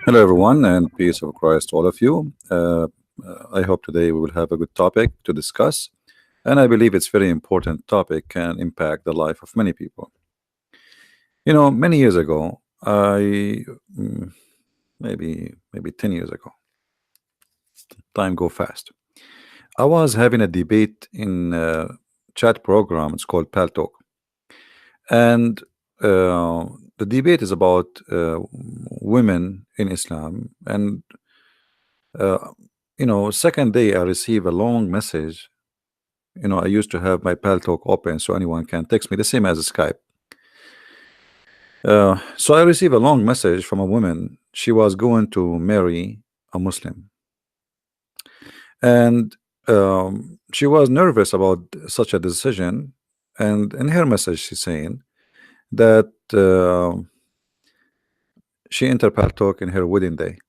Hello, everyone, and peace of Christ to all of you. I hope today we will have a good topic to discuss, and I believe it's very important topic can impact the life of many people. Many years ago, mm, maybe 10 years ago, time go fast. I was having a debate in a chat program. It's called Paltalk, and the debate is about women in Islam and uh, second day I receive a long message. I used to have my Pal Talk open so anyone can text me, the same as Skype. So I received a long message from a woman. She was going to marry a Muslim, and she was nervous about such a decision. And in her message, she's saying that she entered Pal Talk in her wedding day.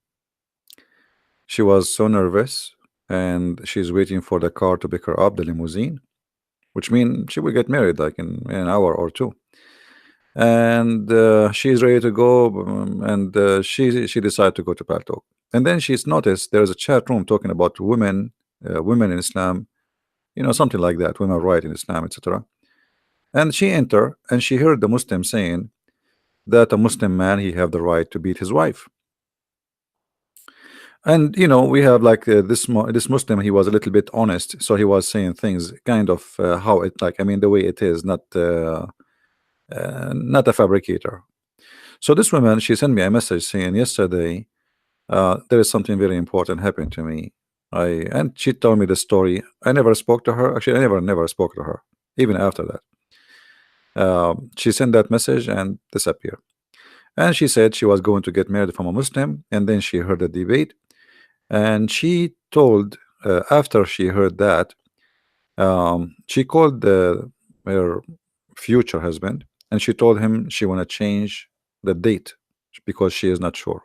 She was so nervous, and she's waiting for the car to pick her up, the limousine, which means she will get married like in an hour or two. And she's ready to go, and she decided to go to Paltalk. And then she's noticed there's a chat room talking about women in Islam, something like that, women right in Islam, etc. And she entered and she heard the Muslim saying that a Muslim man he have the right to beat his wife. And we have like this Muslim, he was a little bit honest, so he was saying things kind of how it, like, I mean, the way it is, not a fabricator. So this woman, she sent me a message saying yesterday there is something very important happened to me. And she told me the story. I never spoke to her. Actually, I never spoke to her even after that. She sent that message and disappeared. And she said she was going to get married from a Muslim, and then she heard the debate, and she told after she heard that, she called her future husband, and she told him she want to change the date because she is not sure.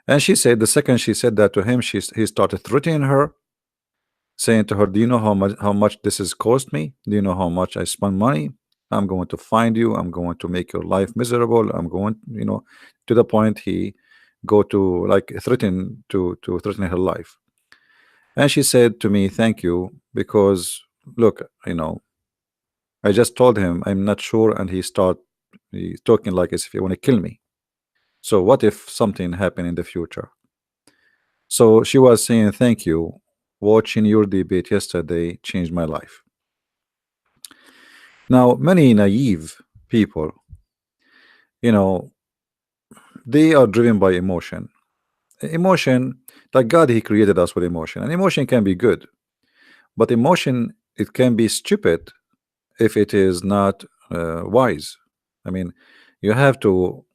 And she said the second she said that to him, he started threatening her, saying to her, do you know how much this has cost me? Do you know how much I spend money? I'm going to find you. I'm going to make your life miserable. I'm going, to the point he go to like threaten her life. And she said to me, thank you, because look, I just told him I'm not sure, and he's talking like as if he want to kill me. So what if something happened in the future? So she was saying, thank you. Watching your debate yesterday changed my life. Now, many naive people, they are driven by emotion. Emotion, like God, He created us with emotion, and emotion can be good, but emotion, it can be stupid if it is not wise. I mean, you have to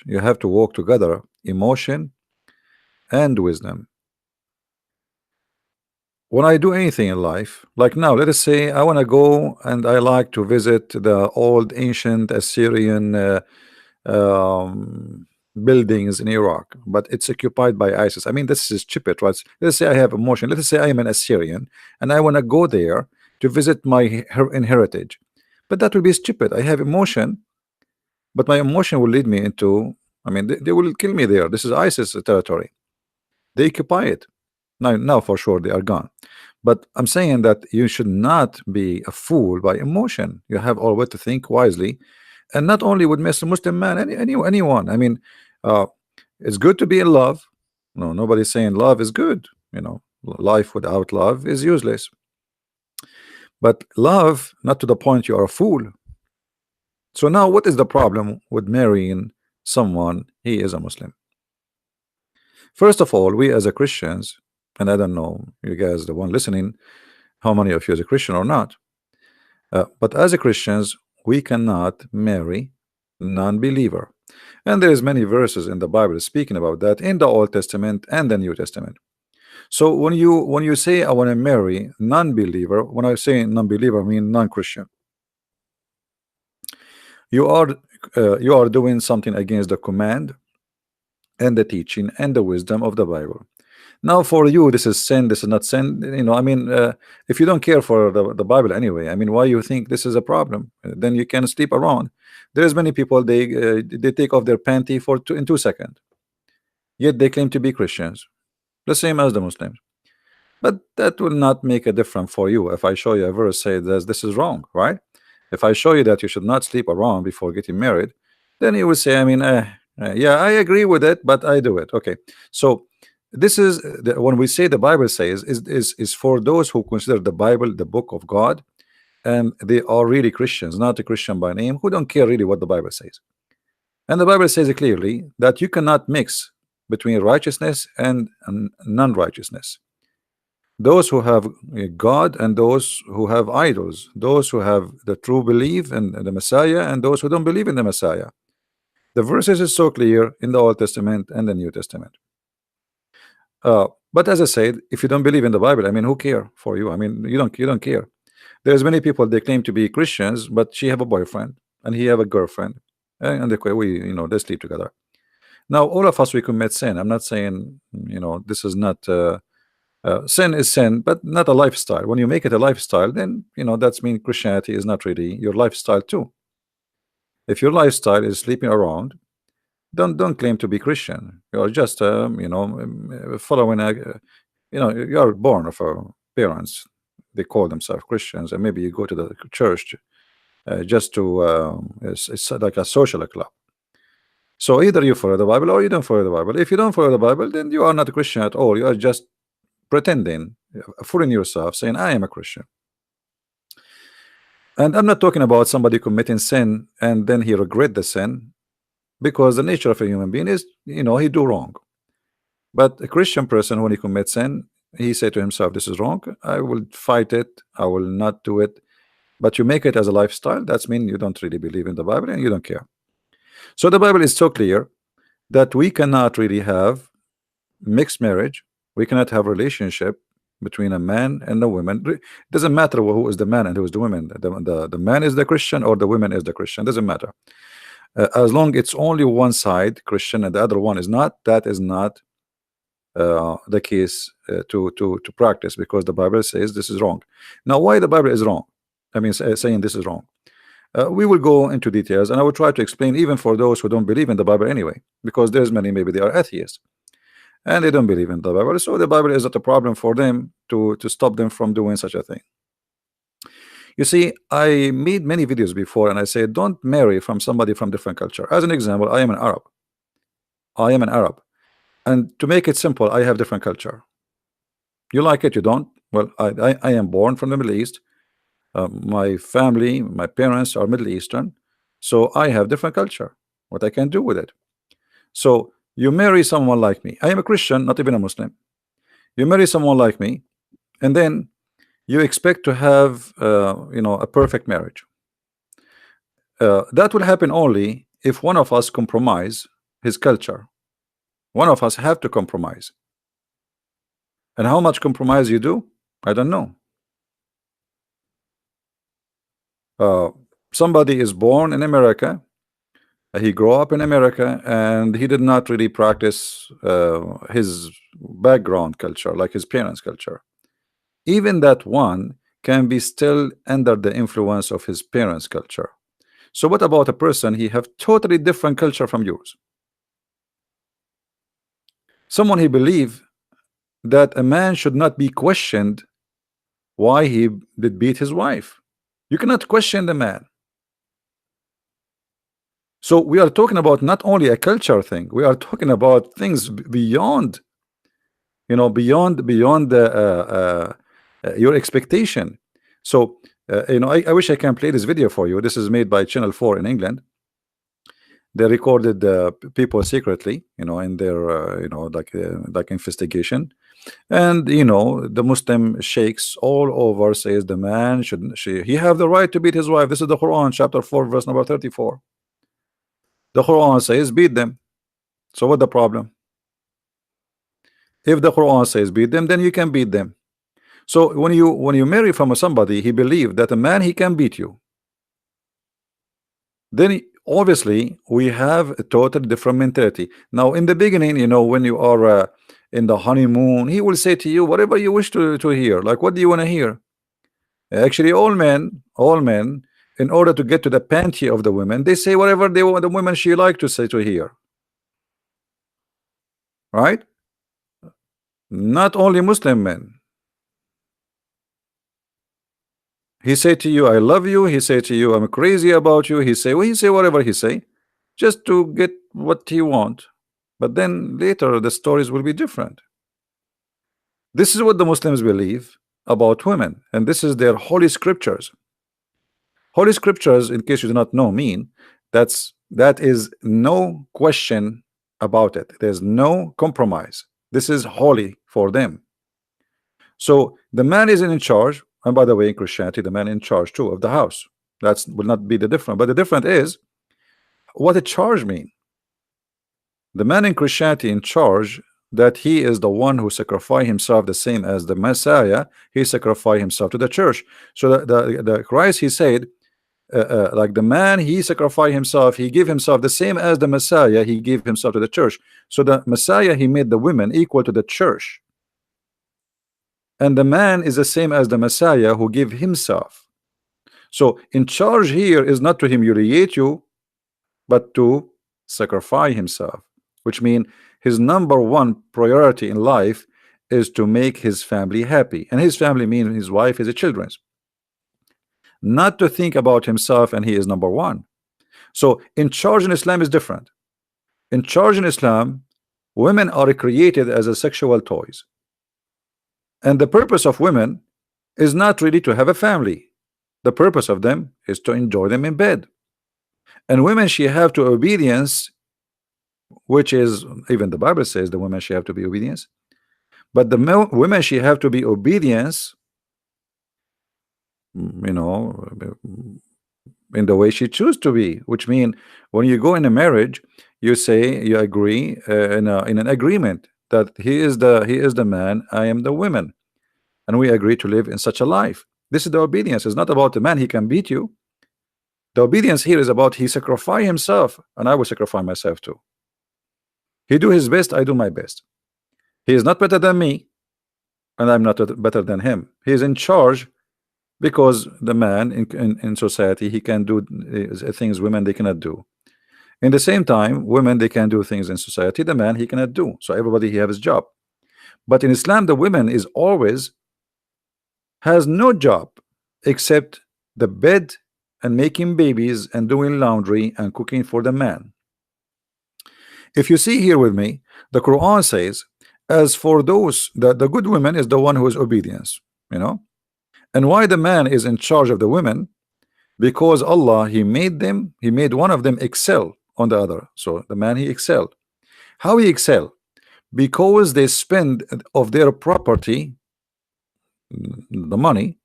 you have to walk together, emotion and wisdom. When I do anything in life, like now, let us say I want to go and I like to visit the old ancient Assyrian buildings in Iraq, but it's occupied by ISIS. I mean, this is stupid, right? Let's say I have emotion. Let's say I am an Assyrian and I want to go there to visit my heritage, but that will be stupid. I have emotion, but my emotion will lead me into, I mean, they will kill me there. This is ISIS territory. They occupy it. Now for sure they are gone. But I'm saying that you should not be a fool by emotion. You have always to think wisely, and not only with Mr. Muslim man, anyone. I mean, uh, it's good to be in love. No, nobody's saying love is good. Life without love is useless. But love, not to the point you are a fool. So now, what is the problem with marrying someone he is a Muslim? First of all, we as a Christians, and I don't know, you guys, the one listening, how many of you is a Christian or not, but as a Christians, we cannot marry non-believer, and there is many verses in the Bible speaking about that in the Old Testament and the New Testament. So when you say I want to marry non-believer, when I say non-believer, I mean non-Christian, you are doing something against the command and the teaching and the wisdom of the Bible. Now for you, this is sin, this is not sin. I mean, if you don't care for the Bible anyway, I mean, why you think this is a problem? Then you can sleep around. There's many people, they take off their panty in 2 seconds, yet they claim to be Christians, the same as the Muslims. But that will not make a difference for you. If I show you a verse say that this is wrong, right? If I show you that you should not sleep around before getting married, then you will say, I mean, yeah, I agree with it, but I do it. Okay, so this is when we say the Bible says is for those who consider the Bible the book of God, and they are really Christians, not a Christian by name, who don't care really what the Bible says. And the Bible says clearly that you cannot mix between righteousness and non-righteousness. Those who have God and those who have idols, those who have the true belief in the Messiah and those who don't believe in the Messiah. The verses is so clear in the Old Testament and the New Testament. But as I said, if you don't believe in the Bible, I mean, who care for you? I mean, you don't care. There's many people, they claim to be Christians, but she have a boyfriend and he have a girlfriend, and they sleep together. Now all of us, we commit sin. I'm not saying this is not sin is sin, but not a lifestyle. When you make it a lifestyle, then that's mean Christianity is not really your lifestyle too. If your lifestyle is sleeping around, don't claim to be Christian. You're just following you are born of parents, they call themselves Christians, and maybe you go to the church just to it's like a social club. So either you follow the Bible or you don't follow the Bible. If you don't follow the Bible, then you are not a Christian at all. You are just pretending, fooling yourself, saying I am a Christian. And I'm not talking about somebody committing sin and then he regret the sin, because the nature of a human being is he do wrong. But a Christian person, when he commits sin, he say to himself, this is wrong, I will fight it, I will not do it. But you make it as a lifestyle, that's mean you don't really believe in the Bible and you don't care. So the Bible is so clear that we cannot really have mixed marriage. We cannot have relationship between a man and a woman. It doesn't matter who is the man and who is the woman. The man is the Christian or the woman is the Christian. Doesn't matter. As long it's only one side Christian and the other one is not, that is not the case to practice, because the Bible says this is wrong. Now why the Bible is wrong, I mean saying this is wrong, we will go into details, and I will try to explain even for those who don't believe in the Bible anyway, because there's many, maybe they are atheists and they don't believe in the Bible, so the Bible is not a problem for them to stop them from doing such a thing. You see, I made many videos before and I said don't marry from somebody from different culture. As an example, I am an Arab, and to make it simple, I have different culture. You like it, you don't? Well, I am born from the Middle East. My family, my parents are Middle Eastern, so I have different culture. What I can do with it? So you marry someone like me. I am a Christian, not even a Muslim. You marry someone like me, and then you expect to have a perfect marriage. That will happen only if one of us compromise his culture. One of us have to compromise. And how much compromise you do, I don't know. Somebody is born in America, he grew up in America, and he did not really practice his background culture like his parents' culture. Even that one can be still under the influence of his parents' culture. So what about a person he have totally different culture from yours? Someone he believe that a man should not be questioned why he did beat his wife. You cannot question the man. So we are talking about not only a culture thing, we are talking about things beyond, beyond your expectation. So I wish I can play this video for you. This is made by Channel 4 in England. They recorded people secretly, in their like investigation, and the Muslim sheikhs all over says the man he have the right to beat his wife. This is the Quran, chapter 4, verse number 34. The Quran says beat them. So what the problem? If the Quran says beat them, then you can beat them. So when you marry from somebody, he believed that a man he can beat you, then obviously we have a totally different mentality. Now in the beginning, when you are in the honeymoon, he will say to you whatever you wish to hear. Like, what do you want to hear? Actually, all men, in order to get to the panty of the women, they say whatever they want the women she like to say to hear. Right? Not only Muslim men. He say to you, I love you. He say to you, I'm crazy about you. He say whatever he say, just to get what he want. But then later the stories will be different. This is what the Muslims believe about women, and this is their holy scriptures. Holy scriptures, in case you do not know, mean that is no question about it. There's no compromise. This is holy for them. So the man is in charge, and by the way, in Christianity, the man in charge too of the house. That will not be the difference. But the difference is what a charge mean. The man in Christianity in charge, that he is the one who sacrificed himself, the same as the Messiah. He sacrificed himself to the church. So the Christ, he said, like the man, he sacrificed himself, he gave himself the same as the Messiah, he gave himself to the church. So the Messiah, he made the women equal to the church, and the man is the same as the Messiah who gave himself. So in charge here is not to humiliate you, but to sacrifice himself, which means his number one priority in life is to make his family happy, and his family means his wife, his children, not to think about himself, and he is number one. So in charge in Islam is different. In charge in Islam, women are created as a sexual toys, and the purpose of women is not really to have a family. The purpose of them is to enjoy them in bed. And women, she have to obedience, which is, even the Bible says the women she have to be obedience, but the women she have to be obedience, you know, in the way she choose to be, which mean when you go in a marriage, you say you agree in an agreement that he is the man, I am the woman, and we agree to live in such a life. This is the obedience. It's not about the man, he can beat you. The obedience here is about he sacrifice himself, and I will sacrifice myself too. He do his best, I do my best. He is not better than me, and I'm not better than him. He is in charge, because the man in society, he can do things women they cannot do. In the same time, women, they can do things in society the man he cannot do. So everybody, he have his job. But in Islam, the woman is always has no job except the bed and making babies and doing laundry and cooking for the man. If you see here with me, the Quran says, as for those, the good woman is the one who is obedience, you know. And why the man is in charge of the women? Because Allah, he made one of them excel on the other. So the man, he excelled. How he excel? Because they spend of their property, the money,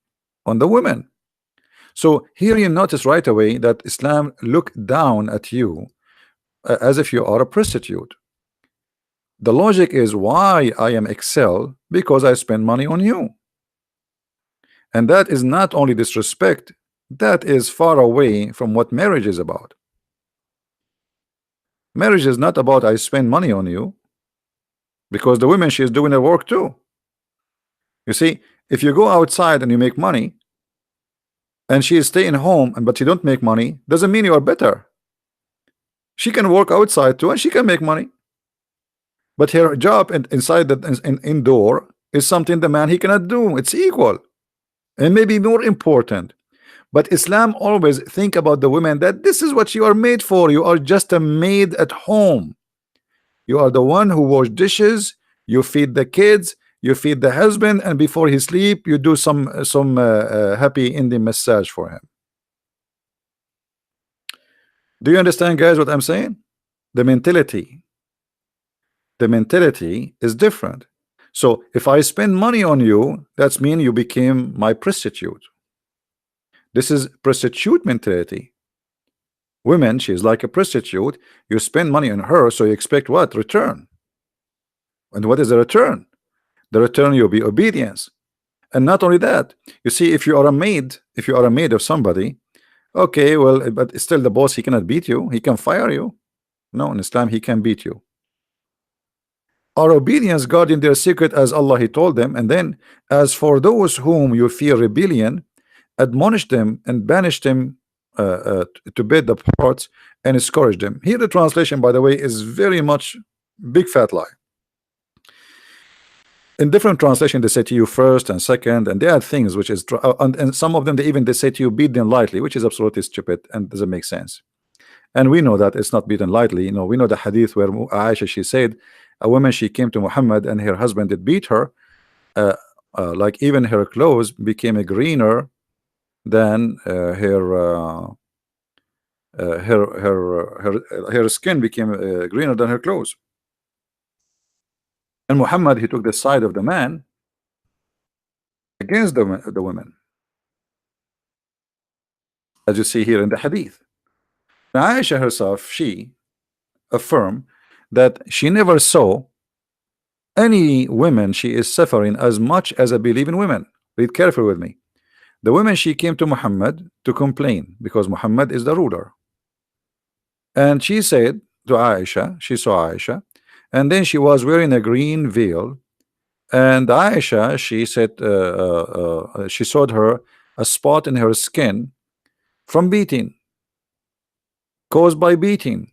on the women. So here you notice right away that Islam look down at you as if you are a prostitute. The logic is, why I am excel? Because I spend money on you. And that is not only disrespect, that is far away from what marriage is about. Marriage is not about I spend money on you, because the woman, she is doing her work too. You see, if you go outside and you make money, and she is staying home, but you don't make money, doesn't mean you are better. She can work outside too, and she can make money. But her job inside the indoor is something the man, he cannot do. It's equal, and maybe more important. But Islam always think about the women, that this is what you are made for. You are just a maid at home. You are the one who wash dishes, you feed the kids, you feed the husband, and before he sleep, you do some happy Indian massage for him. Do you understand, guys, what I'm saying? The mentality is different. So if I spend money on you, that's mean you became my prostitute. This is prostitute mentality. Women, she is like a prostitute. You spend money on her, so you expect what? Return. And what is the return? The return, you'll be obedience. And not only that, you see, if you are a maid of somebody, okay, well, but still the boss, he cannot beat you, he can fire you. No, in Islam, he can beat you. Our obedience guarding their secret as Allah He told them, and then as for those whom you fear rebellion, admonish them and banish them to bed the parts and discourage them. Here the translation, by the way, is very much big fat lie. In different translation they say to you first and second, and they add things which is and some of them they say to you beat them lightly, which is absolutely stupid and doesn't make sense. And we know that it's not beaten lightly. You know, we know the hadith where Aisha, she said a woman, she came to Muhammad and her husband did beat her, like even her clothes became greener than her skin became greener than her clothes. And Muhammad, he took the side of the man against the women, as you see here in the hadith. Now Aisha herself, she affirmed that she never saw any women she is suffering as much as a believing women. Read carefully with me. The women, she came to Muhammad to complain because Muhammad is the ruler, and she said to Aisha, she saw Aisha, and then she was wearing a green veil, and Aisha, she said she showed her a spot in her skin from beating, caused by beating.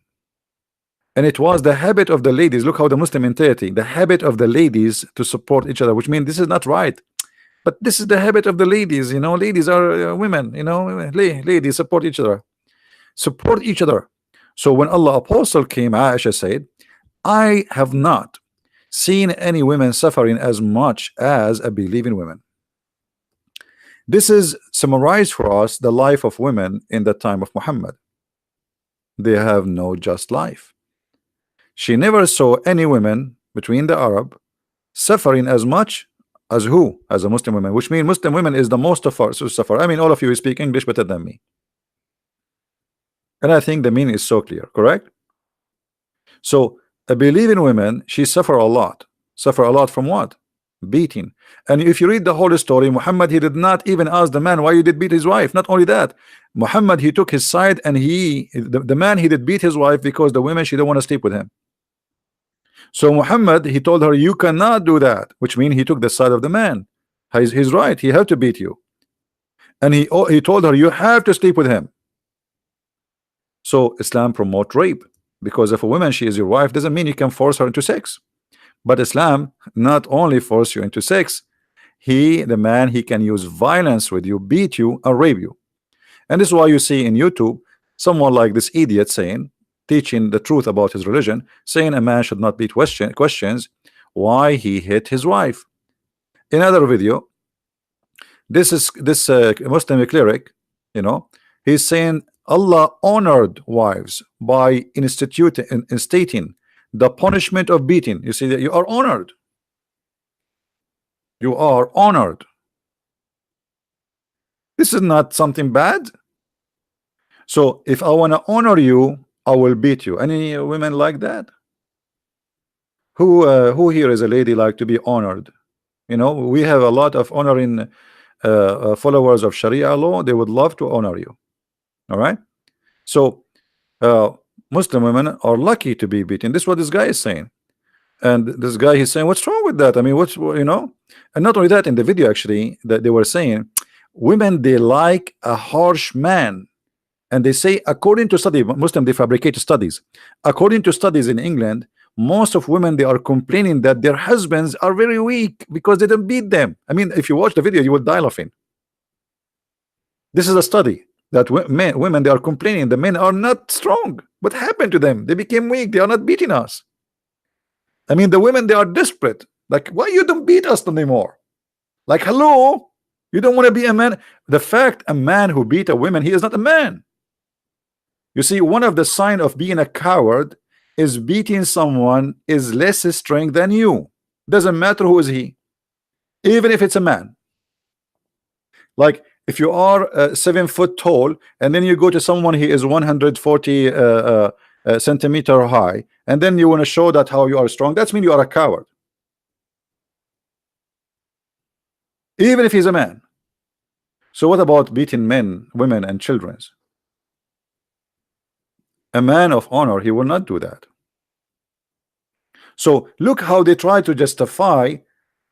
And it was the habit of the ladies. Look how the Muslim mentality, the habit of the ladies to support each other, which means this is not right, but this is the habit of the ladies. You know, ladies are women, you know, ladies support each other, support each other. So when Allah apostle came, Aisha said, I have not seen any women suffering as much as a believing women. This is summarized for us the life of women in the time of Muhammad. They have no just life. She never saw any women between the Arab suffering as much as who? As a Muslim women, which means Muslim women is the most of us who suffer. I mean, all of you speak English better than me, and I think the meaning is so clear, correct? So a believing women, she suffer a lot. Suffer a lot from what? Beating. And if you read the whole story, Muhammad, he did not even ask the man why you did beat his wife. Not only that, Muhammad, he took his side, and the man, he did beat his wife because the women, she don't want to sleep with him. So Muhammad, he told her, you cannot do that, which means he took the side of the man. He's right, he had to beat you. And he told her, you have to sleep with him. So Islam promote rape, because if a woman, she is your wife, doesn't mean you can force her into sex. But Islam not only force you into sex, the man, he can use violence with you, beat you, and rape you. And this is why you see in YouTube someone like this idiot saying, teaching the truth about his religion, saying a man should not beat questions why he hit his wife. In another video, this Muslim cleric, you know, he's saying Allah honored wives by instating the punishment of beating. You see that you are honored. You are honored. This is not something bad. So if I want to honor you, I will beat you. Any women like that? Who here is a lady like to be honored? You know, we have a lot of honoring followers of Sharia law. They would love to honor you. All right. So Muslim women are lucky to be beaten. This is what this guy is saying. And this guy, he's saying, what's wrong with that? I mean, what's, you know? And not only that, in the video actually, that they were saying women, they like a harsh man. And they say, according to study, Muslim, they fabricate studies. According to studies in England, most of women, they are complaining that their husbands are very weak because they don't beat them. I mean, if you watch the video, you will die laughing. This is a study that women, they are complaining the men are not strong. What happened to them? They became weak. They are not beating us. I mean, the women, they are desperate. Like, why you don't beat us anymore? Like, hello, you don't want to be a man. The fact a man who beat a woman, he is not a man. You see, one of the signs of being a coward is beating someone is less strength than you. Doesn't matter who is he, even if it's a man. Like if you are 7 foot tall and then you go to someone he is 140 centimeter high, and then you want to show that how you are strong, that's mean you are a coward, even if he's a man. So what about beating men, women, and children? A man of honor, he will not do that. So look how they try to justify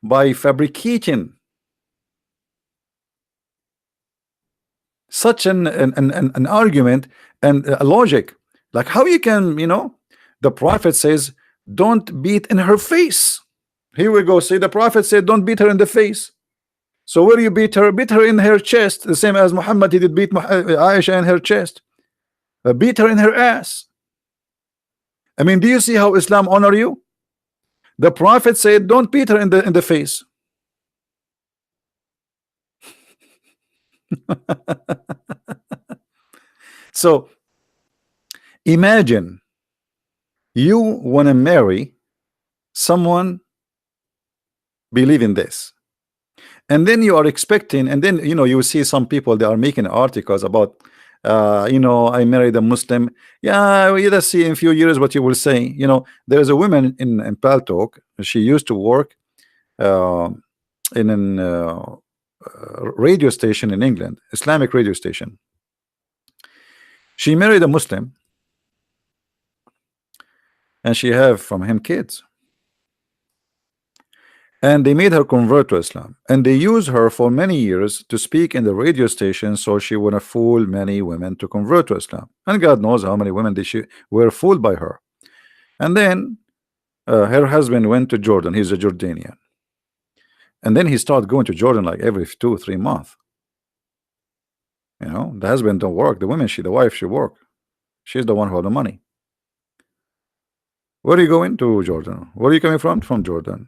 by fabricating such an argument and a logic. Like how you can, the prophet says, don't beat in her face. Here we go. See, the prophet said, don't beat her in the face. So where you beat her? Beat her in her chest, the same as Muhammad, he did beat Aisha in her chest. Beat her in her ass. I mean, do you see how Islam honor you? The prophet said, don't beat her in the face. So imagine you want to marry someone believe in this, and then you are expecting, and then you see some people, they are making articles about I married a Muslim. Yeah, we just see in a few years what you will say. There is a woman in Paltalk. She used to work in an radio station in England, Islamic radio station. She married a Muslim, and she have from him kids, and they made her convert to Islam, and they used her for many years to speak in the radio station, so she would have fooled many women to convert to Islam, and God knows how many women were fooled by her. And then her husband went to Jordan. He's a Jordanian, and then he started going to Jordan like every 2-3 months. The husband don't work, the wife, she work. She's the one who had the money. Where are you going? To Jordan. Where are you coming from? From Jordan.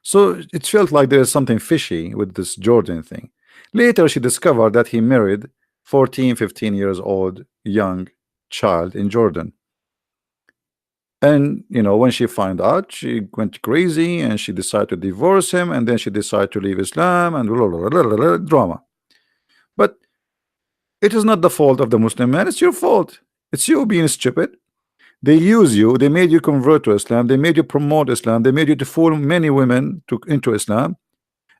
So it felt like there's something fishy with this Jordan thing. Later she discovered that he married 14-15 years old young child in Jordan. And when she found out, she went crazy and she decided to divorce him, and then she decided to leave Islam and drama. But it is not the fault of the Muslim man, it's your fault. It's you being stupid. They use you, they made you convert to Islam, they made you promote Islam, they made you to fool many women into Islam.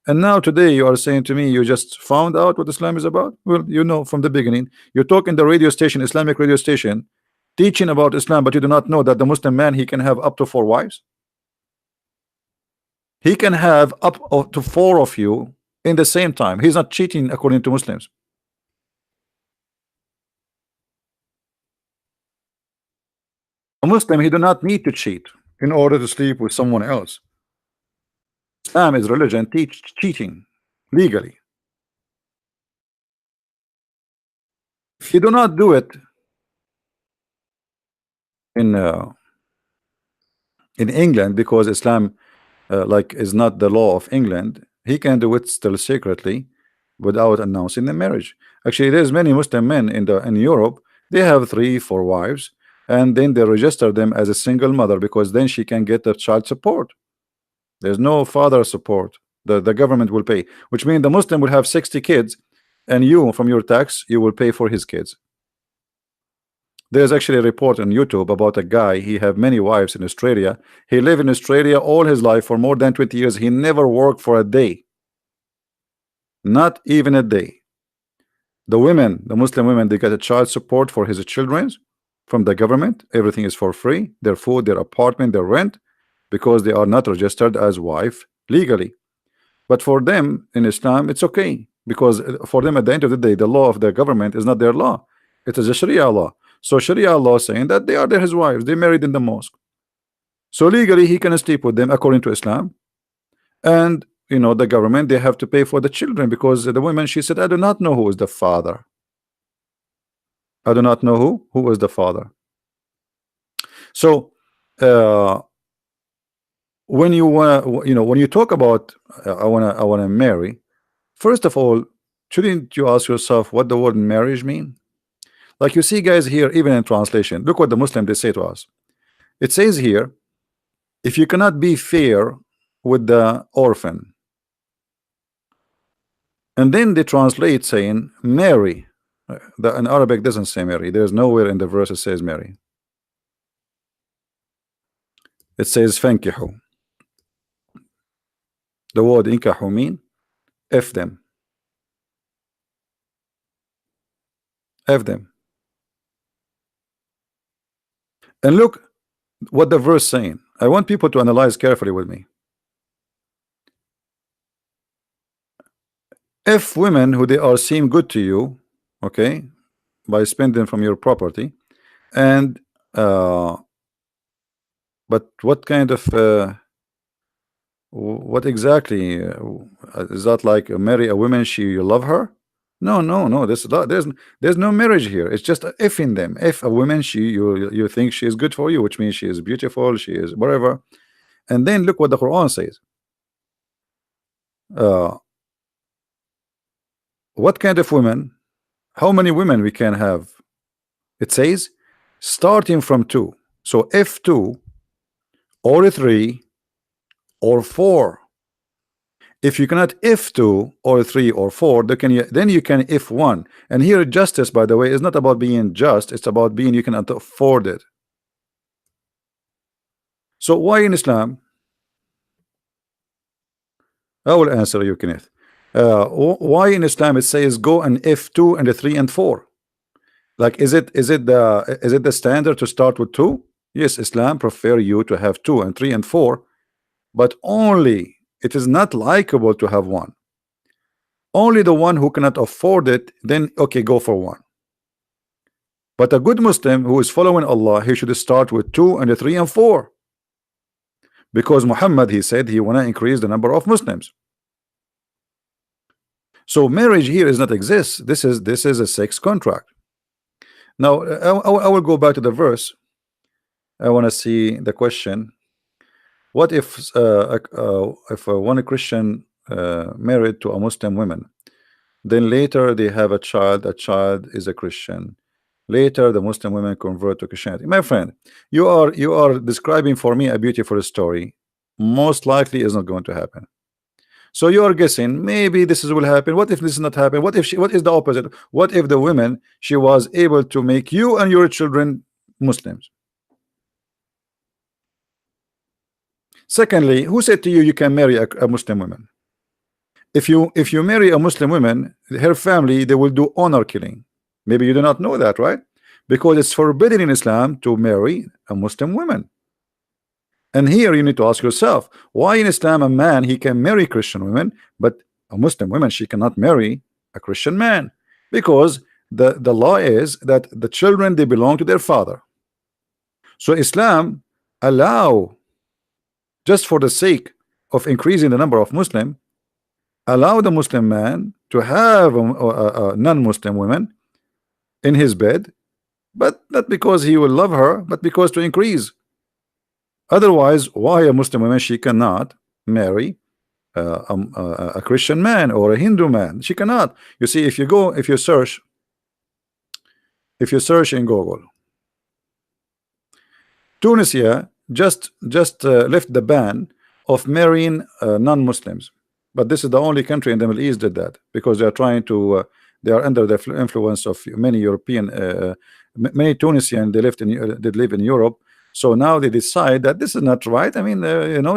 And now today you are saying to me you just found out what Islam is about. Well, from the beginning. You talk in the radio station, Islamic radio station, teaching about Islam, but you do not know that the Muslim man, he can have up to 4 wives. He can have up to 4 of you in the same time. He's not cheating according to Muslims. A Muslim, he do not need to cheat in order to sleep with someone else. Islam is religion teach cheating legally. If you do not do it in England, because Islam is not the law of England, he can do it still secretly without announcing the marriage. Actually, there's many Muslim men in Europe, they have 3-4 wives, and then they register them as a single mother, because then she can get the child support. There's no father support. The government will pay, which means the Muslim will have 60 kids, and you, from your tax, you will pay for his kids. There's actually a report on YouTube about a guy, he have many wives in Australia. He lived in Australia all his life for more than 20 years. He never worked for a day. Not even a day. The women, the Muslim women, they get a child support for his children from the government. Everything is for free. Their food, their apartment, their rent, because they are not registered as wife legally. But for them in Islam, it's okay, because for them at the end of the day, the law of the government is not their law. It is a Sharia law. So Sharia law saying that they are his wives, they married in the mosque. So legally he can sleep with them according to Islam. And the government, they have to pay for the children, because the woman, she said, I do not know who is the father. I do not know who was the father. So when you when you talk about I wanna marry, first of all, shouldn't you ask yourself what the word marriage mean? Like you see, guys, here, even in translation, look what the Muslim they say to us. It says here, if you cannot be fair with the orphan, and then they translate saying marry. In Arabic doesn't say marry. There's nowhere in the verse it says marry. It says fankihu. The word inkahu mean F them. F them. And look what the verse saying. I want people to analyze carefully with me. If women who they are seem good to you, okay, by spending from your property, and but what kind of what exactly is that? Like marry a woman, you love her? No, no, no. There's no marriage here. It's just a if in them. If a woman, you think she is good for you, which means she is beautiful, she is whatever. And then look what the Quran says. What kind of women? How many women we can have? It says starting from 2. So if 2 or 3 or 4. If you cannot if 2 or 3 or 4, then you can if 1. And here justice, by the way, is not about being just, it's about being you can afford it. So why in Islam? I will answer you, Kenneth. Why in Islam it says go and if 2 and 3 and 4? Like is it the standard to start with 2? Yes, Islam prefer you to have 2 and 3 and 4, but only it is not likable to have 1. Only the one who cannot afford it, then okay, go for 1. But a good Muslim who is following Allah, he should start with 2 and 3 and 4, because Muhammad, he said he wanna increase the number of Muslims. So marriage here is not exist. This is a sex contract. Now I will go back to the verse. I want to see the question. What if one Christian married to a Muslim woman, then later they have a child is a Christian, later the Muslim women convert to Christianity? My friend, you are describing for me a beautiful story. Most likely is not going to happen. So you are guessing maybe this will happen. What if this is not happen? What if what is the opposite? What if the woman, she was able to make you and your children Muslims? Secondly, who said to you you can marry a Muslim woman? If you marry a Muslim woman, her family, they will do honor killing. Maybe you do not know that, right? Because it's forbidden in Islam to marry a Muslim woman. And here you need to ask yourself, why in Islam a man, he can marry Christian women, but a Muslim woman, she cannot marry a Christian man? Because the law is that the children, they belong to their father. So Islam allow, just for the sake of increasing the number of Muslim, allow the Muslim man to have a non-Muslim woman in his bed, but not because he will love her, but because to increase. Otherwise, why a Muslim woman, she cannot marry a Christian man or a Hindu man? She cannot. You see, if you search in Google, Tunisia just left the ban of marrying non-Muslims, but this is the only country in the Middle East did that, because they are trying to they are under the influence of many European many Tunisian, they live in Europe. So now they decide that this is not right. I mean,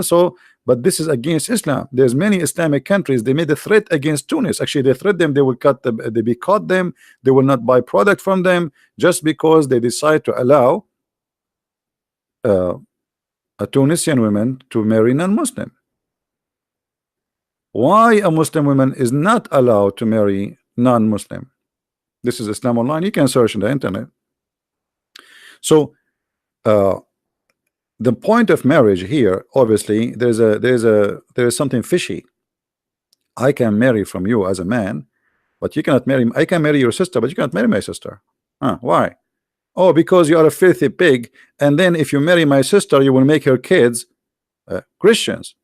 so, but this is against Islam. There's many Islamic countries, they made a threat against Tunis. Actually, they threat them, they will they boycott them, they will not buy product from them, just because they decide to allow a Tunisian woman to marry non-Muslim. Why a Muslim woman is not allowed to marry non-Muslim? This is Islam Online. You can search on the internet. So the point of marriage here, obviously, there is something fishy. I can marry from you as a man, but you cannot marry. I can marry your sister, but you cannot marry my sister. Why? Oh, because you are a filthy pig, and then if you marry my sister, you will make her kids Christians.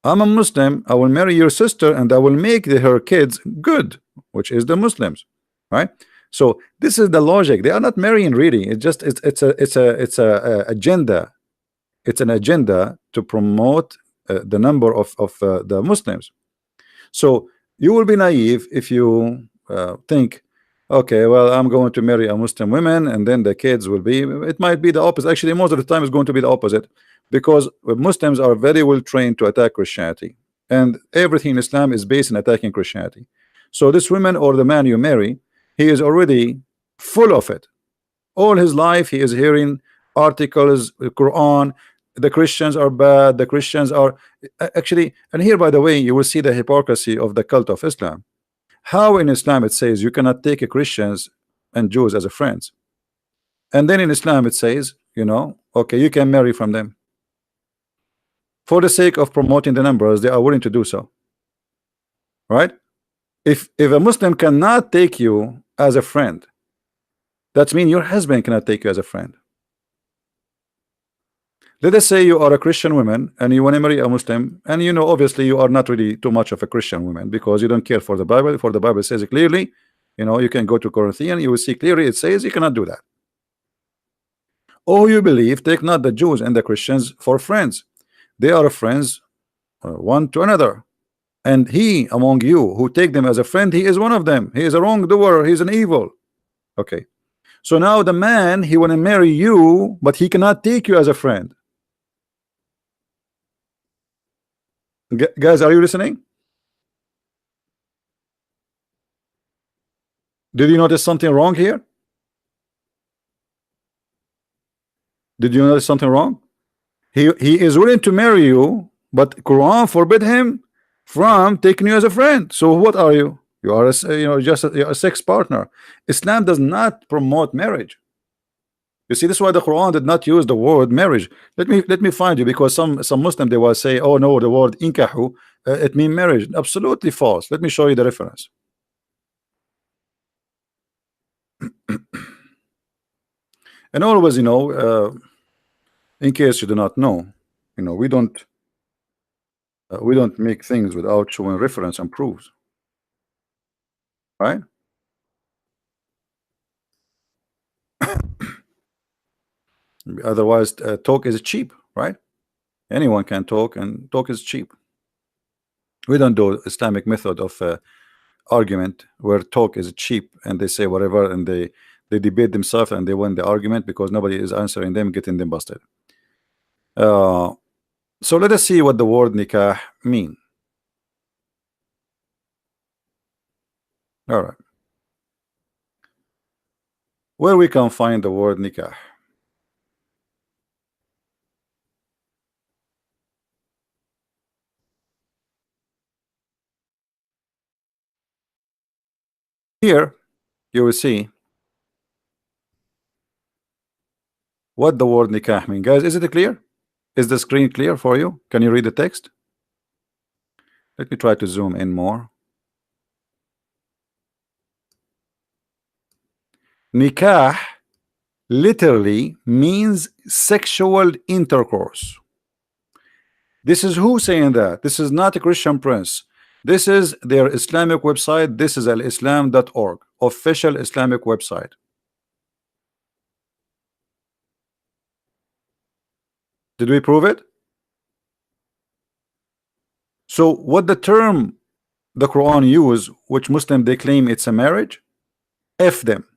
I'm a Muslim, I will marry your sister, and I will make her kids good, which is the Muslims, right? So this is the logic. They are not marrying really. It's a agenda. It's an agenda to promote the number of the Muslims. So you will be naive if you think, okay, well, I'm going to marry a Muslim woman, and then the kids will be. It might be the opposite. Actually, most of the time, it's going to be the opposite, because Muslims are very well trained to attack Christianity, and everything in Islam is based on attacking Christianity. So this woman or the man you marry, he is already full of it. All his life he is hearing articles, Quran, the Christians are bad, the Christians are actually, and here, by the way, you will see the hypocrisy of the cult of Islam. How in Islam it says you cannot take a Christians and Jews as a friends, and then in Islam it says, you know, okay, you can marry from them. For the sake of promoting the numbers, they are willing to do so, right? If a Muslim cannot take you as a friend, that means your husband cannot take you as a friend. Let us say you are a Christian woman and you want to marry a Muslim, and you know obviously you are not really too much of a Christian woman because you don't care for the Bible. For the Bible says it clearly, you know, you can go to Corinthians, you will see clearly it says you cannot do that. Oh, you believe, take not the Jews and the Christians for friends. They are friends one to another. And he among you who take them as a friend, he is one of them. He is a wrongdoer, he is an evil. Okay. So now the man, he want to marry you, but he cannot take you as a friend. Guys, are you listening? Did you notice something wrong here? Did you notice something wrong? He is willing to marry you, but Quran forbid him from taking you as a friend. So what are you? You are a, you know, just a sex partner. Islam does not promote marriage. You see, this is why the Quran did not use the word marriage. Let me find you, because some Muslim, they will say, oh no, the word inkahu, it means marriage. Absolutely false. Let me show you the reference. And always, you know, in case you do not know, you know, we don't make things without showing reference and proofs, right? Otherwise, talk is cheap, right? Anyone can talk, and talk is cheap. We don't do Islamic method of argument where talk is cheap and they say whatever and they debate themselves and they win the argument because nobody is answering them, getting them busted. So let us see what the word nikah mean. All right, where we can find the word nikah. Here you will see what the word nikah mean. Guys, is it clear? Is the screen clear for you? Can you read the text? Let me try to zoom in more. Nikah literally means sexual intercourse. This is who saying that? This is not a Christian prince. This is their Islamic website. This is alislam.org, official Islamic website. Did we prove it? So what the term the Quran use, which Muslim they claim it's a marriage, F them.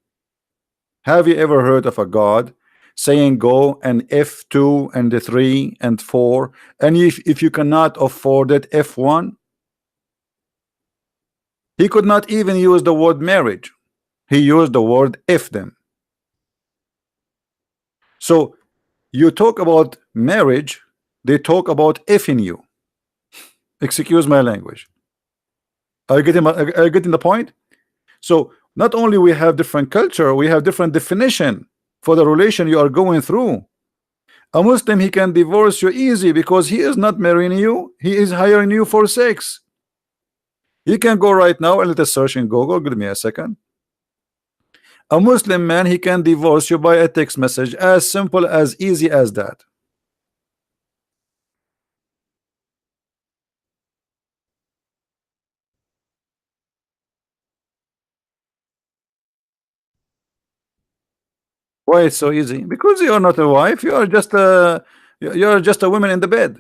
Have you ever heard of a God saying go and F2 and the 3 and 4, and if you cannot afford it, F1? He could not even use the word marriage. He used the word F them. So you talk about marriage, they talk about effing you. Excuse my language. Are you getting the point? So not only we have different culture, we have different definition for the relation you are going through. A Muslim, he can divorce you easy because he is not marrying you, he is hiring you for sex. You can go right now and let us search in Google. Give me a second. A Muslim man, he can divorce you by a text message, as simple, as easy as that. Why it's so easy? Because you are not a wife, you are just a woman in the bed.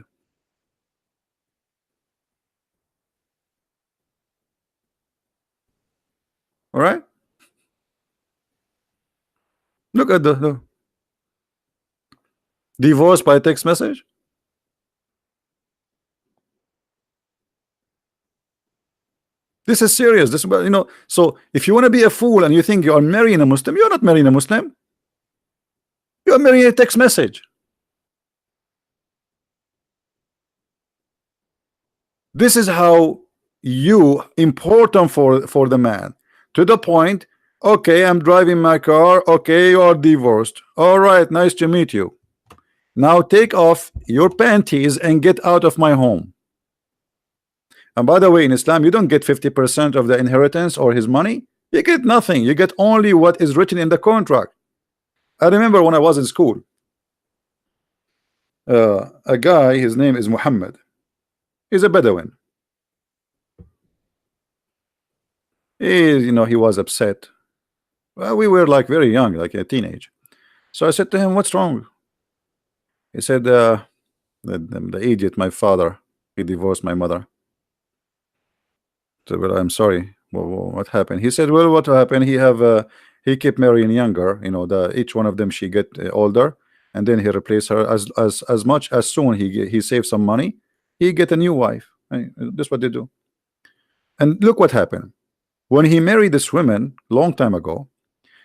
All right, look at the divorce by text message. This is serious. This, you know, so if you want to be a fool and you think you are marrying a Muslim, you're not marrying a Muslim. You are marrying a text message. This is how you important for the man, to the point, okay, I'm driving my car, okay, you are divorced, all right, nice to meet you, now take off your panties and get out of my home. And by the way, in Islam you don't get 50% of the inheritance or his money, you get nothing, you get only what is written in the contract. I remember when I was in school, a guy, his name is Muhammad, he's a Bedouin. He was upset. Well, we were like very young, like a teenage. So I said to him, what's wrong? He said, the idiot, my father, he divorced my mother. So, well, I'm sorry. Well, what happened? He said, well, what happened? He kept marrying younger. Each one of them she get older, and then he replaced her as much as soon he saved some money, he get a new wife. That's what they do. And look what happened when he married this woman long time ago.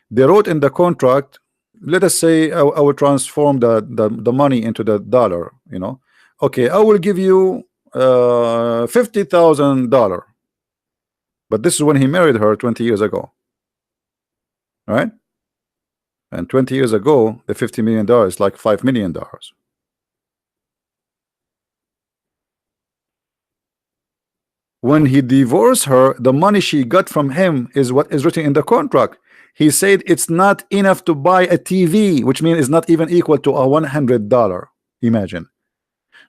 They wrote in the contract, let us say I will transform the money into the dollar. Okay, I will give you $50,000. But this is when he married her 20 years ago, right? And 20 years ago, the $50 million is like $5 million. When he divorced her, the money she got from him is what is written in the contract. He said it's not enough to buy a TV, which means it's not even equal to a $100. Imagine.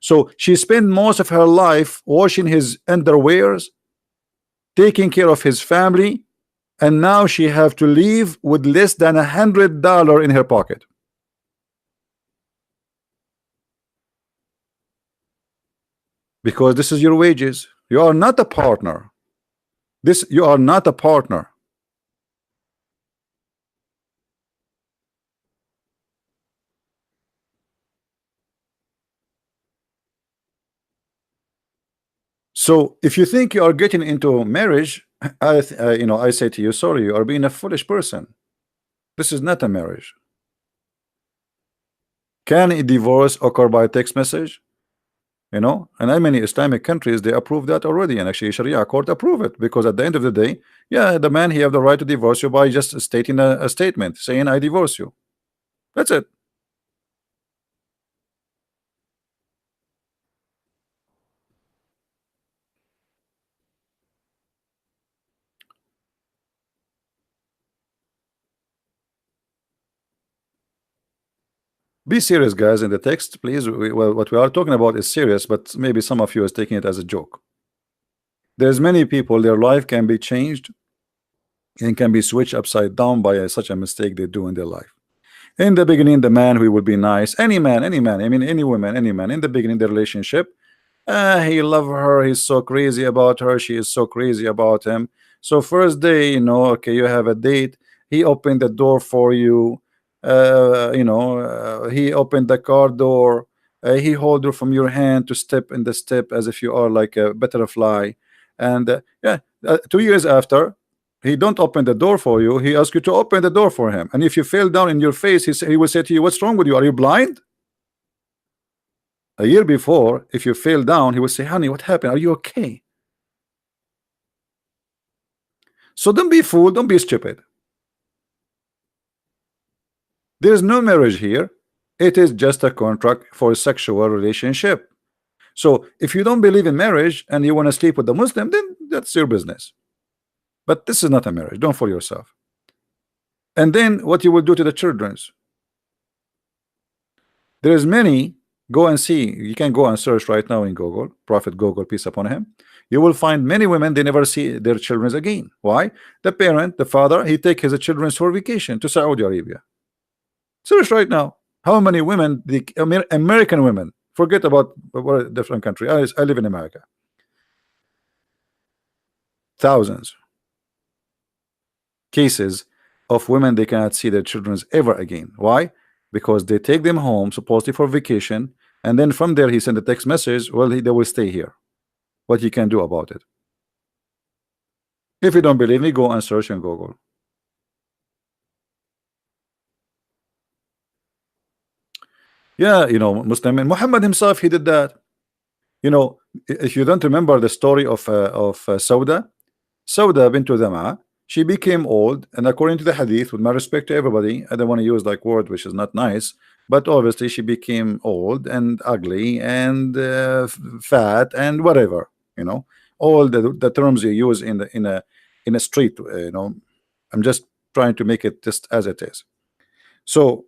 So she spent most of her life washing his underwears, taking care of his family, and now she have to leave with less than $100 in her pocket. Because this is your wages. You are not a partner. You are not a partner. So if you think you are getting into marriage, I say to you, sorry, you are being a foolish person. This is not a marriage. Can a divorce occur by text message? And in many Islamic countries they approve that already, and actually Sharia court approve it, because at the end of the day, yeah, the man, he have the right to divorce you by just stating a statement saying I divorce you. That's it. Be serious, guys, in the text, please. Well, what we are talking about is serious, but maybe some of you is taking it as a joke. There's many people, their life can be changed and can be switched upside down by such a mistake they do in their life. In the beginning, the man who would be nice, any man, I mean any woman, any man, in the beginning the relationship, he love her, he's so crazy about her, she is so crazy about him. So first day, okay, you have a date, he opened the door for you, he opened the car door, he hold her from your hand to step in the step as if you are like a butterfly. And 2 years after, he don't open the door for you, he asks you to open the door for him. And if you fell down in your face, he will say to you, what's wrong with you, are you blind? A year before, if you fell down, he will say, honey, what happened, are you okay? So don't be fooled, don't be stupid. There is no marriage here. It is just a contract for a sexual relationship. So if you don't believe in marriage and you want to sleep with the Muslim, then that's your business. But this is not a marriage, don't fool yourself. And then what you will do to the children? There is many, go and see, you can go and search right now in Google, Prophet Google, peace upon him. You will find many women, they never see their children again. Why? The parent, the father, he take his children for vacation to Saudi Arabia. Search right now. How many women, the American women, forget about different country. I live in America. Thousands cases of women, they cannot see their children ever again. Why? Because they take them home supposedly for vacation, and then from there he sent a text message, well, they will stay here. What you can do about it? If you don't believe me, go and search in Google. Yeah, Muslim, and Muhammad himself, he did that. You know, if you don't remember the story of Sauda bint Dama, she became old, and according to the hadith, with my respect to everybody, I don't want to use like word which is not nice, but obviously she became old and ugly and fat and whatever, you know, all the terms you use in a street, you know. I'm just trying to make it just as it is. So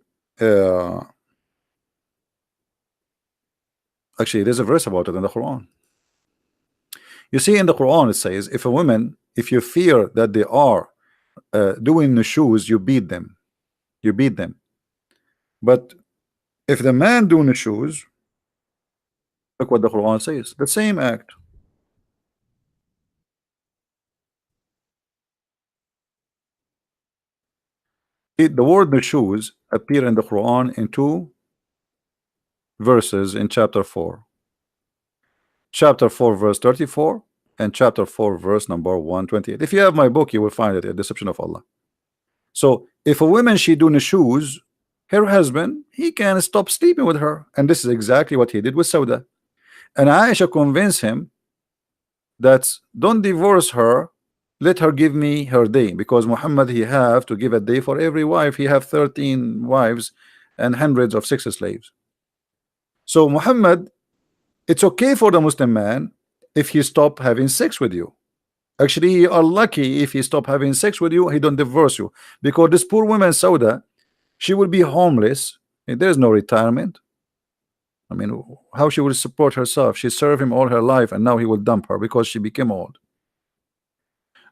actually, there's a verse about it in the Quran. You see, in the Quran it says, if a woman, if you fear that they are doing the shoes, you beat them. You beat them. But if the man doing the shoes, look what the Quran says. The same act. The word the shoes appear in the Quran in 2 verses in chapter 4. Chapter 4 verse 34 and chapter 4 verse number 128. If you have my book, you will find it, A Deception of Allah. So if a woman she doing the shoes, her husband, he can stop sleeping with her, and this is exactly what he did with Sauda. And Aisha convinced him that don't divorce her, let her give me her day, because Muhammad, he have to give a day for every wife. He have 13 wives and hundreds of sex slaves. So Muhammad, it's okay for the Muslim man if he stop having sex with you. Actually, you are lucky if he stop having sex with you, he don't divorce you, because this poor woman Sauda, she will be homeless, and there's no retirement. I mean, how she will support herself? She served him all her life, and now he will dump her because she became old.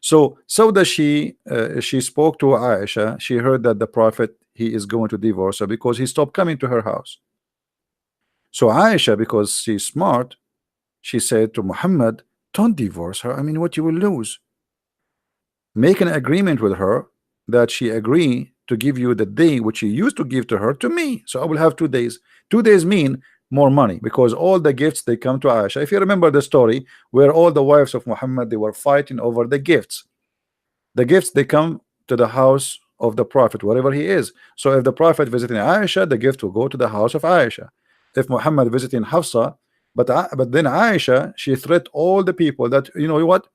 So Sauda, she spoke to Aisha. She heard that the Prophet, he is going to divorce her because he stopped coming to her house. So Aisha, because she's smart, she said to Muhammad, don't divorce her. I mean, what you will lose? Make an agreement with her that she agree to give you the day which you used to give to her to me. So I will have 2 days. 2 days mean more money, because all the gifts they come to Aisha. If you remember the story where all the wives of Muhammad, they were fighting over the gifts. The gifts, they come to the house of the Prophet wherever he is. So if the Prophet visiting Aisha, the gift will go to the house of Aisha. If Muhammad visiting Hafsa, but then Aisha, she threat all the people that, you know what,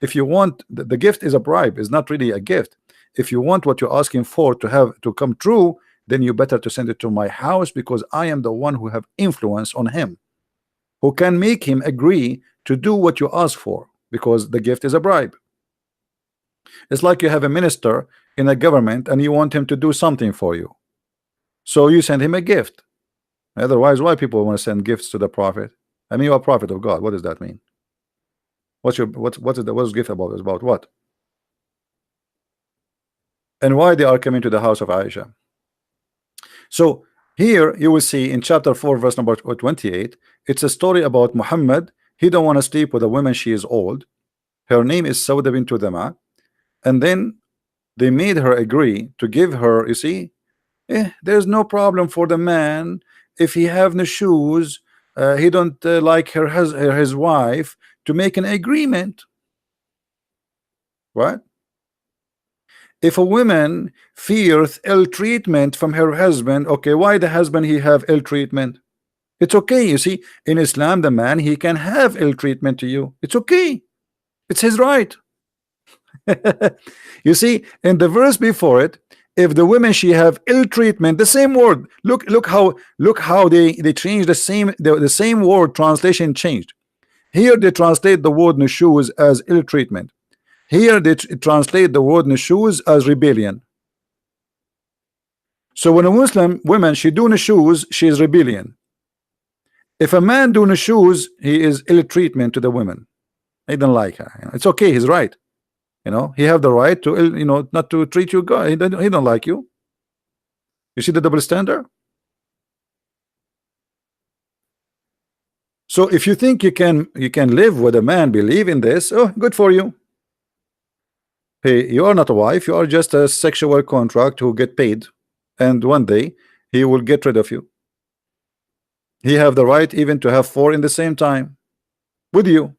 if you want, the gift is a bribe, is not really a gift. If you want what you're asking for to have to come true, then you better to send it to my house, because I am the one who have influence on him, who can make him agree to do what you ask for, because the gift is a bribe. It's like you have a minister in a government and you want him to do something for you, so you send him a gift. Otherwise, why people want to send gifts to the Prophet? I mean, you are a prophet of God. What does that mean? What's gift about? Is about what? And why they are coming to the house of Aisha? So here you will see in chapter 4 verse number 28, it's a story about Muhammad. He don't want to sleep with a woman, she is old. Her name is Sauda bint Dama, and then they made her agree to give her, you see, there's no problem for the man if he have no shoes, he don't like his wife, to make an agreement, right? If a woman fears ill treatment from her husband, okay, why the husband he have ill treatment? It's okay. You see, in Islam, the man, he can have ill treatment to you. It's okay. It's his right. You see, in the verse before it, if the women she have ill treatment, the same word. Look how they change the same word, translation changed. Here they translate the word nushuz as ill treatment. Here they translate the word nushuz as rebellion. So when a Muslim woman she do nushuz, she is rebellion. If a man do nushuz, he is ill treatment to the women. He don't like her. You know, it's okay. He's right. You know, he have the right to, you know, not to treat you good. He don't like you. You see the double standard. So if you think you can live with a man, believe in this, oh, good for you. Hey, you are not a wife, you are just a sexual contract who get paid, and one day he will get rid of you. He have the right even to have 4 in the same time with you.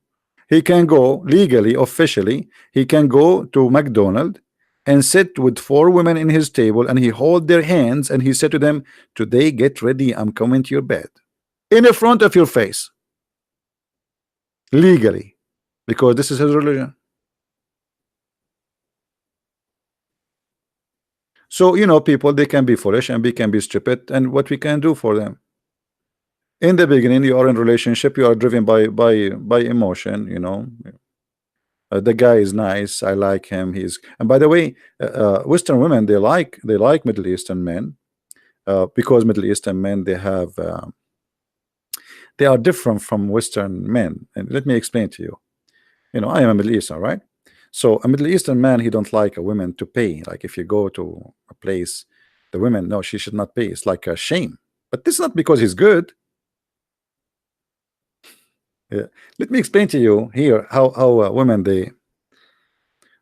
He can go legally, officially, he can go to McDonald's and sit with 4 women in his table, and he hold their hands and he said to them, today get ready, I'm coming to your bed, in the front of your face. legally, because this is his religion. So people, they can be foolish and they can be stupid, and what we can do for them. In the beginning, you are in relationship, you are driven by emotion, the guy is nice, I like him, he's, and by the way, Western women, they like Middle Eastern men, because Middle Eastern men, they are different from Western men. And let me explain to you. I am a Middle Eastern, right? So a Middle Eastern man, he don't like a woman to pay. Like if you go to a place, the women, no, she should not pay. It's like a shame. But this is not because he's good. Yeah. Let me explain to you here how women,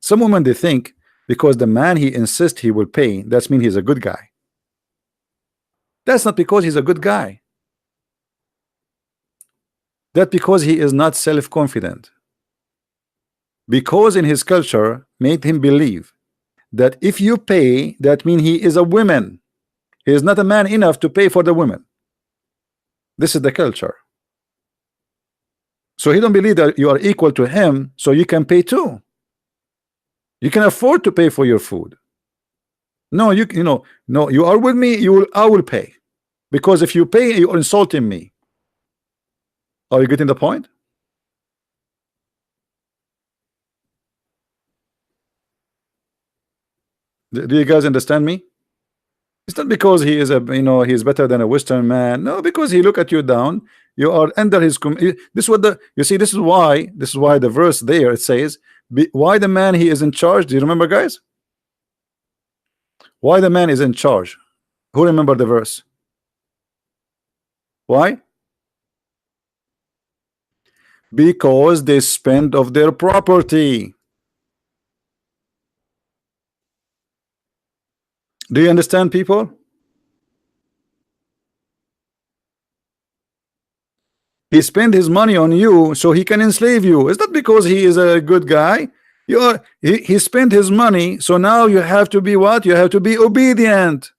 some women, they think because the man, he insists he will pay, that's mean he's a good guy. That's not because he's a good guy. That because he is not self-confident. Because in his culture made him believe that if you pay, that means he is a woman. He is not a man enough to pay for the woman. This is the culture. So he don't believe that you are equal to him, so you can pay too. You can afford to pay for your food. No, no, you are with me, I will pay. Because if you pay, you are insulting me. Are you getting the point? Do you guys understand me? It's not because he is he's better than a Western man. No, because he look at you down. You are under his this is what you see. This is why the verse there, it says, why the man, he is in charge. Do you remember, guys? Why the man is in charge? Who remember the verse? Why? Because they spend of their property. Do you understand, people? He spent his money on you so he can enslave you. It's not because he is a good guy. He spent his money, so now you have to be what? You have to be obedient.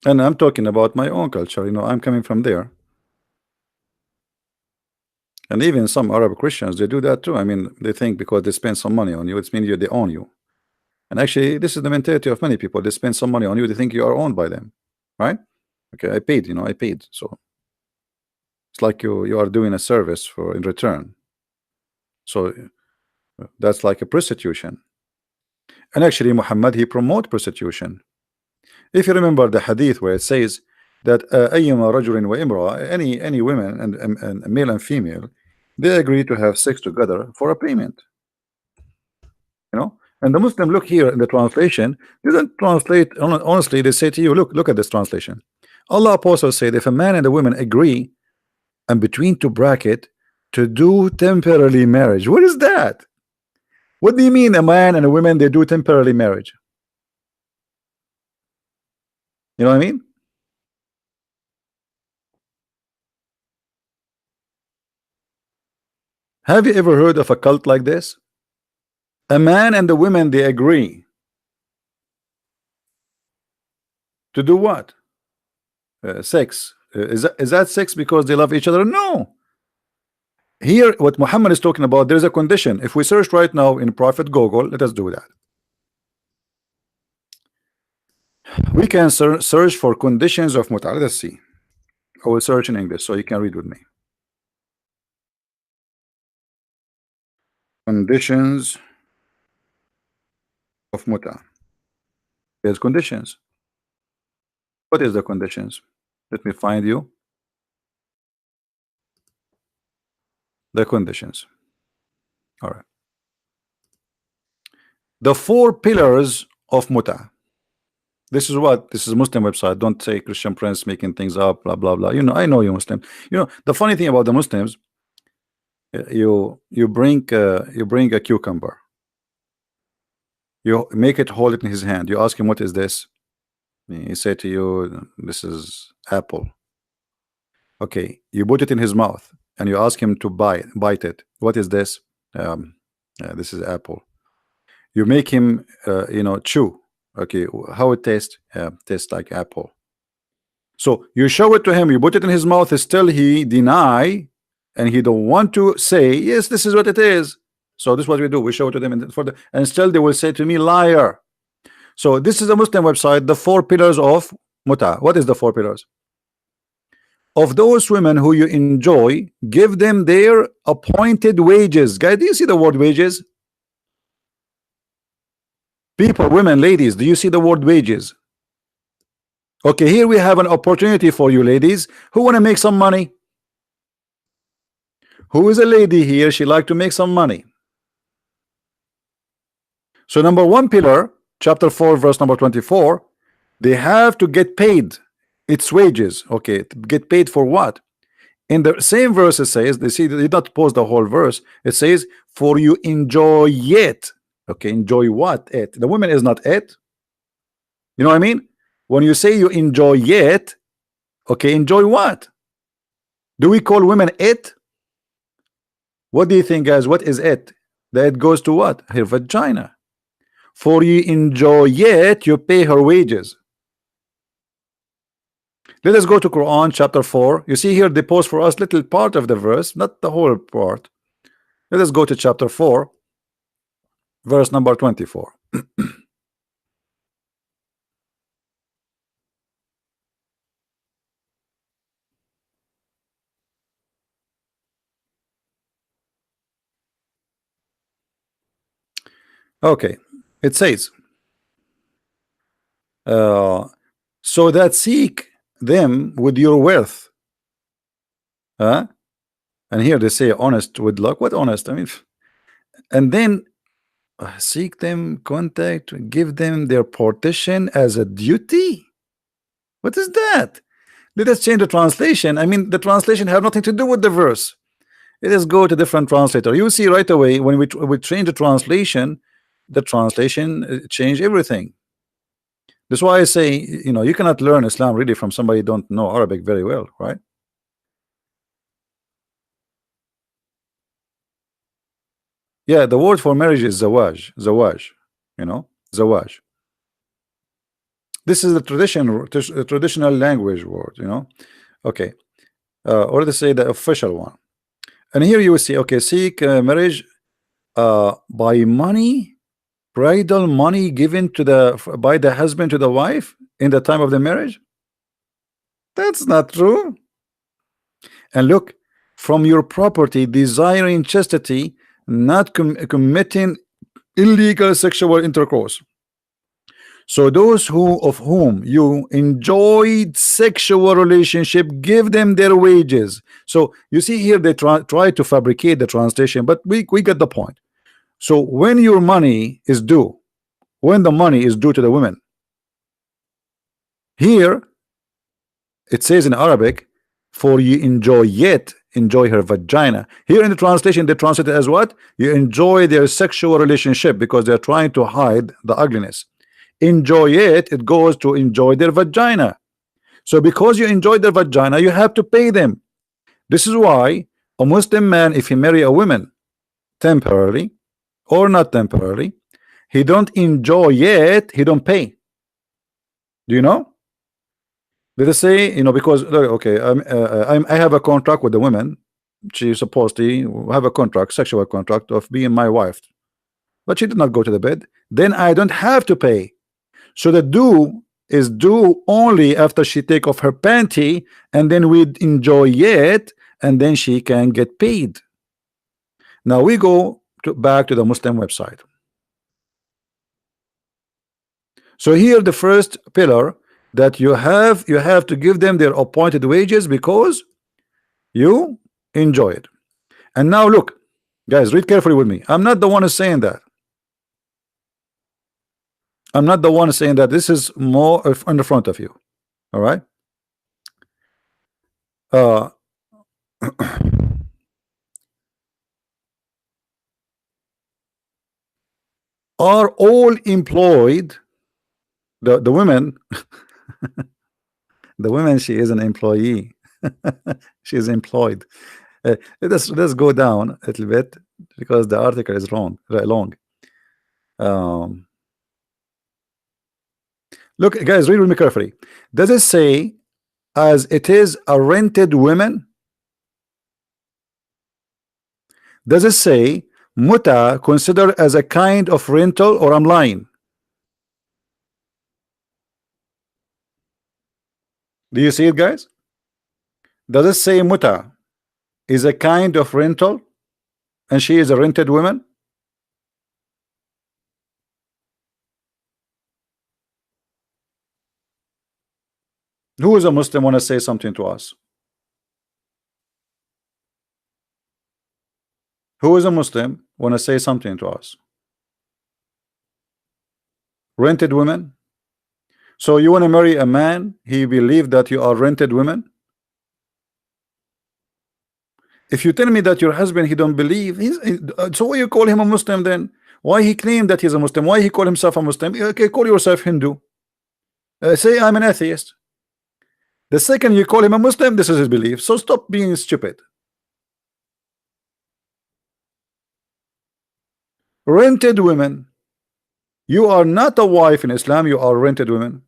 And I'm talking about my own culture. I'm coming from there. And even some Arab Christians, they do that too. I mean, they think because they spend some money on you, it means they own you. And actually, this is the mentality of many people. They spend some money on you, they think you are owned by them, right? Okay, I paid. So it's like you are doing a service for in return. So that's like a prostitution. And actually, Muhammad, he promote prostitution. If you remember the hadith where it says that أيما رجل وامرأة, any women and male and female, they agree to have sex together for a payment. And the Muslim, look here in the translation, they don't translate honestly. They say to you, look at this translation. Allah apostles said, if a man and a woman agree, and between two bracket, to do temporary marriage. What is that? What do you mean a man and a woman, they do temporary marriage? You know what I mean? Have you ever heard of a cult like this? A man and the women, they agree to do what? Sex. Is that sex because they love each other? No. Here, what Muhammad is talking about, there's a condition. If we search right now in Prophet Google, let us do that. We can search for conditions of mut'ah. Let's see. I will search in English so you can read with me. Conditions of mut'ah. There's conditions. What is the conditions? Let me find you the conditions. All right. The 4 pillars of mut'ah. This is what? This is Muslim website. Don't say Christian Prince making things up, blah blah blah. I know you Muslim. The funny thing about the Muslims, you bring a cucumber. You make it, hold it in his hand. You ask him, what is this? He say to you, this is apple. Okay, you put it in his mouth. and you ask him to bite it. What is this? This is apple. You make him chew. Okay, how it tastes? Tastes like apple. So you show it to him, you put it in his mouth, still he deny, and he don't want to say, yes, this is what it is. So this is what we do. We show it to them, and still they will say to me, liar. So this is a Muslim website, the 4 pillars of muta. What is the 4 pillars? Of those women who you enjoy, give them their appointed wages. Guys, do you see the word wages? People, women, ladies, do you see the word wages? Okay, here we have an opportunity for you ladies who want to make some money. Who is a lady here? She like to make some money. So number 1 pillar, chapter 4, verse number 24, they have to get paid. It's wages. Okay, get paid for what? In the same verse it says, they see, they did not post the whole verse. It says, for you enjoy it. Okay, enjoy what? It. The woman is not it. You know what I mean? When you say you enjoy it, okay, enjoy what? Do we call women it? What do you think, guys? What is it? That goes to what? Her vagina. For you enjoy it, you pay her wages. Let us go to Quran chapter 4. You see here they post for us little part of the verse, not the whole part. Let us go to chapter 4, verse number 24. Okay, it says, so that seek them with your wealth. And here they say honest with luck. What honest? I mean, and then seek them, contact, give them their partition as a duty. What is that? Let us change the translation. I mean, the translation have nothing to do with the verse. Let us go to different translator. You see right away when we change the translation change everything. That's why I say, you cannot learn Islam really from somebody who don't know Arabic very well, right? Yeah, the word for marriage is zawaj, zawaj. This is the traditional language word, Okay, or they say the official one. And here you will see, okay, seek marriage by money. Bridal money given by the husband to the wife in the time of the marriage. That's not true. And look, from your property, desiring chastity, not committing illegal sexual intercourse. So those of whom you enjoyed sexual relationship, give them their wages. So you see here they try to fabricate the translation, but we get the point. So when your money is due, when the money is due to the women, here it says in Arabic, for you enjoy it, enjoy her vagina. Here in the translation they translate it as what? You enjoy their sexual relationship, because they're trying to hide the ugliness. Enjoy it, it goes to enjoy their vagina. So because you enjoy their vagina, you have to pay them. This is why a Muslim man, if he marry a woman temporarily or not temporarily, he don't enjoy it, he don't pay. Do you know? Let us say, because okay, I have a contract with the woman. She's supposed to have a contract, sexual contract of being my wife, but she did not go to the bed. Then I don't have to pay. So the due is due only after she take off her panty, and then we enjoy it, and then she can get paid. Now we go back to the Muslim website. So here the first pillar, that you have to give them their appointed wages because you enjoy it. And now look, guys, read carefully with me. I'm not the one who's saying that. I'm not the one saying that. This is more in the front of you. All right. Are all employed, the women the women, she is an employee. She is employed. Let's go down a little bit because the article is wrong, long. Um, Look, guys, read with me carefully. Does it say as it is a rented women? Does it say muta considered as a kind of rental, or I'm lying? Do you see it, guys? Does it say muta is a kind of rental and she is a rented woman? Who is a Muslim want to say something to us? Who is a Muslim want to say something to us? Rented women? So you want to marry a man, he believe that you are rented women? If you tell me that your husband he don't believe, so why you call him a Muslim then? Why he claim that he's a Muslim? Why he call himself a Muslim? Okay, call yourself Hindu. Say I'm an atheist. The second you call him a Muslim, this is his belief. So stop being stupid. Rented women. You are not a wife in Islam. You are rented women.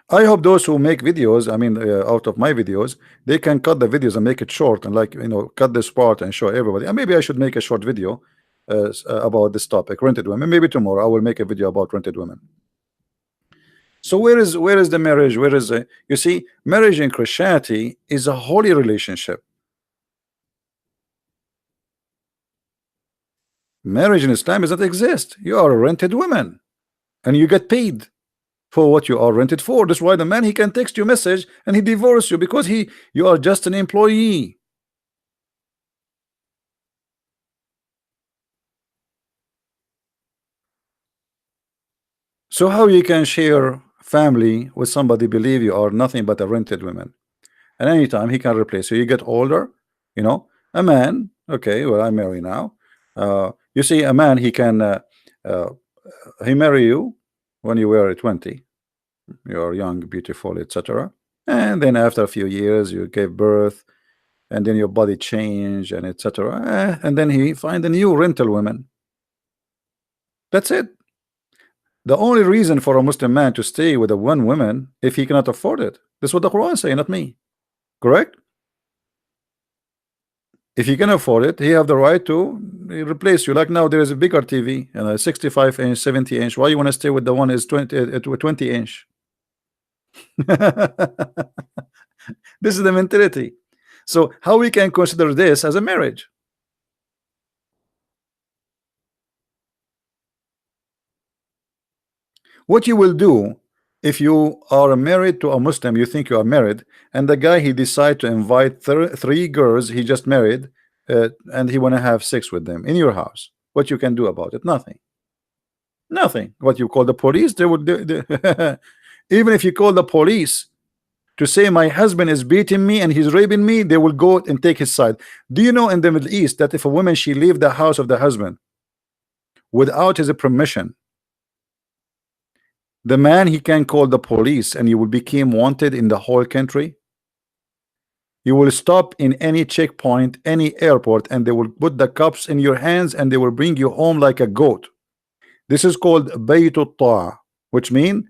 I hope those who make videos, I mean, out of my videos, they can cut the videos and make it short and, like, you know, cut this part and show everybody. And maybe I should make a short video about this topic, rented women. Maybe tomorrow I will make a video about rented women. So where is the marriage? Where is you see, marriage in Christianity is a holy relationship. Marriage in Islam does not exist. You are a rented woman, and you get paid for what you are rented for. That's why the man, he can text you a message and he divorce you because you are just an employee. So how you can share family with somebody believe you are nothing but a rented woman, and anytime he can replace you. You get older, you know, a man, okay, well, I'm married now. You see, a man, he can uh, he marry you when you were 20, you're young, beautiful, etc. And then after a few years you gave birth, and then your body change and etc. And then he find a new rental woman. That's it. The only reason for a Muslim man to stay with a one woman if he cannot afford it. That's what the Quran say, not me. Correct? If he can afford it, he have the right to replace you. Like now, there is a bigger TV and a 65 inch, 70 inch. Why you want to stay with the one is 20 inch? This is the mentality. So how we can consider this as a marriage? What you will do if you are married to a Muslim, you think you are married, and the guy he decide to invite three girls he just married, and he want to have sex with them in your house. What you can do about it? Nothing. Nothing. What you call the police? They would. Even if you call the police to say my husband is beating me and he's raping me, they will go and take his side. Do you know in the Middle East that if a woman she leave the house of the husband without his permission, the man he can call the police and you will become wanted in the whole country? You will stop in any checkpoint, any airport, and they will put the cups in your hands and they will bring you home like a goat. This is called Baytut Ta'a, which means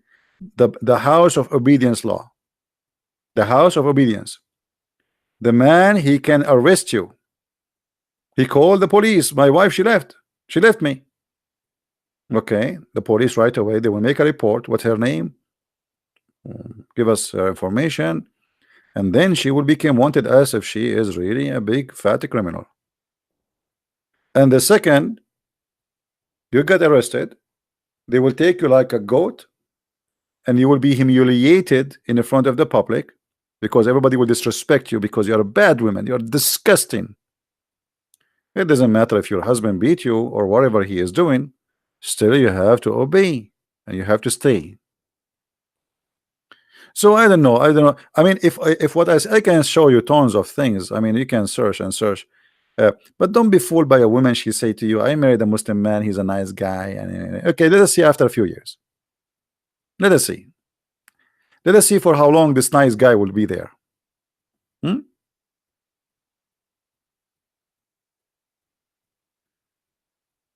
the house of obedience law. The house of obedience. The man, he can arrest you. He called the police. My wife, she left me. Okay, the police right away, they will make a report. What's her name? Give us her information, and then she will become wanted as if she is really a big fat criminal. And the second you get arrested, they will take you like a goat, and you will be humiliated in the front of the public because everybody will disrespect you because you're a bad woman. You're disgusting. It doesn't matter if your husband beat you or whatever he is doing. Still you have to obey and you have to stay. So I don't know. I mean, if what I can show you tons of things. I mean, you can search and search, but don't be fooled by a woman. She say to you, I married a Muslim man, he's a nice guy, and okay, let us see after a few years. Let us see for how long this nice guy will be there.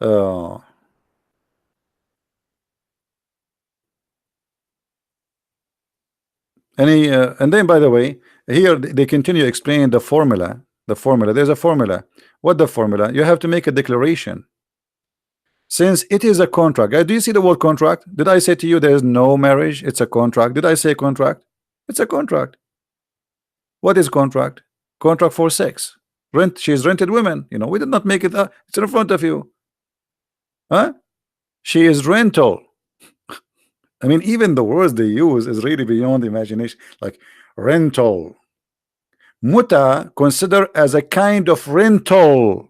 Uh, and then, by the way, here they continue explaining the formula. The formula. There's a formula. What the formula? You have to make a declaration. Since it is a contract. Do you see the word contract? Did I say to you there is no marriage? It's a contract. Did I say contract? It's a contract. What is contract? Contract for sex. Rent. She's rented women. You know, we did not make it. It's in front of you. Huh? She is rental. I mean, even the words they use is really beyond imagination. Like rental. Muta considered as a kind of rental.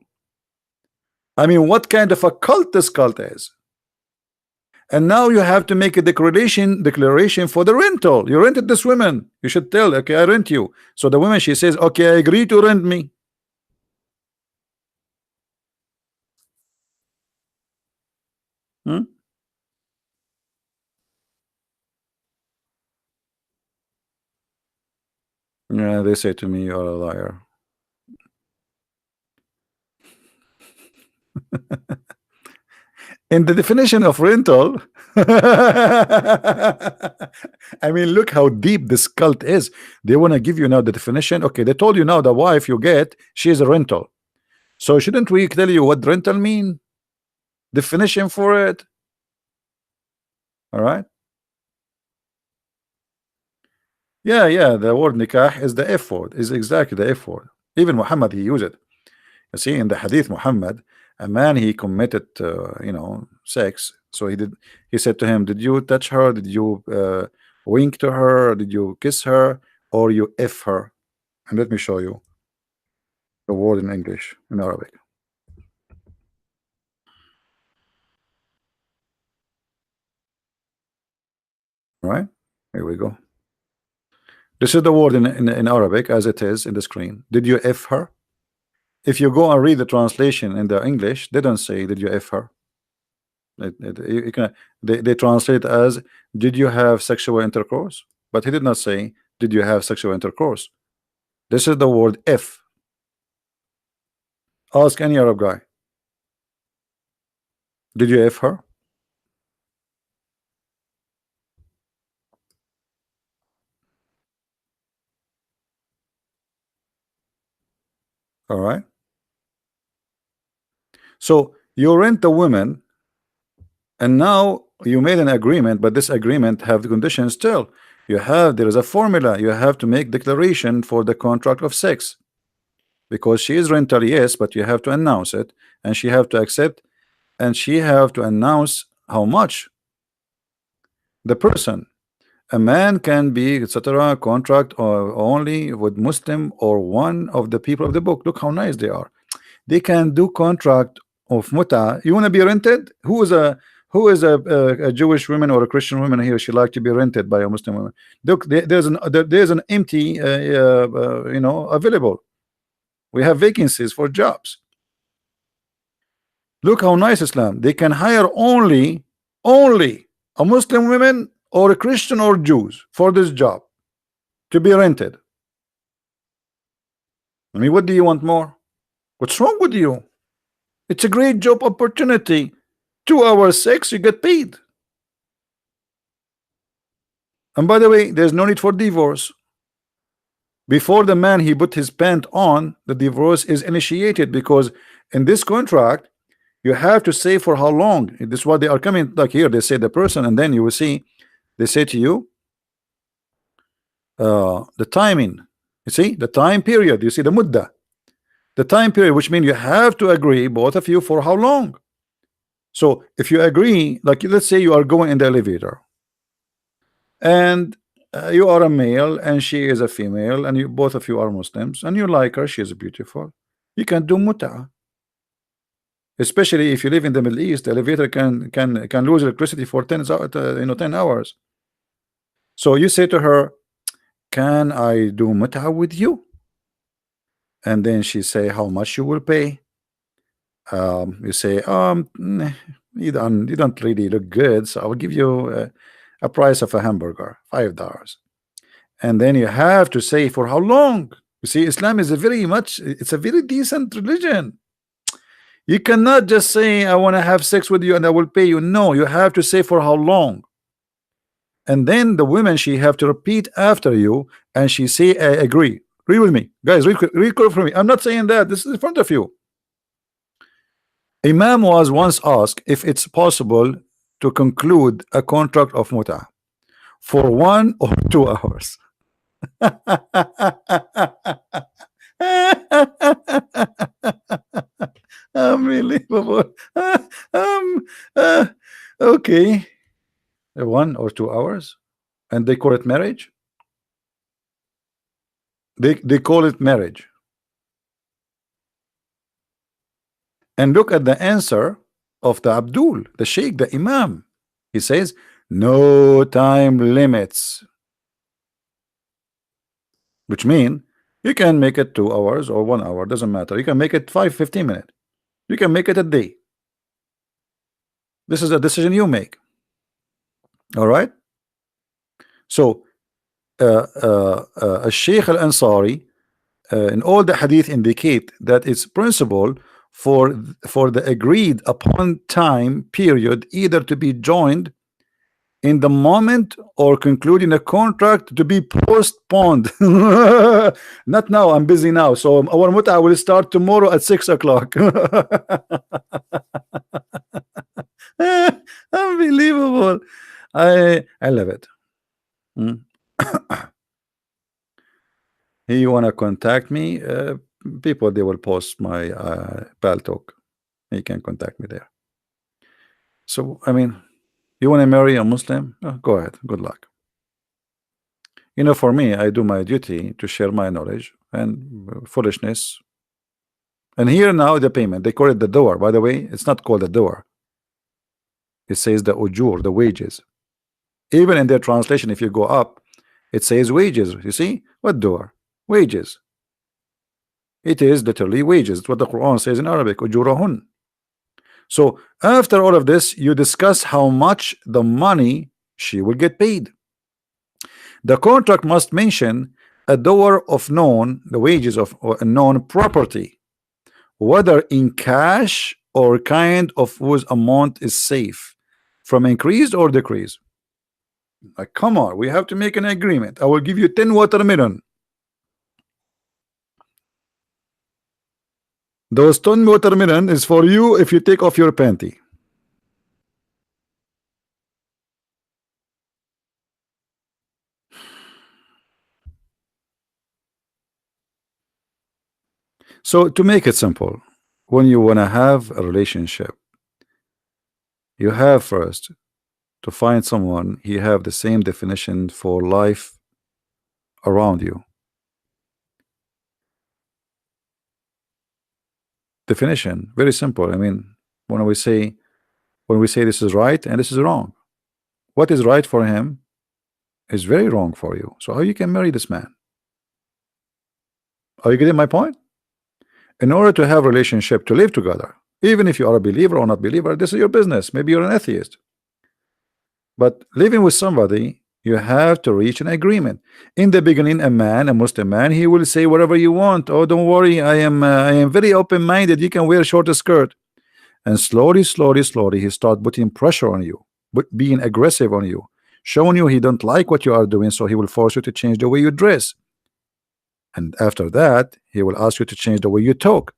I mean, what kind of a cult this cult is? And now you have to make a declaration for the rental. You rented this woman. You should tell, okay, I rent you. So the woman, she says, okay, I agree to rent me. Hmm? Yeah, they say to me, you're a liar. In the definition of rental, I mean, look how deep this cult is. They want to give you now the definition. Okay, they told you now the wife you get, she is a rental. So shouldn't we tell you what rental mean? Definition for it. All right. Yeah. The word nikah is the F word. Is exactly the F word. Even Muhammad he used it. You see, in the Hadith, Muhammad, a man he committed, sex. So he said to him, "Did you touch her? Did you wink to her? Did you kiss her? Or you F her?" And let me show you the word in English, in Arabic. All right, here we go. This is the word in Arabic as it is in the screen. Did you F her? If you go and read the translation in the English, they don't say, "Did you F her?" They translate as, "Did you have sexual intercourse?" But he did not say, "Did you have sexual intercourse?" This is the word F. Ask any Arab guy. Did you F her? All right. So you rent the woman, and now you made an agreement, but this agreement have the conditions still. There is a formula. You have to make declaration for the contract of sex. Because she is rental, yes, but you have to announce it, and she have to accept, and she have to announce how much. The person, a man can be, etc., contract or only with Muslim or one of the people of the book. Look how nice they are. They can do contract of muta. You want to be rented? Who is a Jewish woman or a Christian woman here? She like to be rented by a Muslim woman. Look, there's an empty, available. We have vacancies for jobs. Look how nice Islam. They can hire only a Muslim women or a Christian or Jews for this job to be rented. I mean, what do you want more? What's wrong with you? It's a great job opportunity. 2 hours sex, you get paid. And by the way, there's no need for divorce. Before the man he put his pant on, the divorce is initiated, because in this contract you have to say for how long. This is what they are coming, like here they say the person, and then you will see they say to you the timing. You see the time period, you see the mudda, the time period, which means you have to agree, both of you, for how long. So if you agree, like let's say you are going in the elevator, and you are a male and she is a female, and you both of you are Muslims, and you like her, she is beautiful, you can do muta. Especially if you live in the Middle East, the elevator can lose electricity for 10 hours. So you say to her, "Can I do muta with you?" And then she say, "How much you will pay?" You say, you don't really look good, so I will give you a price of a hamburger, $5." And then you have to say for how long. You see, Islam is it's a very decent religion. You cannot just say I want to have sex with you and I will pay you. No, you have to say for how long. And then the women, she have to repeat after you, and she say I agree. Read with me, guys. Read for me. I'm not saying that. This is in front of you. Imam was once asked if it's possible to conclude a contract of muta for 1 or 2 hours. Unbelievable. Okay, 1 or 2 hours, and they call it marriage. They call it marriage. And look at the answer of the Abdul, the Sheikh, the Imam. He says no time limits, which mean you can make it 2 hours or 1 hour, doesn't matter. You can make it 15 minutes. You can make it a day. This is a decision you make. All right. So Sheikh Al-Ansari in all the hadith indicate that it's principle for the agreed upon time period either to be joined in the moment or concluding a contract to be postponed. Not now, I'm busy now, so our muta will start tomorrow at 6 o'clock. Unbelievable. I love it. You want to contact me, people, they will post my Paltalk. You can contact me there. So I mean, you want to marry a Muslim? Go ahead, good luck. You know, for me, I do my duty to share my knowledge and foolishness. And here now the payment, they call it the door. By the way, it's not called the door. It says the ujur, the wages. Even in their translation, if you go up, it says wages. You see what door? Wages. It is literally wages. It's what the Quran says in Arabic, ujurahun. So after all of this, you discuss how much the money she will get paid. The contract must mention a door of known, the wages of a known property, whether in cash or kind of whose amount is safe from increase or decrease. Like, come on, we have to make an agreement. I will give you 10 watermelon. Those 10 watermelon is for you if you take off your panty. So to make it simple, when you want to have a relationship, you have first to find someone you have the same definition for life around you. Definition, very simple. I mean, when we say this is right and this is wrong, what is right for him is very wrong for you. So how you can marry this man? Are you getting my point? In order to have a relationship, to live together, even if you are a believer or not believer, this is your business. Maybe you're an atheist, but living with somebody, you have to reach an agreement. In the beginning, a Muslim man, he will say whatever you want. Oh, don't worry, I am very open-minded. You can wear a short skirt. And slowly, he start putting pressure on you, but being aggressive on you, showing you he don't like what you are doing, so he will force you to change the way you dress. And after that, he will ask you to change the way you talk.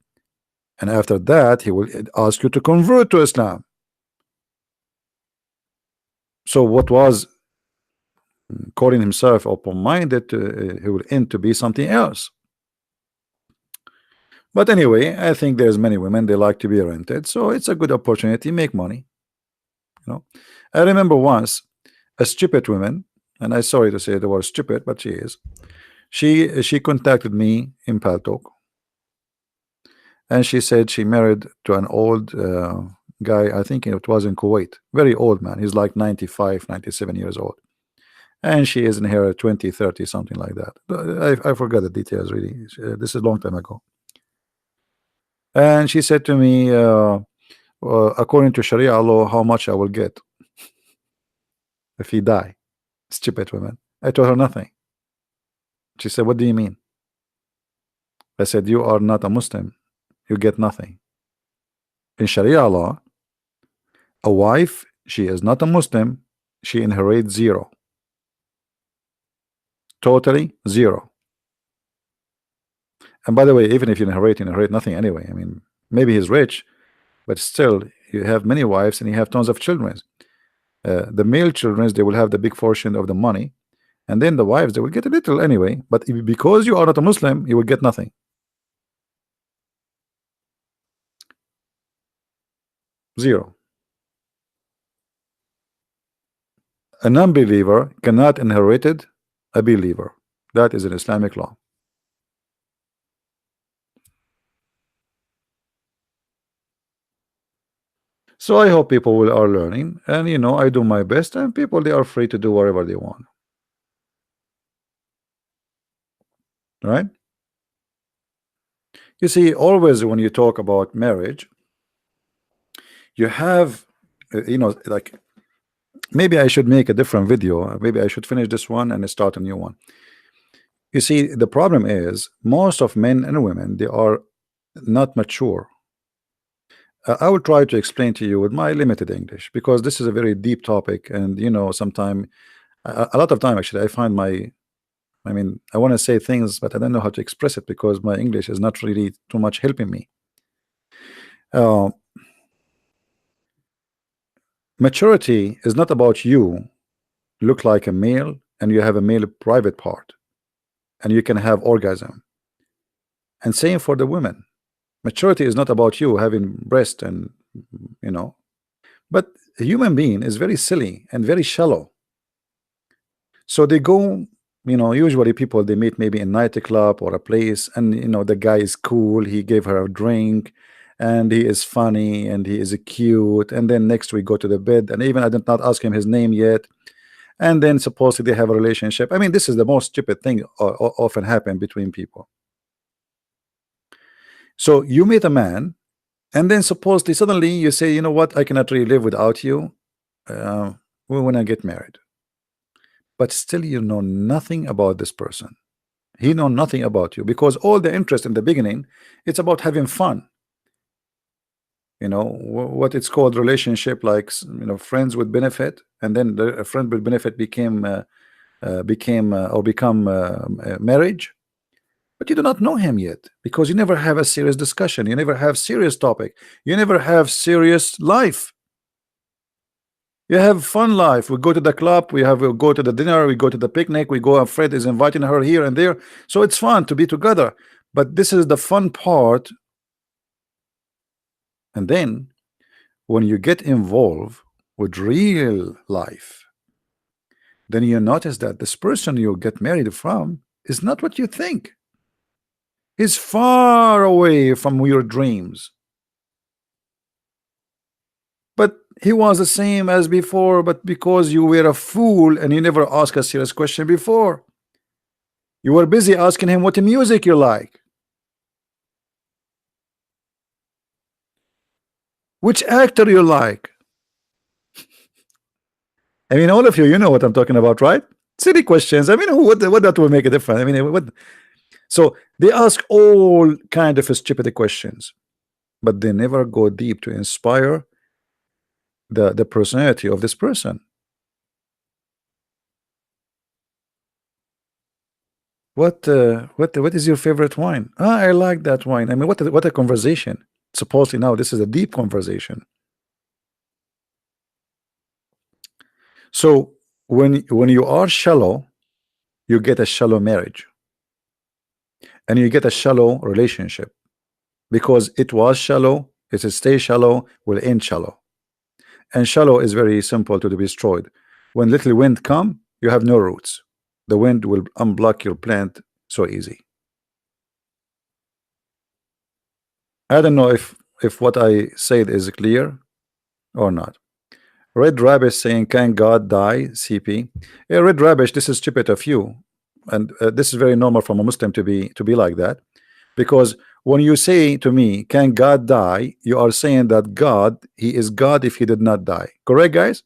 And after that, he will ask you to convert to Islam. So what was calling himself open-minded, he will end to be something else. But anyway, I think there's many women, they like to be rented, so it's a good opportunity, make money. You know, I remember once a stupid woman, and I'm sorry to say the word stupid, but she is. She contacted me in Paltalk, and she said she married to an old guy. I think it was in Kuwait, very old man. He's like 95, 97 years old, and she is in her 20, 30, something like that. I forgot the details really. This is a long time ago. And she said to me, according to Sharia law, how much I will get if he die. Stupid woman. I told her nothing. She said, what do you mean? I said, you are not a Muslim, you get nothing. In Sharia law, a wife, she is not a Muslim, she inherits zero. Totally zero. And by the way, even if you inherit nothing anyway. I mean, maybe he's rich, but still, you have many wives and you have tons of children. The male children, they will have the big portion of the money, and then the wives, they will get a little anyway. But because you are not a Muslim, you will get nothing. Zero. A non-believer cannot inherit a believer. That is an Islamic law. So I hope people are learning, and I do my best, and people, they are free to do whatever they want. Right? You see, always when you talk about marriage, you have, like, maybe I should make a different video. Maybe I should finish this one and start a new one. You see, the problem is most of men and women, they are not mature. I will try to explain to you with my limited English, because this is a very deep topic, and sometimes a lot of time actually I find I mean, I want to say things, but I don't know how to express it because my English is not really too much helping me. Maturity is not about you look like a male and you have a male private part and you can have orgasm. And same for the women. Maturity is not about you having breast and but a human being is very silly and very shallow. So they go, usually people, they meet maybe in nightclub or a place, and the guy is cool, he gave her a drink, and he is funny and he is cute, and then next we go to the bed, and even I did not ask him his name yet, and then supposedly they have a relationship. I mean, this is the most stupid thing often happen between people. So you meet a man, and then supposedly suddenly you say, you know what, I cannot really live without you. We want to get married. But still you know nothing about this person. He know nothing about you, because all the interest in the beginning, it's about having fun. What it's called relationship, like friends with benefit, and then the friend with benefit become marriage. But you do not know him yet, because you never have a serious discussion, you never have serious topic, you never have serious life. You have fun life. We go to the club, we go to the dinner, we go to the picnic, we go, and Fred is inviting her here and there, so it's fun to be together. But this is the fun part. And then when you get involved with real life, then you notice that this person you get married from is not what you think. He's far away from your dreams. But he was the same as before, but because you were a fool and you never asked a serious question before, you were busy asking him what music you like, which actor you like. I mean, all of you know what I'm talking about, right? Silly questions. I mean, what that will make a difference? I mean, what? So they ask all kind of stupid questions, but they never go deep to inspire the personality of this person. What is your favorite wine? I like that wine. I mean, what a conversation. Supposedly now this is a deep conversation. So when you are shallow, you get a shallow marriage, and you get a shallow relationship, because it was shallow, it will stay shallow, will end shallow. And shallow is very simple to be destroyed. When little wind come, you have no roots. The wind will unblock your plant so easy. I don't know if what I said is clear or not. Red Rabbit saying, can God die? CP. Yeah, Red Rabbit, this is stupid of you, and this is very normal from a Muslim to be like that, because when you say to me, can God die, you are saying that God, he is God if he did not die. Correct, guys?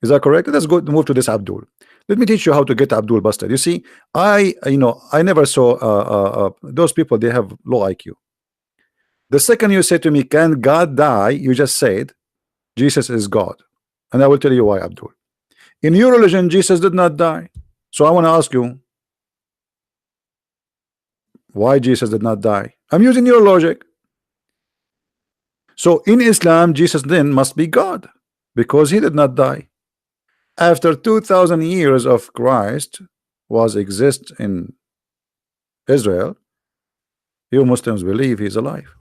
Is that correct? Let's go move to this Abdul. Let me teach you how to get Abdul busted. You see, I never saw those people, they have low IQ. The second you say to me, can God die? You just said Jesus is God. And I will tell you why, Abdul. In your religion, Jesus did not die. So I want to ask you, why Jesus did not die? I'm using your logic. So in Islam, Jesus then must be God because he did not die. After 2000 years of Christ was exist in Israel, you Muslims believe he's alive.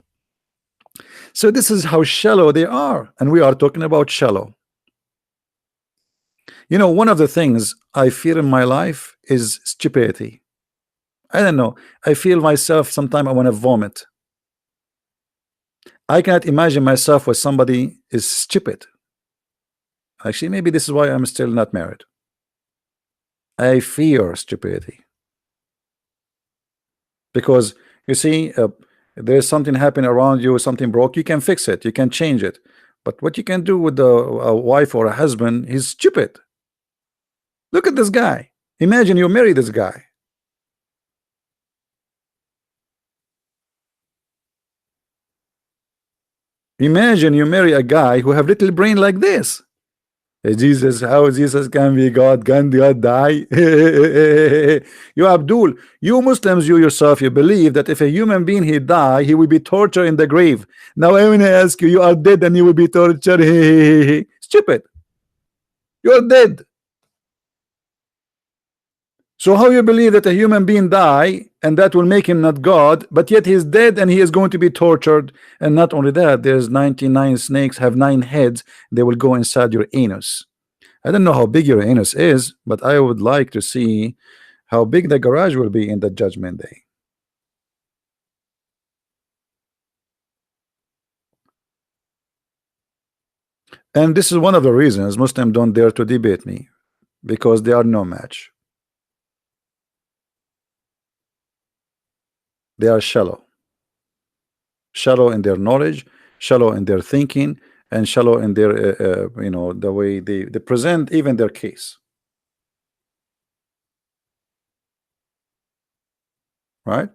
So this is how shallow they are, and we are talking about shallow. You know, one of the things I fear in my life is stupidity. I don't know, I feel myself sometimes I want to vomit. I cannot imagine myself with somebody is stupid. Actually, maybe this is why I'm still not married. I fear stupidity because you see, there's something happening around you, something broke, you can fix it, you can change it, but what you can do with a wife or a husband, he's stupid. Look at this guy. Imagine you marry this guy. Imagine you marry a guy who have little brain like this. Jesus, how Jesus can be God? Can God die? You Abdul, you Muslims, you yourself, you believe that if a human being he die, he will be tortured in the grave. Now I want to ask you, you are dead and you will be tortured. Stupid. You are dead. So how you believe that a human being die and that will make him not God, but yet he is dead and he is going to be tortured? And not only that, there's 99 snakes have 9 heads. They will go inside your anus. I don't know how big your anus is, but I would like to see how big the garage will be in the judgment day. And this is one of the reasons Muslims don't dare to debate me, because they are no match. They are shallow in their knowledge, shallow in their thinking, and shallow in their you know, the way they present even their case, right?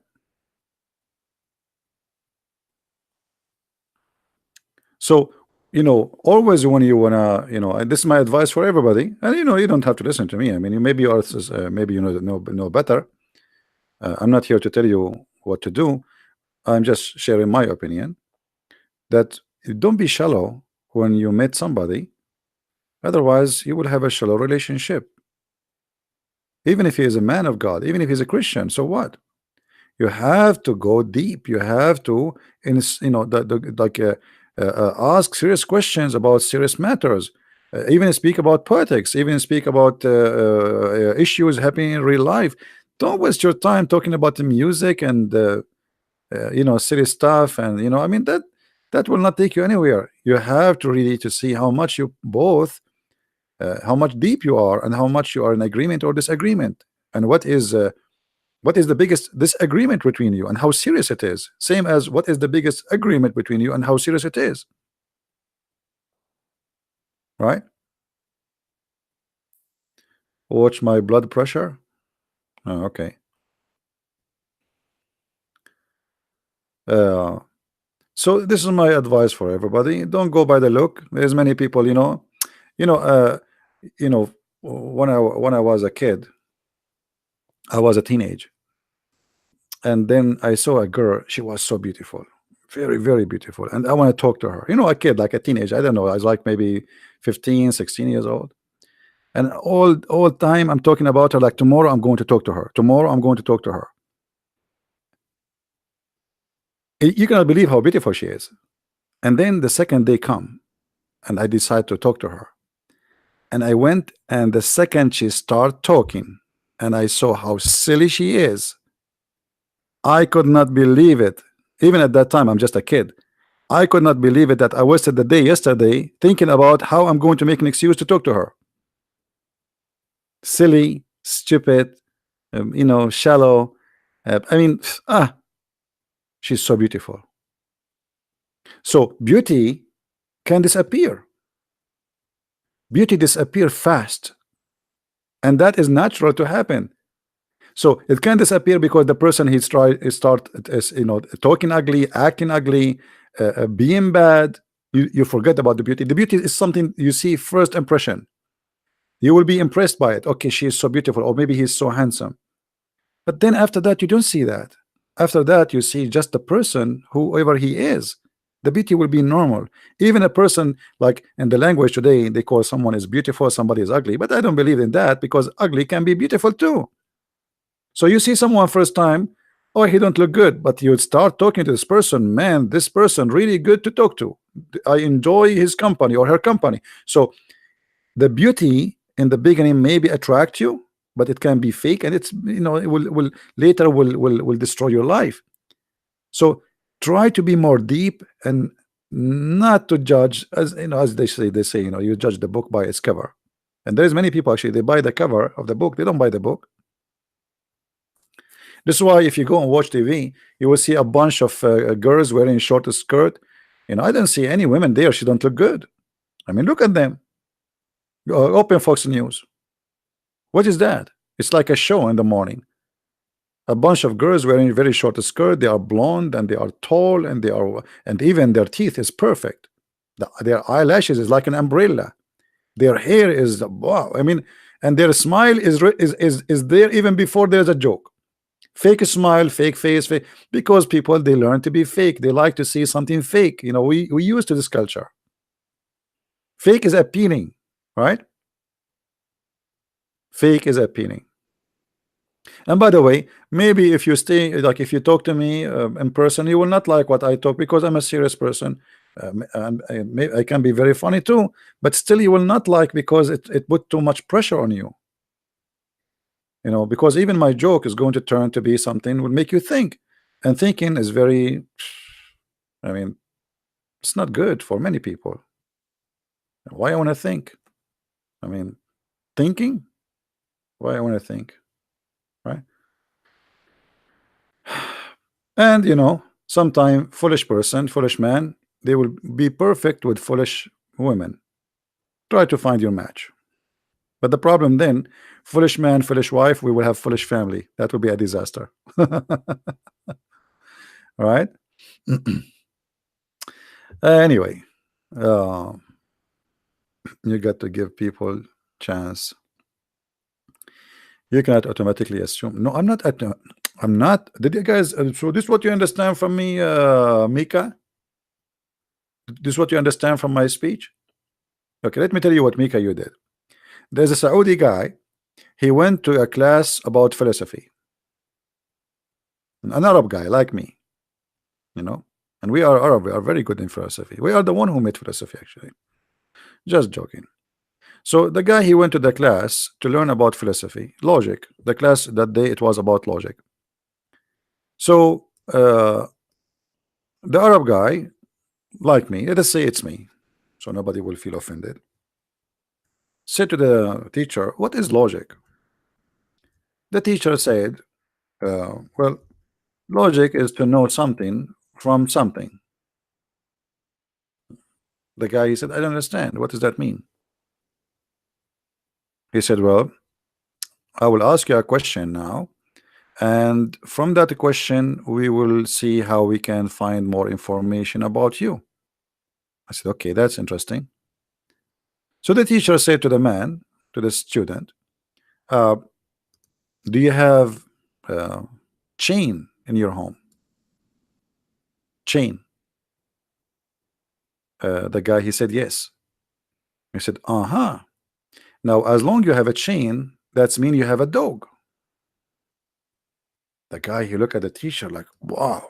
So, you know, always when you wanna, you know, and this is my advice for everybody, and you know, you don't have to listen to me. I mean, you maybe are maybe you know better. I'm not here to tell you what to do. I'm just sharing my opinion that don't be shallow when you meet somebody. Otherwise, you will have a shallow relationship. Even if he is a man of God, even if he's a Christian, so what? You have to go deep. You have to, you know, like ask serious questions about serious matters. Even speak about politics. Even speak about issues happening in real life. Don't waste your time talking about the music and you know, serious stuff. And you know, I mean, that will not take you anywhere. You have to really to see how much you both, how much deep you are, and how much you are in agreement or disagreement, and what is the biggest disagreement between you and how serious it is. Same as what is the biggest agreement between you and how serious it is, right? Watch my blood pressure. Oh, okay. So this is my advice for everybody. Don't go by the look. There's many people, you know, you know, when I was a kid, I was a teenage, and then I saw a girl. She was so beautiful, very, very beautiful, and I want to talk to her. You know, a kid, like a teenage. I don't know. I was like maybe 15, 16 years old, and all time I'm talking about her. Like tomorrow, I'm going to talk to her. Tomorrow, I'm going to talk to her. You cannot believe how beautiful she is. And then the second day come, and I decide to talk to her. And I went, and the second she start talking, and I saw how silly she is, I could not believe it. Even at that time, I'm just a kid. I could not believe it that I wasted the day yesterday thinking about how I'm going to make an excuse to talk to her. Silly, stupid, you know, shallow. I mean, she's so beautiful. So beauty can disappear. Beauty disappear fast, and that is natural to happen. So it can disappear because the person start is, you know, talking ugly, acting ugly, being bad. You forget about the beauty. The beauty is something you see first impression. You will be impressed by it. Okay, she is so beautiful, or maybe he's so handsome. But then after that, you don't see that. After that, you see just the person, whoever he is. The beauty will be normal. Even a person, like in the language today, they call someone is beautiful, somebody is ugly. But I don't believe in that, because ugly can be beautiful too. So you see someone first time, oh, he don't look good, but you start talking to this person, man, this person really good to talk to. I enjoy his company or her company. So the beauty in the beginning maybe attract you, but it can be fake, and it's, you know, it will later will destroy your life. So try to be more deep and not to judge, as you know, as they say, you know, you judge the book by its cover. And there's many people actually, they buy the cover of the book, they don't buy the book. This is why if you go and watch TV, you will see a bunch of girls wearing short skirt. You know, I don't see any women there. She don't look good. I mean, look at them. Open Fox News. What is that? It's like a show in the morning. A bunch of girls wearing very short skirt. They are blonde and they are tall, and they are, and even their teeth is perfect. Their eyelashes is like an umbrella. Their hair is wow. I mean, and their smile is there even before there's a joke. Fake smile, fake face, fake, because people, they learn to be fake. They like to see something fake. You know, we used to this culture. Fake is appealing, right? Fake is appealing. And by the way, maybe if you stay, like if you talk to me in person, you will not like what I talk, because I'm a serious person, and I can be very funny too, but still you will not like, because it put too much pressure on you. You know, because even my joke is going to turn to be something will make you think, and thinking is very, I mean, it's not good for many people. Why I want to think? I mean, thinking? Why I want to think, right? And you know, sometime foolish person, foolish man, they will be perfect with foolish women. Try to find your match. But the problem then, foolish man, foolish wife, we will have foolish family. That will be a disaster. Right? Anyway, uh, you got to give people chance. You cannot automatically assume. No, I'm not. I'm not. Did you guys? So this is what you understand from me, Mika? This is what you understand from my speech? Okay, let me tell you what, Mika, you did. There's a Saudi guy. He went to a class about philosophy. An Arab guy like me, you know, and we are Arab. We are very good in philosophy. We are the one who made philosophy, actually. Just joking. So the guy, he went to the class to learn about philosophy, logic. The class that day, it was about logic. So the Arab guy, like me, let us say it's me, so nobody will feel offended, said to the teacher, "What is logic?" The teacher said, "Well, logic is to know something from something." The guy, he said, "I don't understand. What does that mean?" He said, "Well, I will ask you a question now, and from that question, we will see how we can find more information about you." I said, "Okay, that's interesting." So the teacher said to the man, to the student, uh, "Do you have chain in your home?" Chain. The guy, he said, "Yes." He said, "Uh-huh. Now, as long you have a chain, that's mean you have a dog." The guy, he looked at the teacher like, "Wow,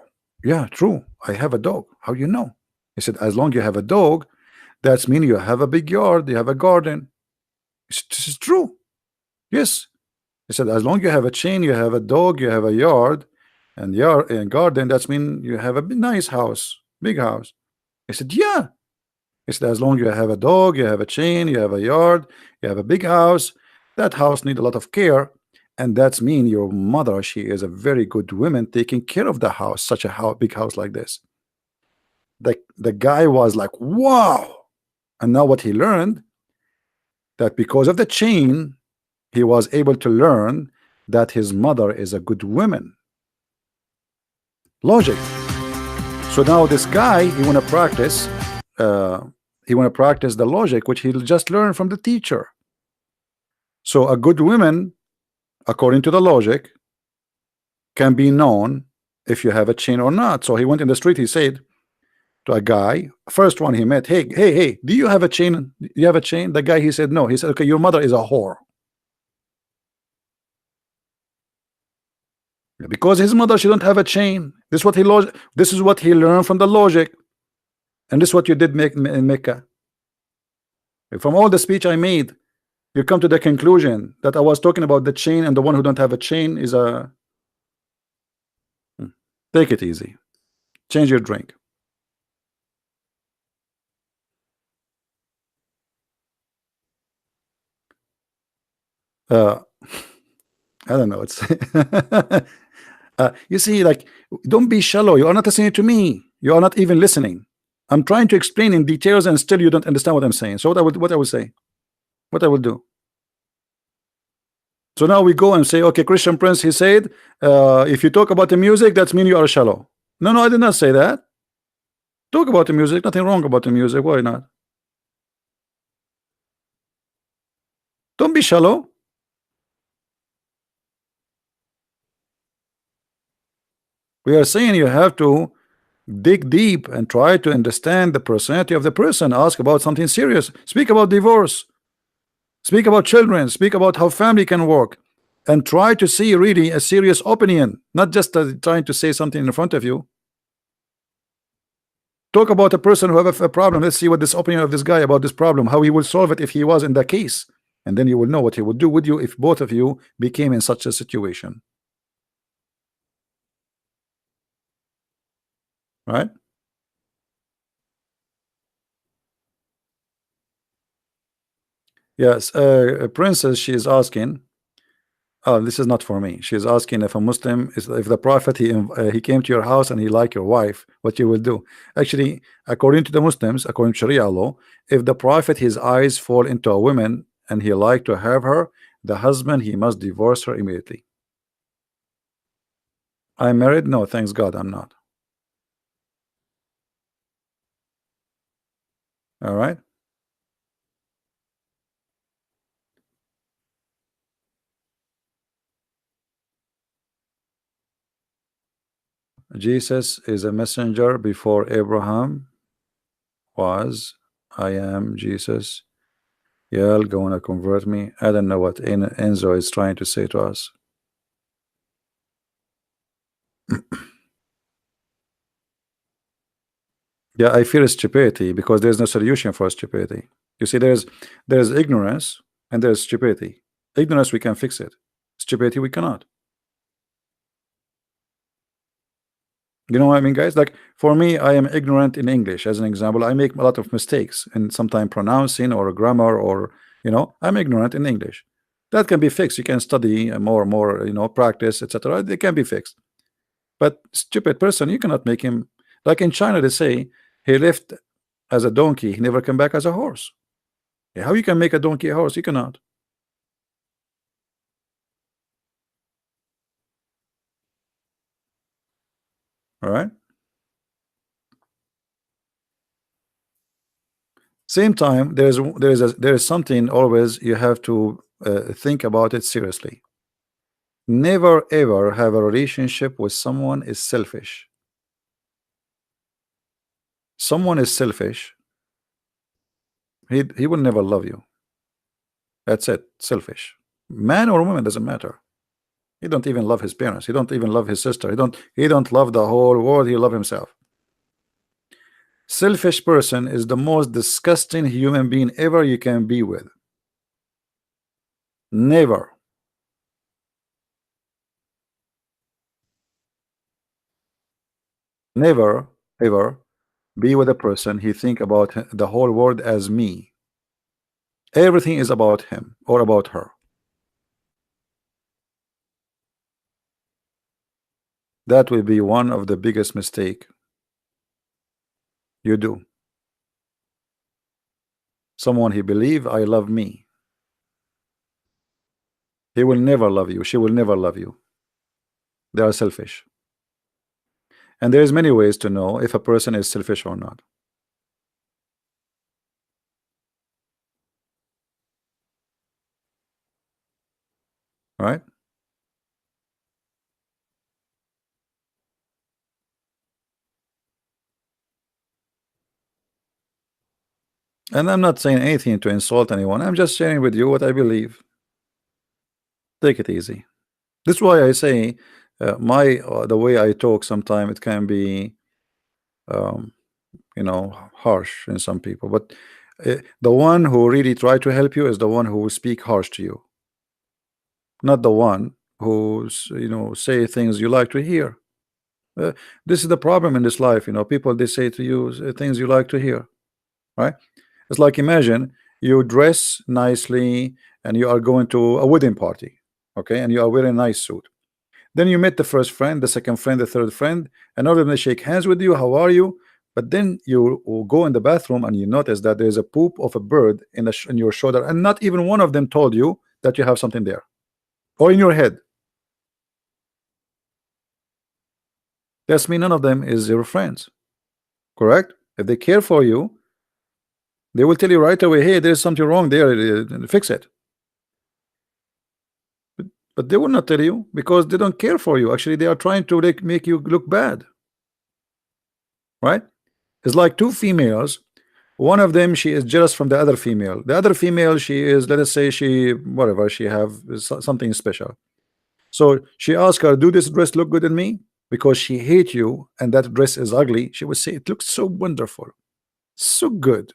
yeah, true. I have a dog. How you know?" He said, "As long you have a dog, that's mean you have a big yard, you have a garden." He said, "This is true. Yes." He said, "As long you have a chain, you have a dog, you have a yard, and garden, that's mean you have a nice house, big house." He said, "Yeah." He said, "As long you have a dog, you have a chain, you have a yard, you have a big house, that house need a lot of care, and that's mean your mother, she is a very good woman taking care of the house, such a big house like this." The guy was like, "Wow." And now what he learned, that because of the chain, he was able to learn that his mother is a good woman. Logic. So now this guy, he want to practice the logic which he'll just learn from the teacher. So a good woman, according to the logic, can be known if you have a chain or not. So he went in the street, he said to a guy, first one he met, hey, do you have a chain? Do you have a chain? The guy, he said no. He said, okay, your mother is a whore. Because his mother, she don't have a chain. This is what he learned from the logic, and this is what you did make in Mecca. From all the speech I made, you come to the conclusion that I was talking about the chain, and the one who don't have a chain is a. Take it easy. Change your drink. I don't know. It's you see, like, don't be shallow. You are not listening to me. You are not even listening. I'm trying to explain in details, and still you don't understand what I'm saying. So what I would say, what I will do. So now we go and say, okay, Christian Prince, he said, if you talk about the music, that means you are shallow. No, I did not say that. Talk about the music. Nothing wrong about the music. Why not? Don't be shallow. We are saying you have to dig deep and try to understand the personality of the person. Ask about something serious. Speak about divorce. Speak about children. Speak about how family can work, and try to see really a serious opinion, not just trying to say something in front of you. Talk about a person who have a problem. Let's see what this opinion of this guy about this problem, how he will solve it if he was in the case, and then you will know what he would do with you if both of you became in such a situation. Right? Yes, Princess, she is asking. Oh, this is not for me. She is asking if a Muslim is, if the Prophet he came to your house and he liked your wife, what you will do. Actually, according to the Muslims, according to Sharia law, if the Prophet his eyes fall into a woman and he like to have her, the husband he must divorce her immediately. I'm married? No, thanks God, I'm not. All right. Jesus is a messenger before Abraham was. I am Jesus. Y'all gonna convert me? I don't know what Enzo is trying to say to us. Yeah, I fear stupidity because there's no solution for stupidity. You see, there's ignorance and there's stupidity. Ignorance, we can fix it. Stupidity, we cannot. You know what I mean, guys? Like, for me, I am ignorant in English. As an example, I make a lot of mistakes in sometimes pronouncing or grammar, or I'm ignorant in English. That can be fixed. You can study more, practice, etc. They can be fixed. But stupid person, you cannot make him. Like in China, they say he left as a donkey, he never came back as a horse. How you can make a donkey a horse? You cannot. All right. Same time, there is something always you have to think about it seriously. Never ever have a relationship with someone is selfish. Someone is selfish. He will never love you. That's it. Selfish. Man or woman doesn't matter. He don't even love his parents. He don't even love his sister. He don't love the whole world. He love himself. Selfish person is the most disgusting human being ever you can be with. Never. Never ever be with a person he think about the whole world as me. Everything is about him or about her. That will be one of the biggest mistake you do. Someone he believe I love me. He will never love you. She will never love you. They are selfish. And there's many ways to know if a person is selfish or not. Right? And I'm not saying anything to insult anyone. I'm just sharing with you what I believe. Take it easy. This is why I say the way I talk sometimes it can be um, harsh in some people, but the one who really try to help you is the one who will speak harsh to you, not the one who say things you like to hear. uh, this is the problem in this life. People, they say to you things you like to hear, right? It's like, imagine you dress nicely and you are going to a wedding party, okay, and you are wearing a nice suit. Then you met the first friend, the second friend, the third friend, and all of them they shake hands with you. How are you? But then you will go in the bathroom and you notice that there's a poop of a bird in your shoulder, and not even one of them told you that you have something there, or in your head. That's mean none of them is your friends, correct? If they care for you, they will tell you right away, hey, there's something wrong there, fix it. But they will not tell you because they don't care for you. Actually, they are trying to make you look bad, right? It's like two females. One of them, she is jealous from the other female. The other female, she is, let us say, she whatever, she have something special. So she asked her, do this dress look good in me? Because she hate you and that dress is ugly. She would say, it looks so wonderful, so good.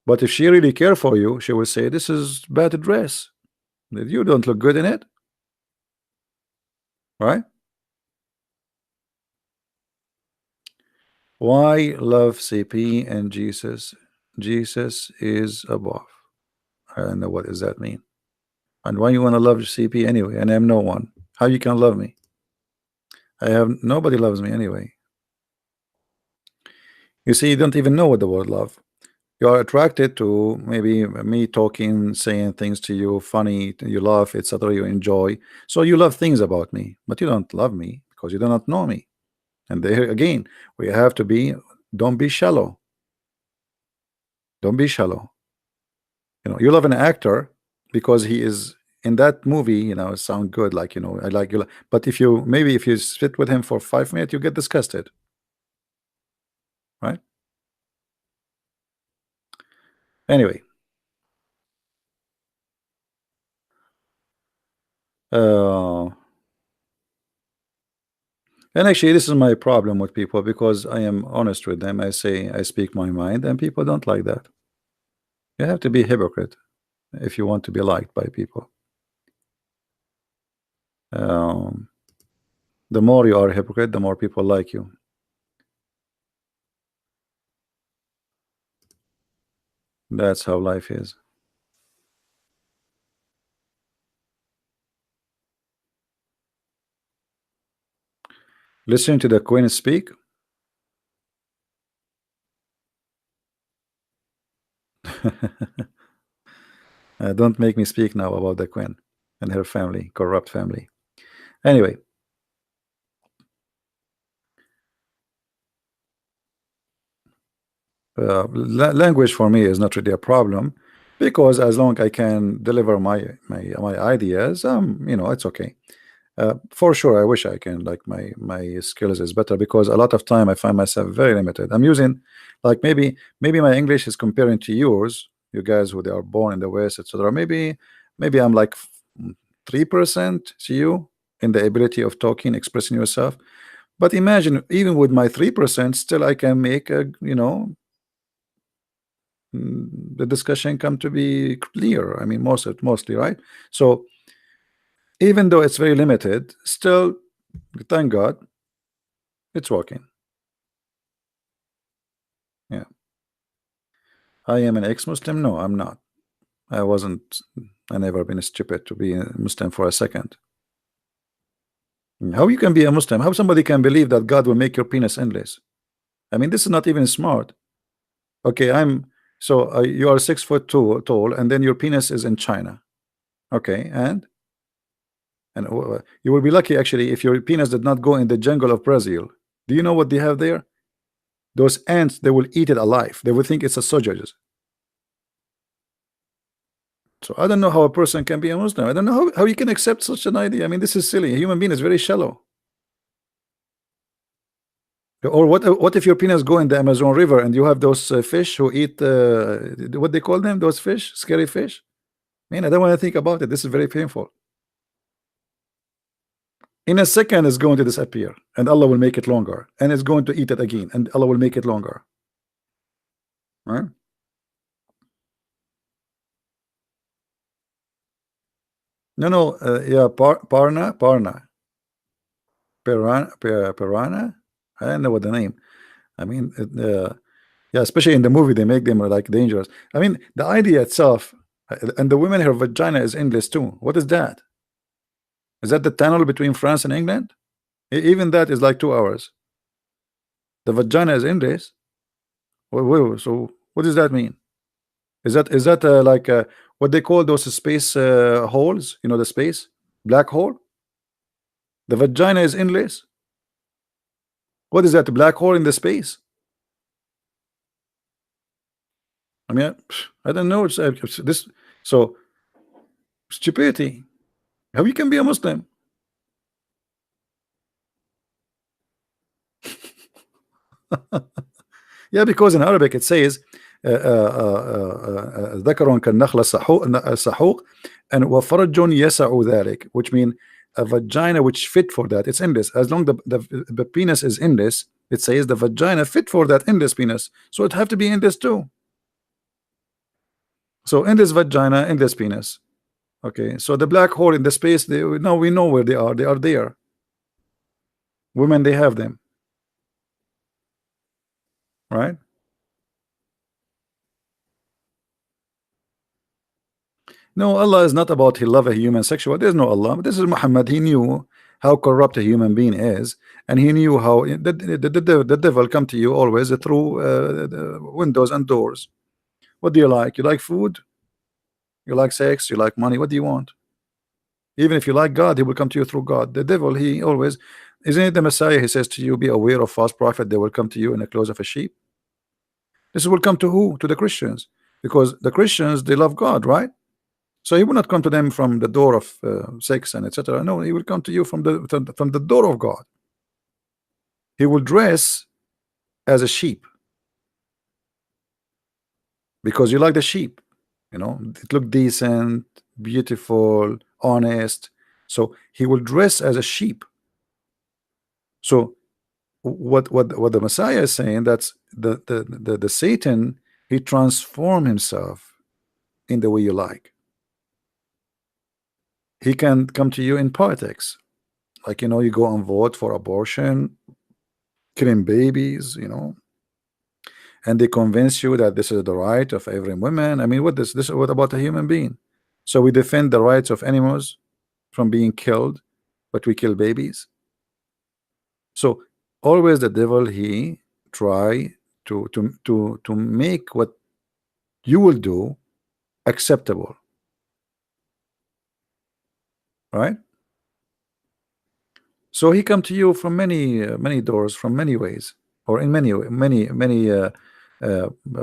But if she really care for you, she will say, this is bad dress, you don't look good in it, right? Why love CP and Jesus? Jesus is above. I don't know what does that mean. And why you want to love CP anyway? And I'm no one. How you can love me? I have nobody loves me anyway. You see, you don't even know what the word love. You are attracted to maybe me talking, saying things to you, funny, you laugh, etc. You enjoy. So you love things about me, but you don't love me because you do not know me. And there again, we have to be, don't be shallow. Don't be shallow. You love an actor because he is in that movie, sound good, like, I like you. But if you maybe if you sit with him for 5 minutes, you get disgusted, right? Anyway, and actually, this is my problem with people because I am honest with them. I say I speak my mind, and people don't like that. You have to be a hypocrite if you want to be liked by people. Um, the more you are a hypocrite, the more people like you. That's how life is. Listening to the Queen speak. Don't make me speak now about the Queen and her family, corrupt family. Anyway, language for me is not really a problem because as long I can deliver my ideas, it's okay. For sure, I wish I can, like, my skills is better because a lot of time I find myself very limited. I'm using, like, maybe my English is comparing to yours, you guys who they are born in the West, etc. Maybe I'm like 3% to you in the ability of talking, expressing yourself. But imagine, even with my 3%, still I can make the discussion come to be clear. I mean, mostly, right? So even though it's very limited, still, thank God, it's working. Yeah. I am an ex-Muslim. No, I'm not. I wasn't. I never been stupid to be a Muslim for a second. How you can be a Muslim? How somebody can believe that God will make your penis endless? I mean, this is not even smart. Okay, you are 6 foot tall, and then your penis is in China. Okay, and you will be lucky actually if your penis did not go in the jungle of Brazil. Do you know what they have there? Those ants, they will eat it alive. They will think it's a sausage. So I don't know how a person can be a Muslim. I don't know how you can accept such an idea. I mean, this is silly. A human being is very shallow. Or what if your penis go in the Amazon River and you have those fish who eat what they call them? Those fish, scary fish. Man, I don't want to think about it. This is very painful. In a second, it's going to disappear, and Allah will make it longer, and it's going to eat it again, and Allah will make it longer. Right? No, yeah, Parna, Piranha. I don't know what the name. I mean, yeah, especially in the movie, they make them like dangerous. I mean, the idea itself, and the women, her vagina is endless too. What is that? Is that the tunnel between France and England? Even that is like 2 hours. The vagina is endless. So what does that mean? Is that like what they call those space holes? You know, the space black hole. The vagina is endless. What is that? A black hole in the space? I mean, I don't know. It's this. So stupidity. How you can be a Muslim? Yeah, because in Arabic it says ذكر كالنخلة السحوق and وفرج يسع ذلك, which mean a vagina which fit for that. It's endless. As long the penis is endless, it says the vagina fit for that endless penis, so it have to be endless too. So endless vagina, endless penis. Okay, so the black hole in the space, now we know where they are. They are there. Women, they have them, right? No, Allah is not about he love a human sexual. There's no Allah. This is Muhammad. He knew how corrupt a human being is, and he knew how the devil come to you always through the windows and doors. What do you like? You like food? You like sex? You like money? What do you want? Even if you like God, he will come to you through God. The devil, he always, isn't it the Messiah? He says to you, be aware of false prophet. They will come to you in the clothes of a sheep. This will come to who? To the Christians, because the Christians, they love God, right? So he will not come to them from the door of sex and etc. No, he will come to you from the door of God. He will dress as a sheep because you like the sheep. You know, it look decent, beautiful, honest. So he will dress as a sheep. So what the Messiah is saying, that's the Satan, he transform himself in the way you like. He can come to you in politics, like, you know, you go and vote for abortion, killing babies, you know, and they convince you that this is the right of every woman. I mean, what about a human being? So we defend the rights of animals from being killed, but we kill babies. So always the devil, he try to make what you will do acceptable, right? So he come to you from many doors, from many ways, or in many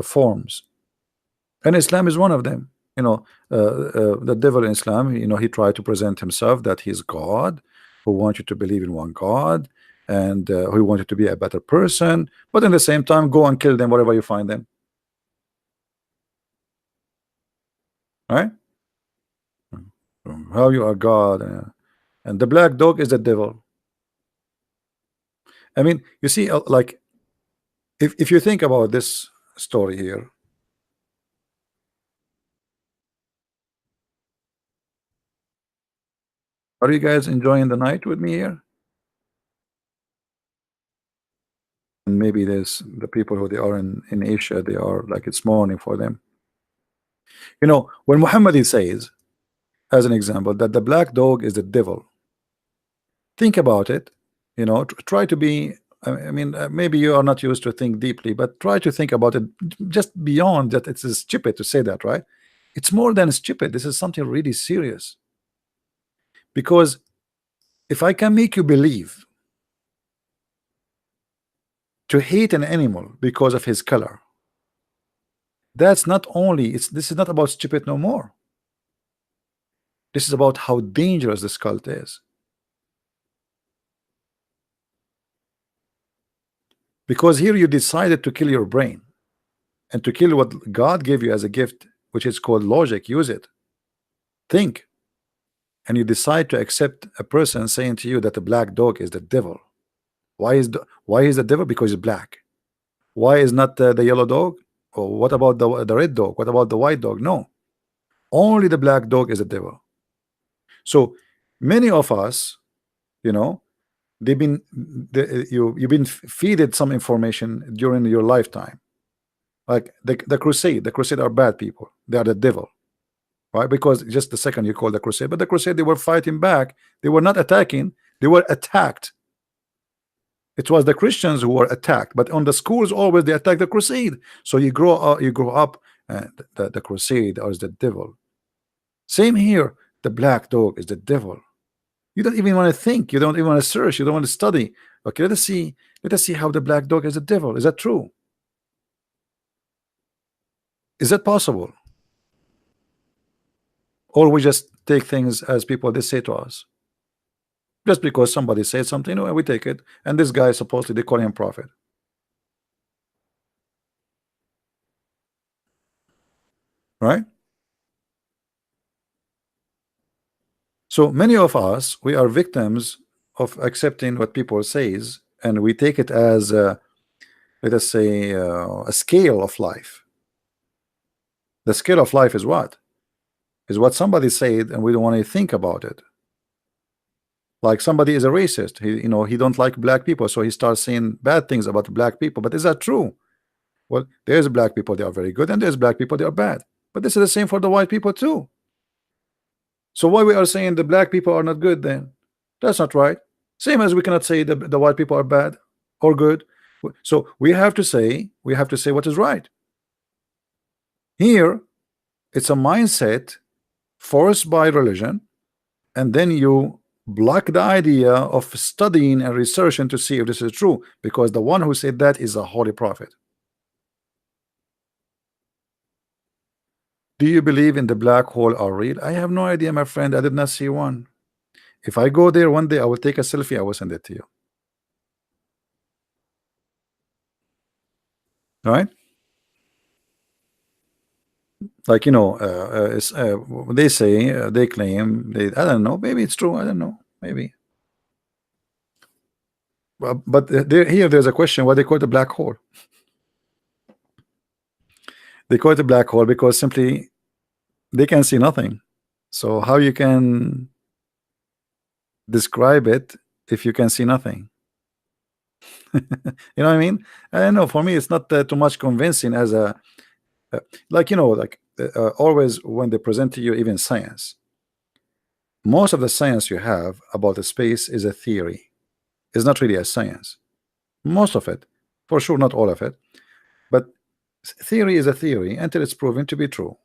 forms, and Islam is one of them. You know, the devil in Islam, you know, he tried to present himself that he's God, who wants you to believe in one God, and who wants you to be a better person, but in the same time, go and kill them wherever you find them, right? How you are God, and the black dog is the devil. I mean, you see, like, if you think about this story here, are you guys enjoying the night with me here? And maybe there's the people who they are in Asia, they are like it's morning for them. You know, when Muhammad says, as an example, that the black dog is the devil, think about it. You know, try to be. I mean, maybe you are not used to think deeply, but try to think about it just beyond that. It's stupid to say that, right? It's more than stupid. This is something really serious. Because if I can make you believe to hate an animal because of his color, that's not only, this is not about stupid no more. This is about how dangerous this cult is. Because here you decided to kill your brain and to kill what God gave you as a gift, which is called logic. Use it. Think. And you decide to accept a person saying to you that the black dog is the devil. Why is the devil? Because it's black. Why is not the yellow dog? Or what about the red dog? What about the white dog? No. Only the black dog is the devil. So many of us, you know, you've been feeded some information during your lifetime, like the crusade are bad people, they are the devil, right? Because just the second you call the crusade, but the crusade, they were fighting back, they were not attacking, they were attacked. It was the Christians who were attacked, but on the schools always they attack the crusade. So you grow up the crusade is the devil. Same here, the black dog is the devil. You don't even want to think, you don't even want to search, you don't want to study. Okay, let us see how the black dog is the devil. Is that true? Is that possible? Or we just take things as people they say to us, just because somebody said something, and we take it, and this guy supposedly they call him prophet, right? So many of us, we are victims of accepting what people says, and we take it as let us say a scale of life. The scale of life is what? Is what somebody said, and we don't want to think about it. Like somebody is a racist, he don't like black people, so he starts saying bad things about black people. But is that true? Well, there's black people, they are very good, and there's black people, they are bad. But this is the same for the white people too. So why we are saying the black people are not good then? That's not right. Same as we cannot say the white people are bad or good. So we have to say what is right. Here it's a mindset forced by religion, and then you block the idea of studying and researching to see if this is true, because the one who said that is a holy prophet. Do you believe in the black hole are real? I have no idea, my friend. I did not see one. If I go there one day, I will take a selfie, I will send it to you. All right? Like, they say, they claim, I don't know, maybe it's true, I don't know, maybe. But there's a question why they call it a black hole. They call it a black hole because simply they can see nothing. So how you can describe it if you can see nothing? You know what I mean? I don't know, for me it's not too much convincing as a always when they present to you even science, most of the science you have about the space is a theory. It's not really a science, most of it, for sure, not all of it, but theory is a theory until it's proven to be true.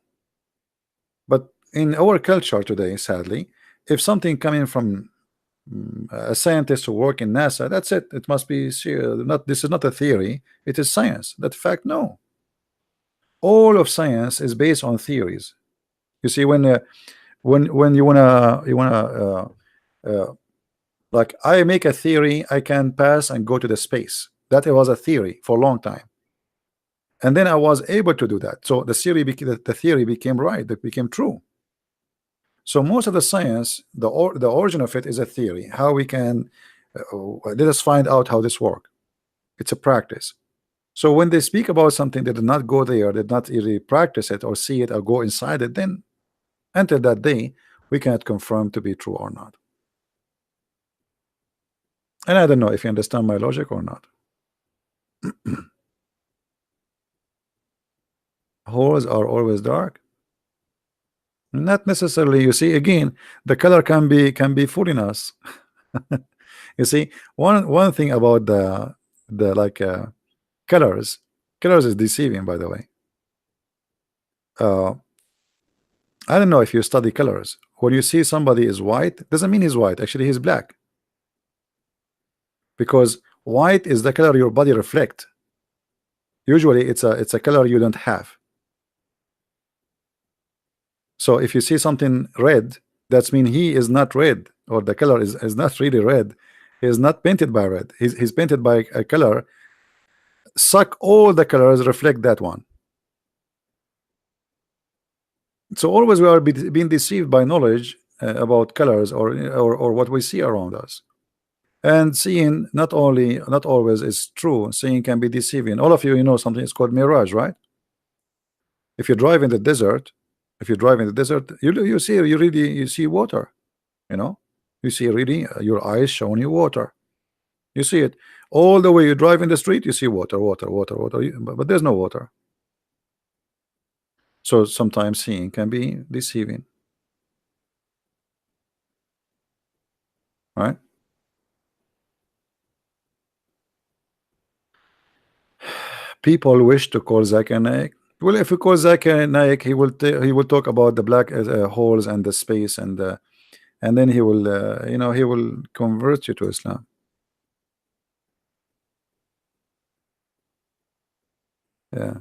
But in our culture today, sadly, if something coming from a scientist who work in NASA, that's it, it must be not, this is not a theory, it is science. That fact, no, all of science is based on theories. You see, when you wanna like I make a theory, I can pass and go to the space. That was a theory for a long time, and then I was able to do that. So the theory became right, that became true. So most of the science, the origin of it is a theory. How we can let us find out how this works. It's a practice. So when they speak about something, they did not go there, did not really practice it or see it or go inside it, then until that day we cannot confirm to be true or not. And I don't know if you understand my logic or not. Holes are always dark. Not necessarily. You see, again, the color can be fooling us. You see, one thing about the colors is deceiving, by the way. I don't know if you study colors. When you see somebody is white, doesn't mean he's white. Actually, he's black. Because white is the color your body reflect. Usually, it's a color you don't have. So if you see something red, that's mean he is not red, or the color is not really red. He is not painted by red. He's painted by a color. Suck all the colors, reflect that one. So always we are being deceived by knowledge about colors or what we see around us. And seeing not always is true. Seeing can be deceiving. All of you, you know something is called mirage, right? If you drive in the desert, you see you see water. You know, you see really your eyes showing you water. You see it all the way. You drive in the street, you see water, but there's no water. So sometimes seeing can be deceiving, right? People wish to call Zakir Naik. Well, if we call Zakir Naik, he will talk about the black holes and the space and then he will he will convert you to Islam. Yeah.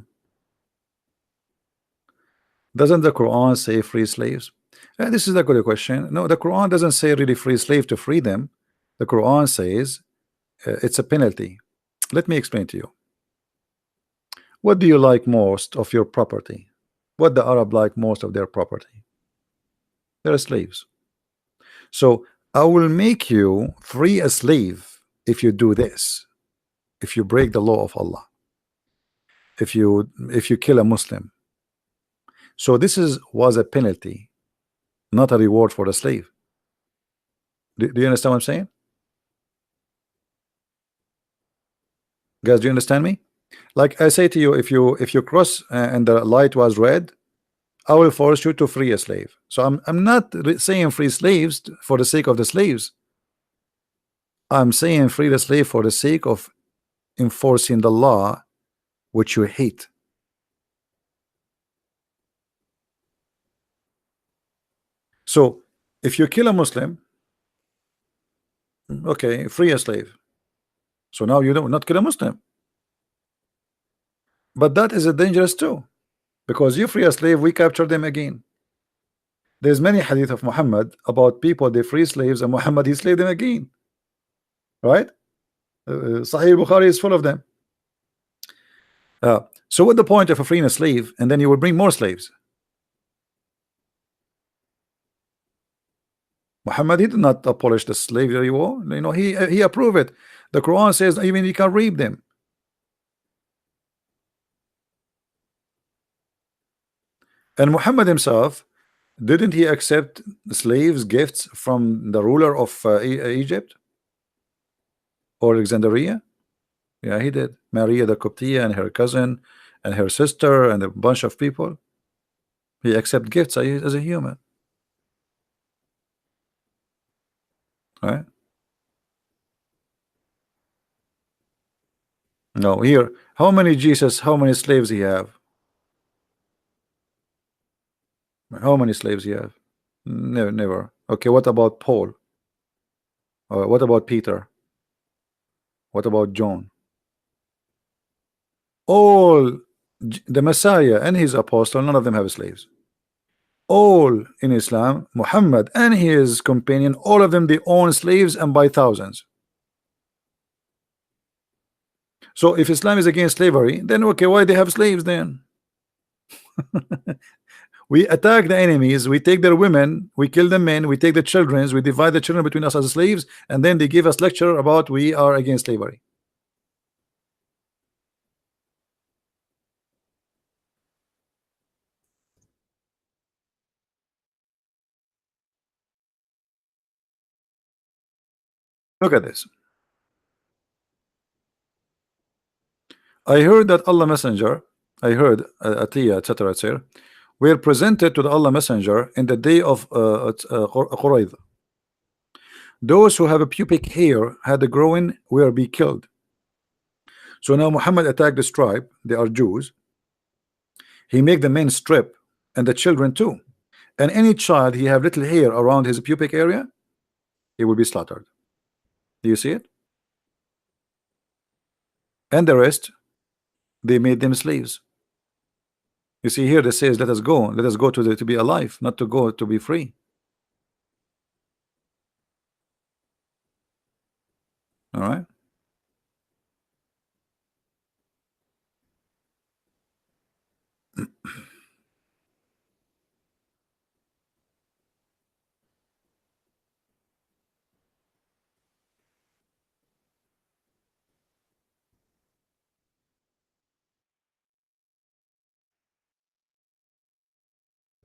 Doesn't the Quran say free slaves? This is a good question. No, the Quran doesn't say really free slave to free them. The Quran says it's a penalty. Let me explain to you. What do you like most of your property? What the Arab like most of their property? They're slaves. So I will make you free a slave if you do this. If you break the law of Allah. If you kill a Muslim. So this was a penalty, not a reward for the slave. Do you understand what I'm saying? Guys, do you understand me? Like I say to you, if you cross and the light was red, I will force you to free a slave. So I'm not saying free slaves for the sake of the slaves. I'm saying free the slave for the sake of enforcing the law which you hate. So if you kill a Muslim, okay, free a slave. So now you don't not kill a Muslim. But that is a dangerous too, because you free a slave, we capture them again. There's many hadith of Muhammad about people they free slaves and Muhammad he slave them again, right? Sahih Bukhari is full of them. So what the point of freeing a slave and then you will bring more slaves? Muhammad he did not abolish the slavery war. You know, he approved it. The Quran says even you can reap them. And Muhammad himself, didn't he accept slaves gifts from the ruler of Egypt or Alexandria? Yeah, he did. Maria the Coptia and her cousin and her sister and a bunch of people. He accept gifts as a human, right? No, here, how many slaves he have? How many slaves he have? Never, never. Okay, what about Paul? What about Peter? What about John? All the Messiah and his apostle, none of them have slaves. All in Islam, Muhammad and his companion, all of them they own slaves and by thousands. So if Islam is against slavery, then okay, why they have slaves then? We attack the enemies, we take their women, we kill the men, we take the children, we divide the children between us as slaves, and then they give us lecture about we are against slavery. Look at this. I heard that Allah Messenger, I heard Atiyah, etc., etc., were presented to the Allah Messenger in the day of Qurayd. Those who have a pubic hair had a growing will be killed. So now Muhammad attacked this tribe, they are Jews. He make the men strip and the children too, And any child he have little hair around his pubic area, he will be slaughtered. Do you see it? And the rest, they made them slaves. You see here, they says, let us go to be alive, not to go to be free. All right.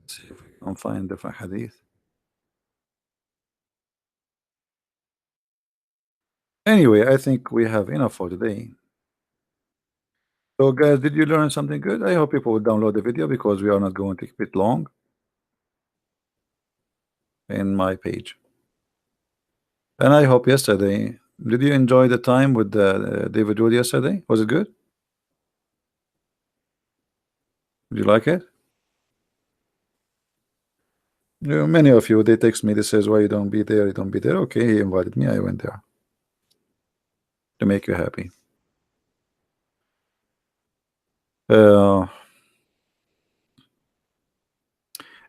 Let's see if we can find different hadith. Anyway, I think we have enough for today. So guys, did you learn something good? I hope people will download the video because we are not going to keep it long in my page. And I hope yesterday, did you enjoy the time with David Wood yesterday? Was it good? Did you like it? Many of you, they text me, they says, why you don't be there, you don't be there. Okay, he invited me, I went there to make you happy. And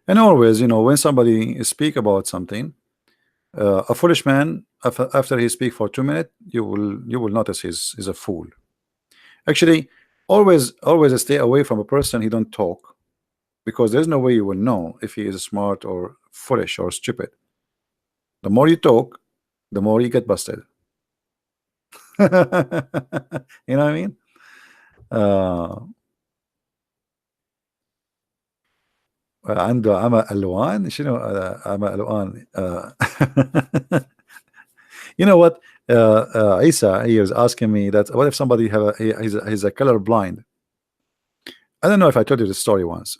always, you know, when somebody speak about something, a foolish man, after he speak for 2 minutes, you will notice he's a fool. Actually, always stay away from a person he don't talk, because there's no way you will know if he is smart or foolish or stupid. The more you talk, the more you get busted. You know what I mean? عنده عمى ألوان شنو عمى ألوان you know what, Isa, he was asking me that what if somebody have he's a color blind. I don't know if I told you the story once.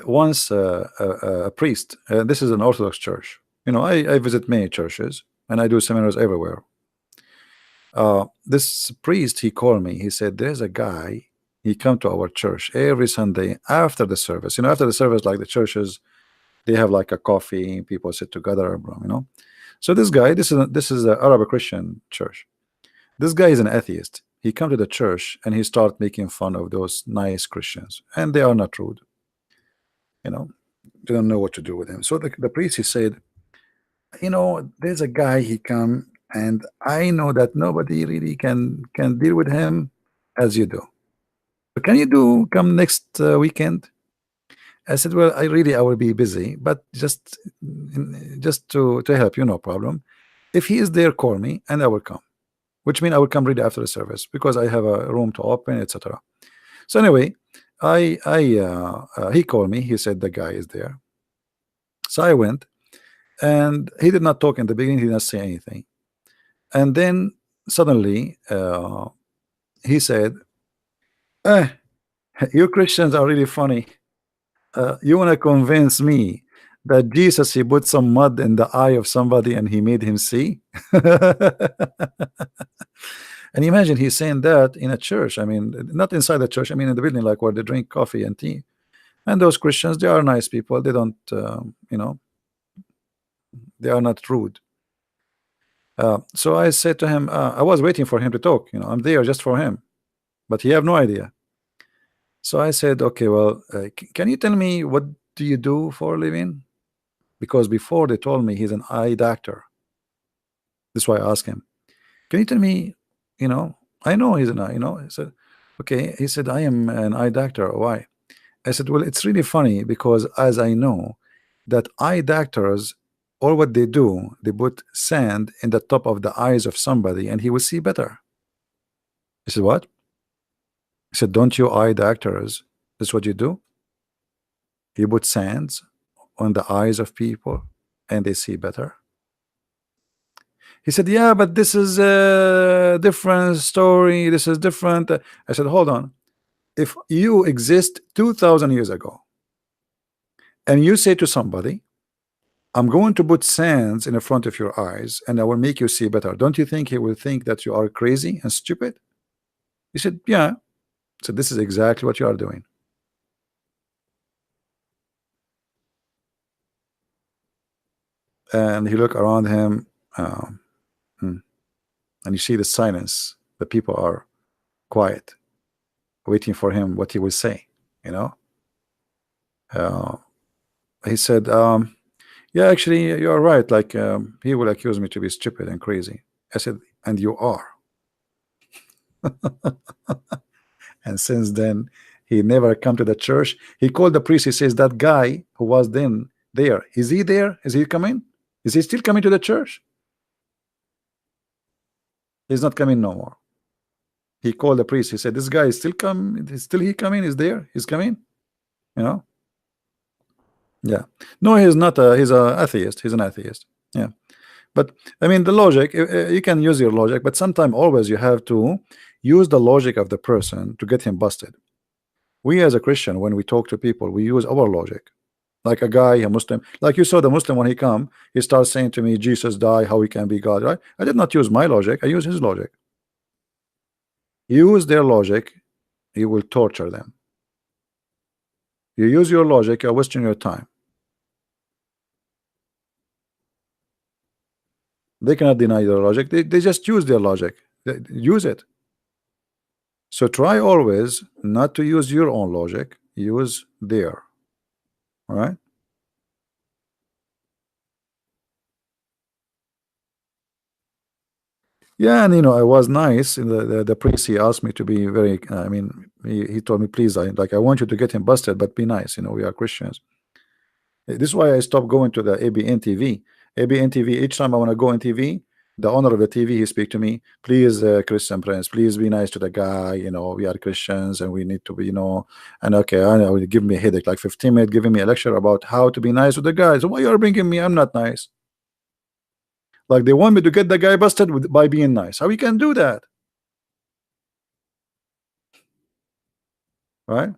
Once a priest, this is an Orthodox church, you know, I visit many churches and I do seminars everywhere. This priest, he called me, he said there's a guy, he come to our church every Sunday after the service. You know, after the service, like the churches, they have like a coffee, people sit together, you know. So this guy, this is an Arab Christian church. This guy is an atheist. He come to the church and he start making fun of those nice Christians, and they are not rude, you know, they don't know what to do with him. So the priest, he said, you know, there's a guy, he come, and I know that nobody really can deal with him as you do. But can you come next weekend? I said, well, I will be busy, but just to help you, no problem. If he is there, call me and I will come, which means I will come really after the service because I have a room to open, etc. So anyway, he called me, he said the guy is there. So I went, and he did not talk in the beginning, he did not say anything. And then suddenly he said, you Christians are really funny. You want to convince me that Jesus, he put some mud in the eye of somebody and he made him see? And imagine he's saying that in a church. I mean, not inside the church, I mean in the building, like where they drink coffee and tea. And those Christians, they are nice people, they don't you know, they are not rude. So I said to him, I was waiting for him to talk, you know, I'm there just for him, but he have no idea. So I said, okay, well, can you tell me what do you do for a living? Because before they told me he's an eye doctor. That's why I asked him, can you tell me, you know, I know he's an eye, you know. He said, okay. He said, I am an eye doctor. Why? I said, well, it's really funny because as I know that eye doctors, all what they do, they put sand in the top of the eyes of somebody and he will see better. He said, what? He said, don't you eye doctors, that's what you do? You put sands on the eyes of people and they see better. He said, yeah, but this is a different story, this is different. I said, hold on, if you exist 2,000 years ago and you say to somebody, I'm going to put sands in the front of your eyes and I will make you see better, don't you think he will think that you are crazy and stupid? He said, yeah. So this is exactly what you are doing. and he look around him, um, hmm, and you see the silence. The people are quiet, waiting for him what he will say. You know, uh, he said, "Yeah, actually, you are right. Like he will accuse me to be stupid and crazy." I said, "And you are." And since then, he never come to the church. He called the priest. He says, "That guy who was then there, is he there? Is he coming? Is he still coming to the church?" He's not coming no more. He called the priest. He said, "This guy is still come. Is still he coming? Is there? He's coming." You know? Yeah. No, he's not. He's a atheist. He's an atheist. Yeah. But I mean, the logic. You can use your logic, but sometimes always you have to use the logic of the person to get him busted. We as a Christian, when we talk to people, we use our logic. Like a guy, a Muslim, like you saw the Muslim when he come, he starts saying to me, "Jesus died. How he can be God?" Right? I did not use my logic. I use his logic. Use their logic, you will torture them. You use your logic, you're wasting your time. They cannot deny their logic. They just use their logic. Use it. So try always not to use your own logic. Use their. All right. Yeah, and I was nice. The priest, he asked me to be very. I mean, he told me, please, I want you to get him busted, but be nice. We are Christians. This is why I stopped going to the ABN TV. ABN TV. Each time I want to go on TV, the owner of the TV, he speak to me. Please, Christian Prince, please be nice to the guy. We are Christians and we need to be. And okay, I know, give me a headache. Like 15 minutes, giving me a lecture about how to be nice with the guy. So why you are bringing me? I'm not nice. Like they want me to get the guy busted by being nice. How we can do that, right?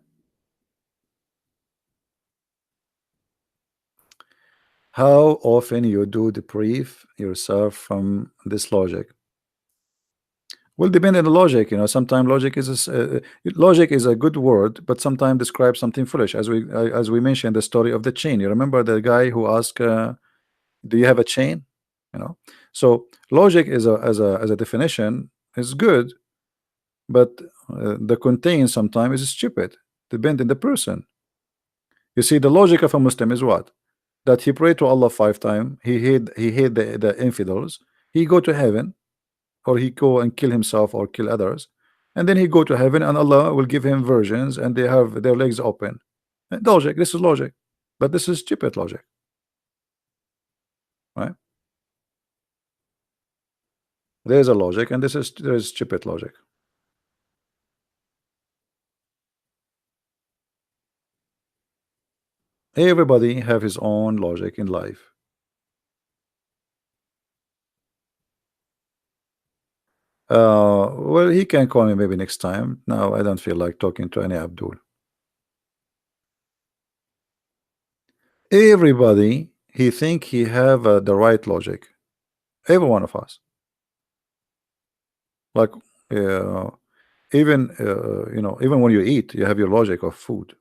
How often you do debrief yourself from this logic? Well, depend on the logic. Sometimes logic is a good word, but sometimes describes something foolish. As we mentioned the story of the chain. You remember the guy who asked, "Do you have a chain?" So logic is as a definition is good, but the contain sometimes is stupid. Depend on the person. You see, the logic of a Muslim is what? That he pray to Allah 5 times. He hate the infidels. He go to heaven, or he go and kill himself or kill others, and then he go to heaven and Allah will give him virgins and they have their legs open. Logic. This is logic, but this is stupid logic, right? There is a logic, and there is stupid logic. Everybody have his own logic in life. Well, he can call me maybe next time. Now I don't feel like talking to any Abdul. Everybody he think he have the right logic. Every one of us. Like uh, even when you eat, you have your logic of food.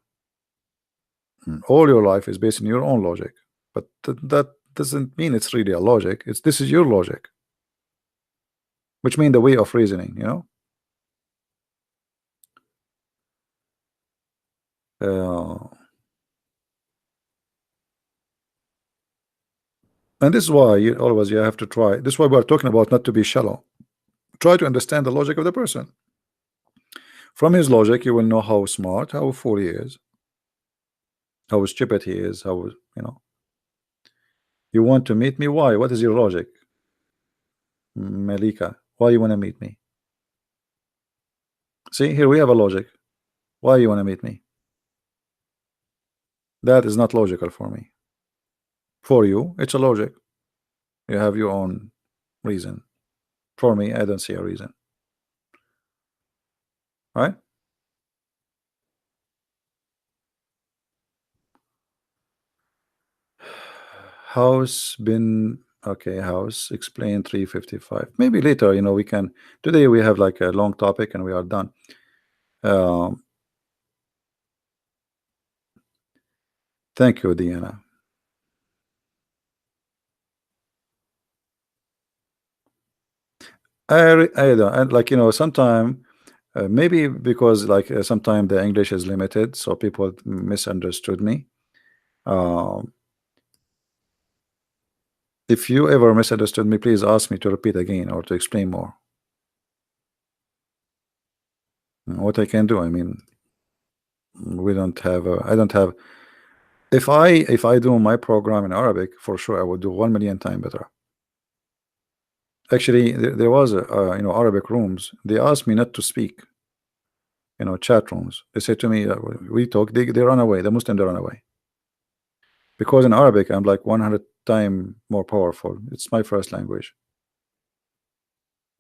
All your life is based on your own logic, but that doesn't mean it's really a logic. This is your logic, which means the way of reasoning. Uh, and this is why you have to try. This is why we're talking about not to be shallow. Try to understand the logic of the person. From his logic, you will know how smart, how fool he is, how stupid he is. You want to meet me? Why? What is your logic, Malika? Why you want to meet me? See, here we have a logic. Why you want to meet me? That is not logical for me. For you, it's a logic. You have your own reason. For me, I don't see a reason. Right? House been okay. House explain 355. Maybe later, we can. Today we have like a long topic and we are done. Um, thank you, Diana. I don't, and like sometime maybe because like sometime the English is limited, so people misunderstood me. Um, if you ever misunderstood me, please ask me to repeat again or to explain more. What I can do, I mean, we don't have. I don't have. If I do my program in Arabic, for sure I would do 1 million times better. Actually, there was a Arabic rooms. They asked me not to speak. Chat rooms. They said to me, we talk. They run away. The Muslim they run away because in Arabic I'm like 100 times more powerful. It's my first language.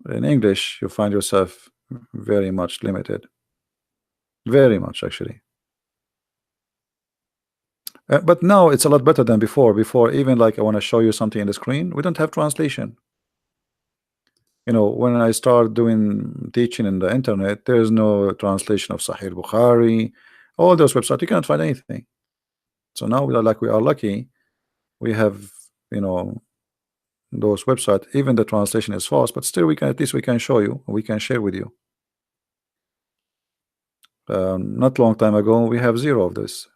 In English, you find yourself very much limited. Very much actually. But now it's a lot better than before. Before, even like I want to show you something in the screen, we don't have translation. When I start doing teaching in the internet, there is no translation of Sahih Bukhari, all those websites. You cannot find anything. So now we are lucky. We have those websites. Even the translation is false, but still at least we can show you. We can share with you. Not long time ago, we have zero of this.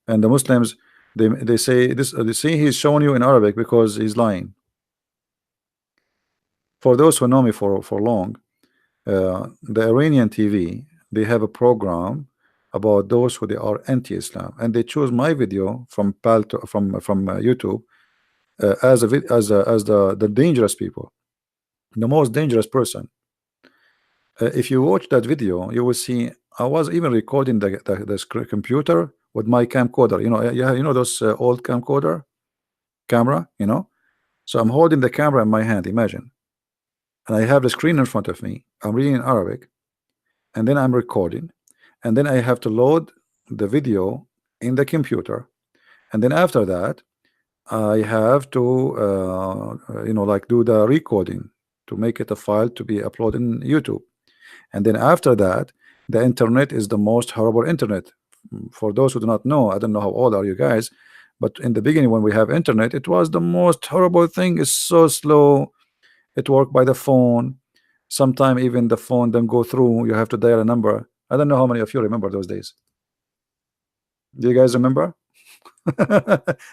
And the Muslims, they say this. They say he's showing you in Arabic because he's lying. For those who know me for long, the Iranian TV, they have a program about those who they are anti-Islam, and they choose my video from YouTube as the dangerous people, the most dangerous person. If you watch that video, you will see I was even recording the computer with my camcorder. Those old camcorder camera. So I'm holding the camera in my hand. Imagine, and I have the screen in front of me. I'm reading in Arabic, and then I'm recording, and then I have to load the video in the computer, and then after that I have to like do the recording to make it a file to be uploaded in YouTube. And then after that, the internet is the most horrible internet. For those who do not know, I don't know how old are you guys, but in the beginning when we have internet, it was the most horrible thing. It's so slow. It worked by the phone. Sometimes even the phone don't go through. You have to dial a number. I don't know how many of you remember those days. Do you guys remember?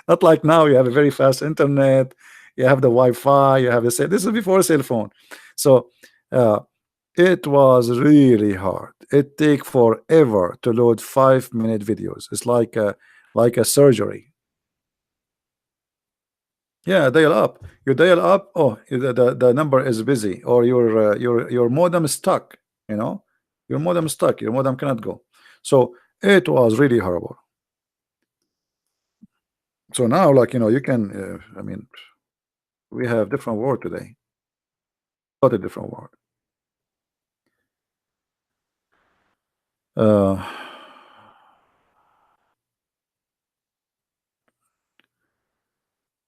Not like now. You have a very fast internet. You have the Wi-Fi. You have the this is before cell phone. So it was really hard. It take forever to load 5-minute videos. It's like a surgery. Yeah, dial up. You dial up. Oh, the number is busy, or your modem is stuck. Your modem is stuck. Your modem cannot go. So it was really horrible. So now, like you can. I mean, we have different world today. Totally different world.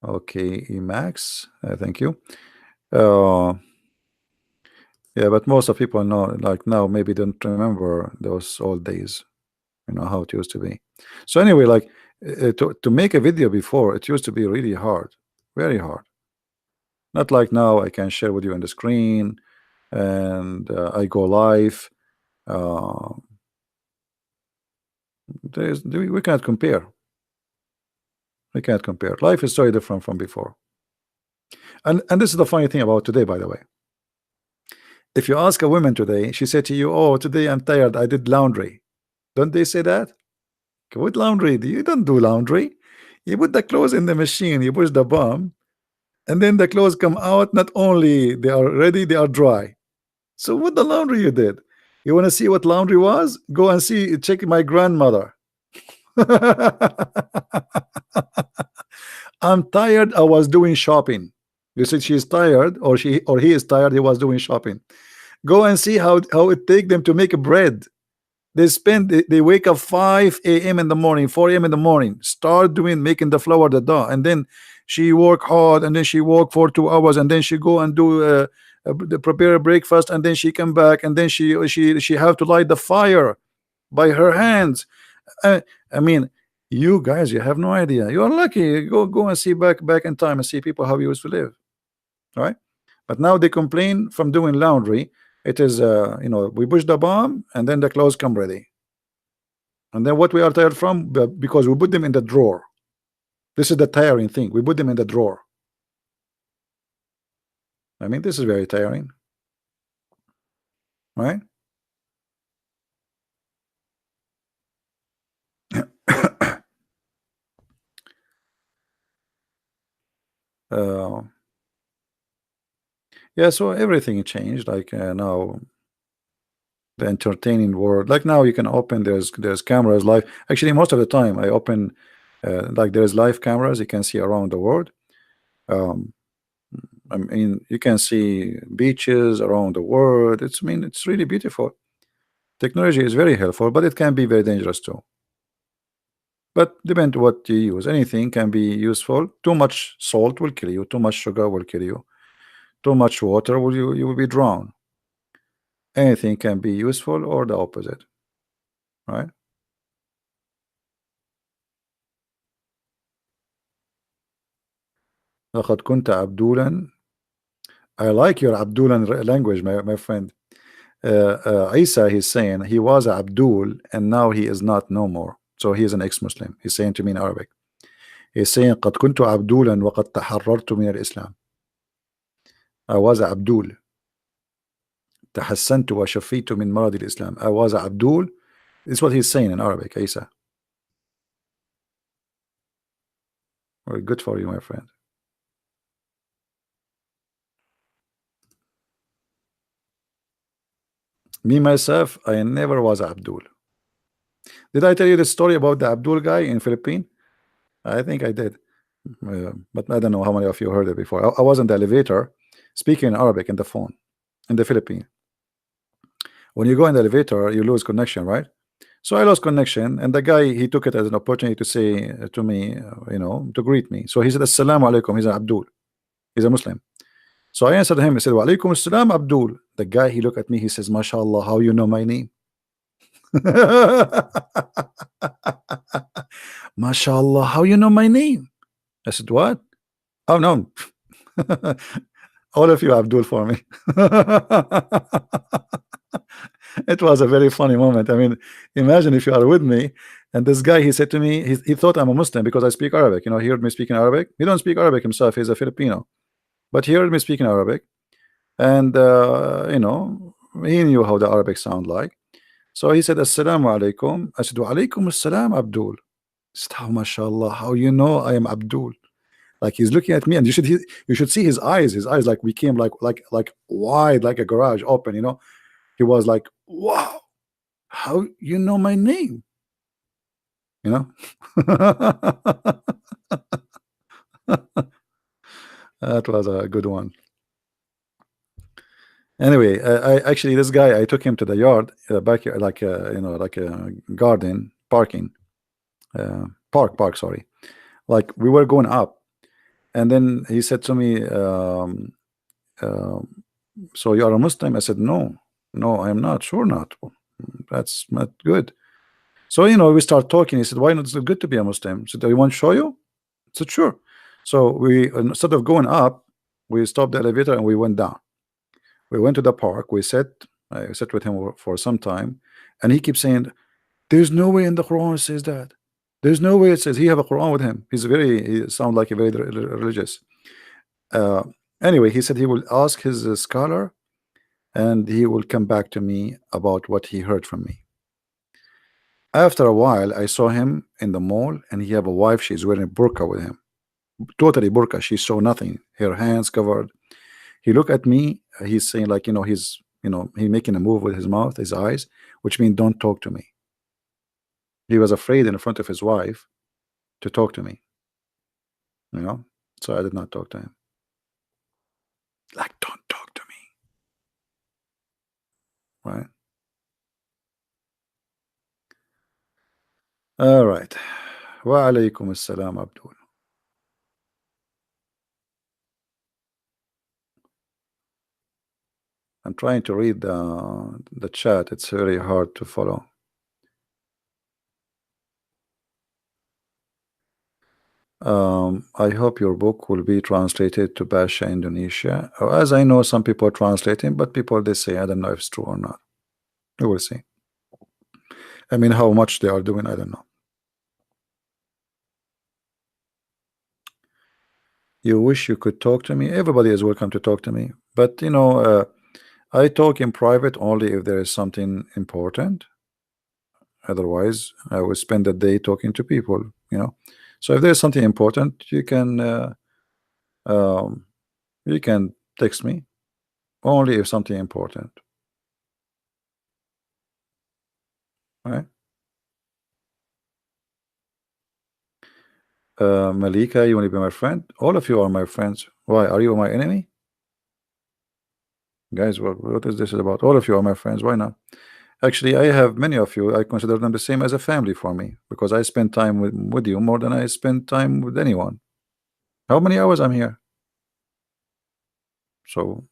Okay, Emax, thank you. Yeah, but most of people know, like now, maybe don't remember those old days. How it used to be. So anyway, like to make a video before, it used to be really hard, very hard. Not like now. I can share with you on the screen, and I go live. We can't compare. We can't compare. Life is so different from before. And this is the funny thing about today, by the way. If you ask a woman today, she said to you, "Oh, today I'm tired. I did laundry." Don't they say that? What laundry? You don't do laundry. You put the clothes in the machine, you push the button, and then the clothes come out. Not only they are ready, they are dry. So what the laundry you did? You want to see what laundry was? Go and see. Check my grandmother. I'm tired. I was doing shopping. You said she's tired, or he is tired. He was doing shopping. Go and see how it take them to make bread. They wake up 5 a.m. in the morning, 4 a.m. in the morning, start making the flour, the dough, and then she work hard, and then she work for 2 hours, and then she go and do prepare a breakfast, and then she come back, and then she have to light the fire by her hands. I mean, you guys, you have no idea. You are lucky. Go and see back in time and see people how you used to live. All right, But now they complain from doing laundry. It is, we push the bomb and then the clothes come ready. And then what we are tired from? Because we put them in the drawer. This is the tiring thing. We put them in the drawer. I mean, this is very tiring, right? uh, yeah, so everything changed. Like now, the entertaining world. Like now, you can open. There's cameras live. Actually, most of the time, I open. Like there's live cameras. You can see around the world. Um, I mean, you can see beaches around the world. I mean, it's really beautiful. Technology is very helpful, but it can be very dangerous too. But depend what you use. Anything can be useful. Too much salt will kill you. Too much sugar will kill you. Too much water will you will be drowned. Anything can be useful or the opposite, right? لقد كنت عبدولا. I like your Abdulan language, my friend. Isa, he's saying he was Abdul and now he is not no more. So he is an ex-Muslim. He's saying to me in Arabic. He's saying قد كنت عبدولا وقد تحررت من الإسلام. I was Abdul. تحسنت وشفيت من مرض الإسلام. I was Abdul. This is what he's saying in Arabic, Isa. Very good for you, my friend. Me, myself, I never was Abdul. Did I tell you the story about the Abdul guy in Philippines? I think I did. But I don't know how many of you heard it before. I was in the elevator speaking in Arabic in the phone in the Philippines. When you go in the elevator, you lose connection, right? So I lost connection, and the guy, he took it as an opportunity to say to me, to greet me. So he said, Assalamu alaikum. He's an Abdul. He's a Muslim. So I answered him. He said, Wa alaikum assalam, Abdul. The guy, he looked at me. He says, MashaAllah, how you know my name? MashaAllah, how you know my name? I said, what? Oh, no. All of you Abdul for me. It was a very funny moment. I mean, imagine if you are with me and this guy, he said to me, he thought I'm a Muslim because I speak Arabic. He heard me speaking Arabic. He don't speak Arabic himself. He's a Filipino, but he heard me speaking Arabic, and he knew how the Arabic sound like. So he said, Assalamu alaikum. I said, Wa alaikum assalam, Abdul. He said, oh, mashallah, how you know I am Abdul? Like he's looking at me, and you should see his eyes. His eyes like became like wide, like a garage open. He was like, wow, how you know my name? That was a good one. Anyway, I actually, this guy, I took him to the yard back here, like like a garden parking, park, sorry. Like we were going up, and then he said to me, so you are a Muslim? I said, no, I am not. Sure not. That's not good. So we start talking. He said, why not? It's good to be a Muslim. I said, do you want to show you? I said, sure. So we, instead of going up, we stopped the elevator and we went down. We went to the park. I sat with him for some time, and he keeps saying, there's no way in the Quran it says that. There's no way it says. He have a Quran with him. He sounds like a very religious. Anyway, he said he will ask his scholar, and he will come back to me about what he heard from me. After a while, I saw him in the mall, and he have a wife. She's wearing a burqa with him, totally burqa. She saw nothing, her hands covered. He looked at me. He's saying like, he's he making a move with his mouth, his eyes, which means don't talk to me. He was afraid in front of his wife to talk to me. So I did not talk to him. Like, don't talk to me, right? All right. Wa alaikum assalam, Abdul. I'm trying to read the chat. It's very hard to follow. I hope your book will be translated to Basha, Indonesia. As I know, some people are translating, but people they say I don't know if it's true or not. We will see. I mean, how much they are doing, I don't know. You wish you could talk to me. Everybody is welcome to talk to me, but I talk in private only if there is something important. Otherwise, I will spend the day talking to people. So if there's something important, um, you can text me only if something important. All right. Malika, you want to be my friend? All of you are my friends. Why? Are you my enemy? Guys, what is this about? All of you are my friends. Why not? Actually, I have many of you. I consider them the same as a family for me because I spend time with you more than I spend time with anyone. How many hours I'm here? So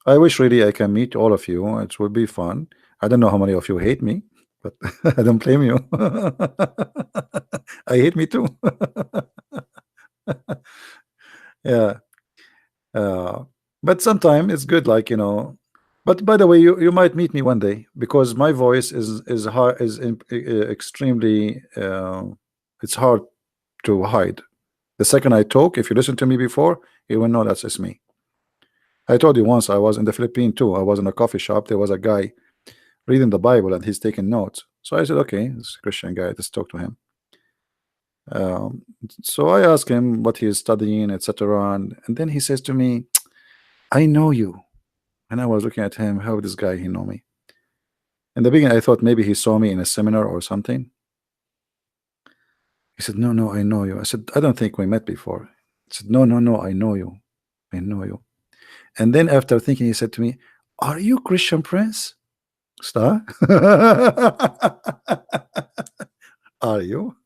I wish really I can meet all of you. It would be fun. I don't know how many of you hate me, but I don't blame you. I hate me too. Yeah. Uh, but sometimes it's good, But by the way, you might meet me one day because my voice is hard extremely it's hard to hide. The second I talk, if you listen to me before, you will know that's just me. I told you once I was in the Philippines too. I was in a coffee shop. There was a guy reading the Bible and he's taking notes. So I said, okay, this is a Christian guy. Let's talk to him. Um, so I asked him what he is studying, etc. And then he says to me, I know you. And I was looking at him, how this guy he know me? In the beginning, I thought maybe he saw me in a seminar or something. He said, no, no, I know you. I said, I don't think we met before. He said, no, no, no, I know you. I know you. And then after thinking, he said to me, are you Christian Prince? Star? Are you?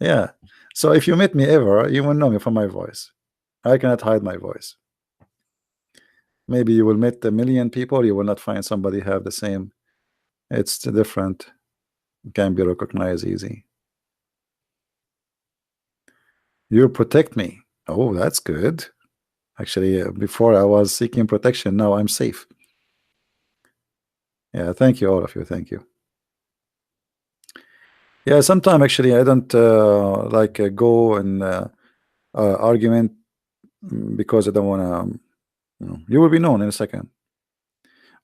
Yeah. So if you meet me ever, you will know me from my voice. I cannot hide my voice. Maybe you will meet a million people, you will not find somebody have the same. It's different. Can be recognized easy. You protect me. Oh, that's good. Actually, before I was seeking protection, now I'm safe. Yeah, thank you, all of you. Thank you. Yeah, sometimes actually I don't go and argument because I don't want to. You will be known in a second.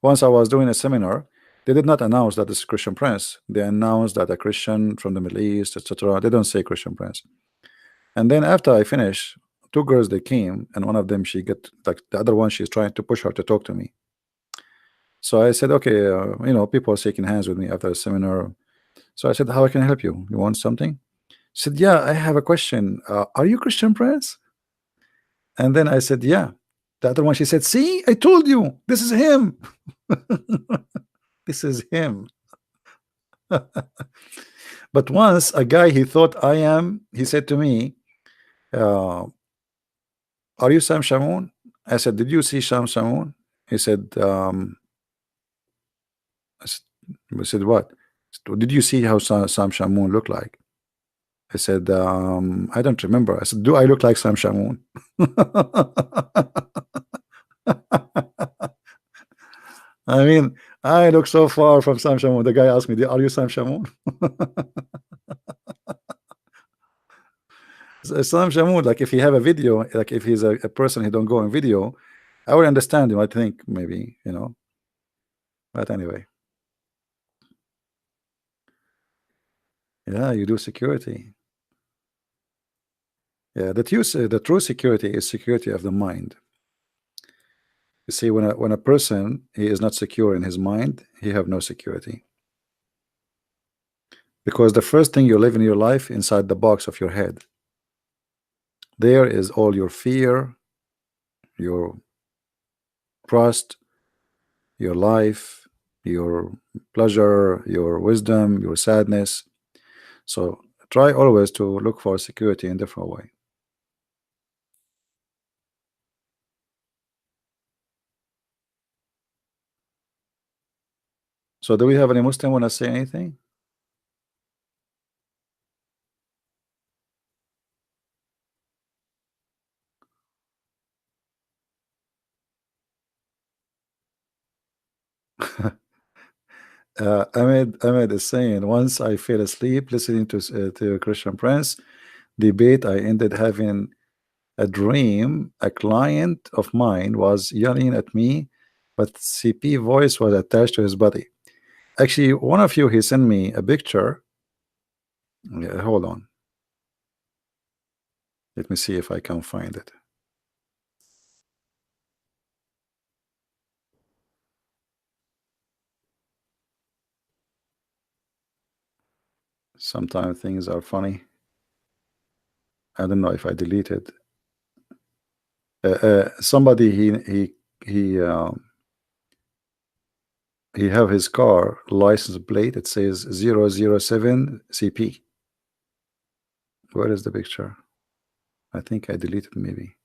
Once I was doing a seminar, they did not announce that it's Christian Prince. They announced that a Christian from the Middle East, etc. They don't say Christian Prince. And then after I finished, two girls they came, and one of them she get like the other one she's trying to push her to talk to me. So I said, okay, people are shaking hands with me after a seminar. So I said, how I can help you? You want something? She said, yeah, I have a question. Are you Christian Prince? And then I said, yeah. The other one, she said, see, I told you, this is him. This is him. But once a guy he thought I am, he said to me, uh, are you Sam Shamoun? I said, did you see Sam Shamoun? He said, I said, what? Did you see how Sam Shamoun looked like? I said, I don't remember. I said, do I look like Sam Shamoun? I mean, I look so far from Sam Shamoun. The guy asked me, are you Sam Shamoun? Sam Shamoun, like if he have a video, like if he's a person he don't go in video, I would understand him. I think maybe, But anyway, yeah, you do security. Yeah, the true security is security of the mind. You see, when a person he is not secure in his mind, he have no security. Because the first thing you live in your life inside the box of your head. There is all your fear, your trust, your life, your pleasure, your wisdom, your sadness. So try always to look for security in different way. So do we have any Muslim want to say anything? Ahmed is saying, once I fell asleep listening to Christian Prince debate, I ended having a dream. A client of mine was yelling at me, but CP voice was attached to his body. Actually, one of you, he sent me a picture. Yeah, hold on. Let me see if I can find it. Sometimes things are funny. I don't know if I deleted. Somebody he have his car license plate. It says 007 CP. Where is the picture? I think I deleted maybe.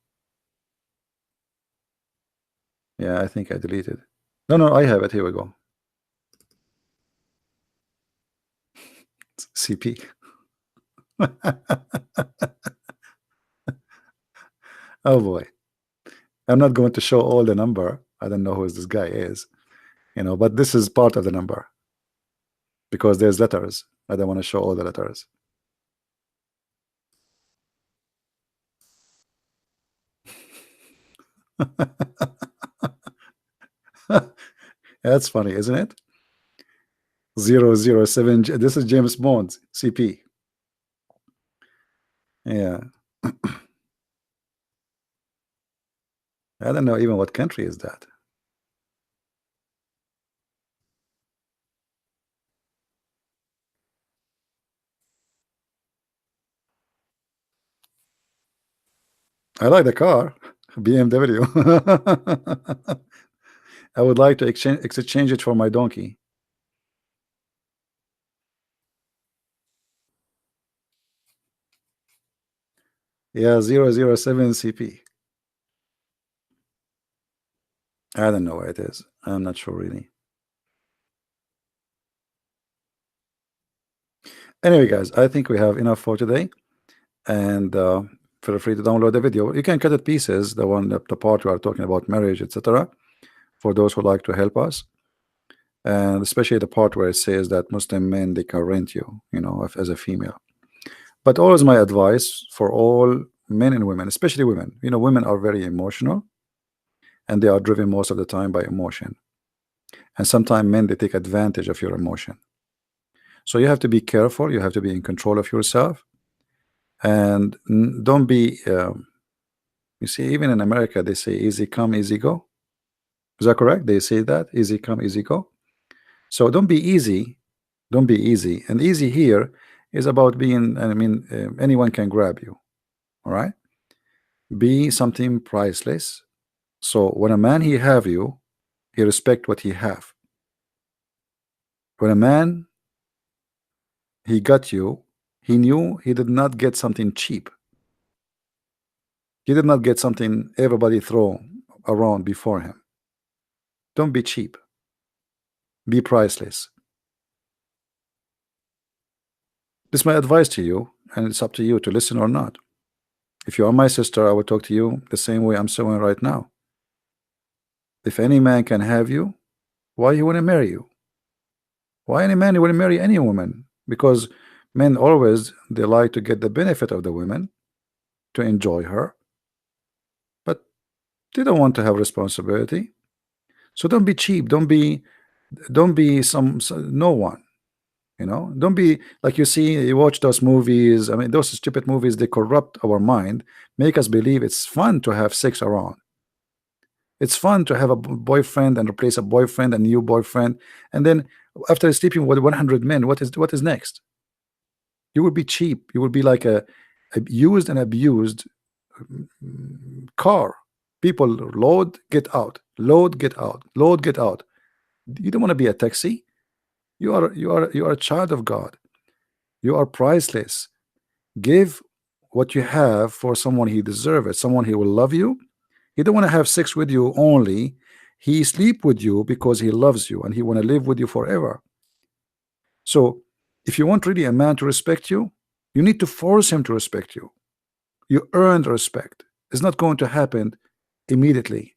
Yeah, I think I deleted. No, I have it. Here we go. CP. Oh boy. I'm not going to show all the number. I don't know who this guy is, but this is part of the number because there's letters. I don't want to show all the letters. That's funny, isn't it? 007. This is James Bond, CP. Yeah. I don't know even what country is that. I like the car, BMW. I would like to exchange it for my donkey. Yeah, 007 CP. I don't know where it is. I'm not sure really. Anyway, guys, I think we have enough for today, and feel free to download the video. You can cut it pieces, the part we are talking about marriage, etc., for those who like to help us, and especially the part where it says that Muslim men, they can rent you, as a female. But always my advice for all men and women, especially women, women are very emotional, and they are driven most of the time by emotion, and sometimes men, they take advantage of your emotion. So you have to be careful. You have to be in control of yourself, and don't be you see, even in America they say easy come easy go. Is that correct? They say that easy come easy go. So don't be easy, don't be easy. And easy here is about being, I mean, anyone can grab you. All right, be something priceless. So when a man he have you, he respect what he have. When a man he got you, he knew he did not get something cheap. He did not get something everybody throw around before him. Don't be cheap. Be priceless. This is my advice to you, and it's up to you to listen or not. If you are my sister, I will talk to you the same way I'm saying right now. If any man can have you, why he want to marry you? Why any man will marry any woman? Because men always, they like to get the benefit of the women, to enjoy her, but they don't want to have responsibility. So don't be cheap. Don't be no one. Don't be like, you watch those movies. I mean, those stupid movies, they corrupt our mind, make us believe it's fun to have sex around. It's fun to have a boyfriend and replace a boyfriend, a new boyfriend, and then after sleeping with 100 men, what is next? You will be cheap. You will be like a used and abused car. People load, get out, load, get out, load, get out. You don't want to be a taxi. You are a child of God. You are priceless. Give what you have for someone he deserves it. Someone he will love you. He don't want to have sex with you only. He sleep with you because he loves you and he want to live with you forever. So if you want really a man to respect you, you need to force him to respect you. You earn respect. It's not going to happen immediately.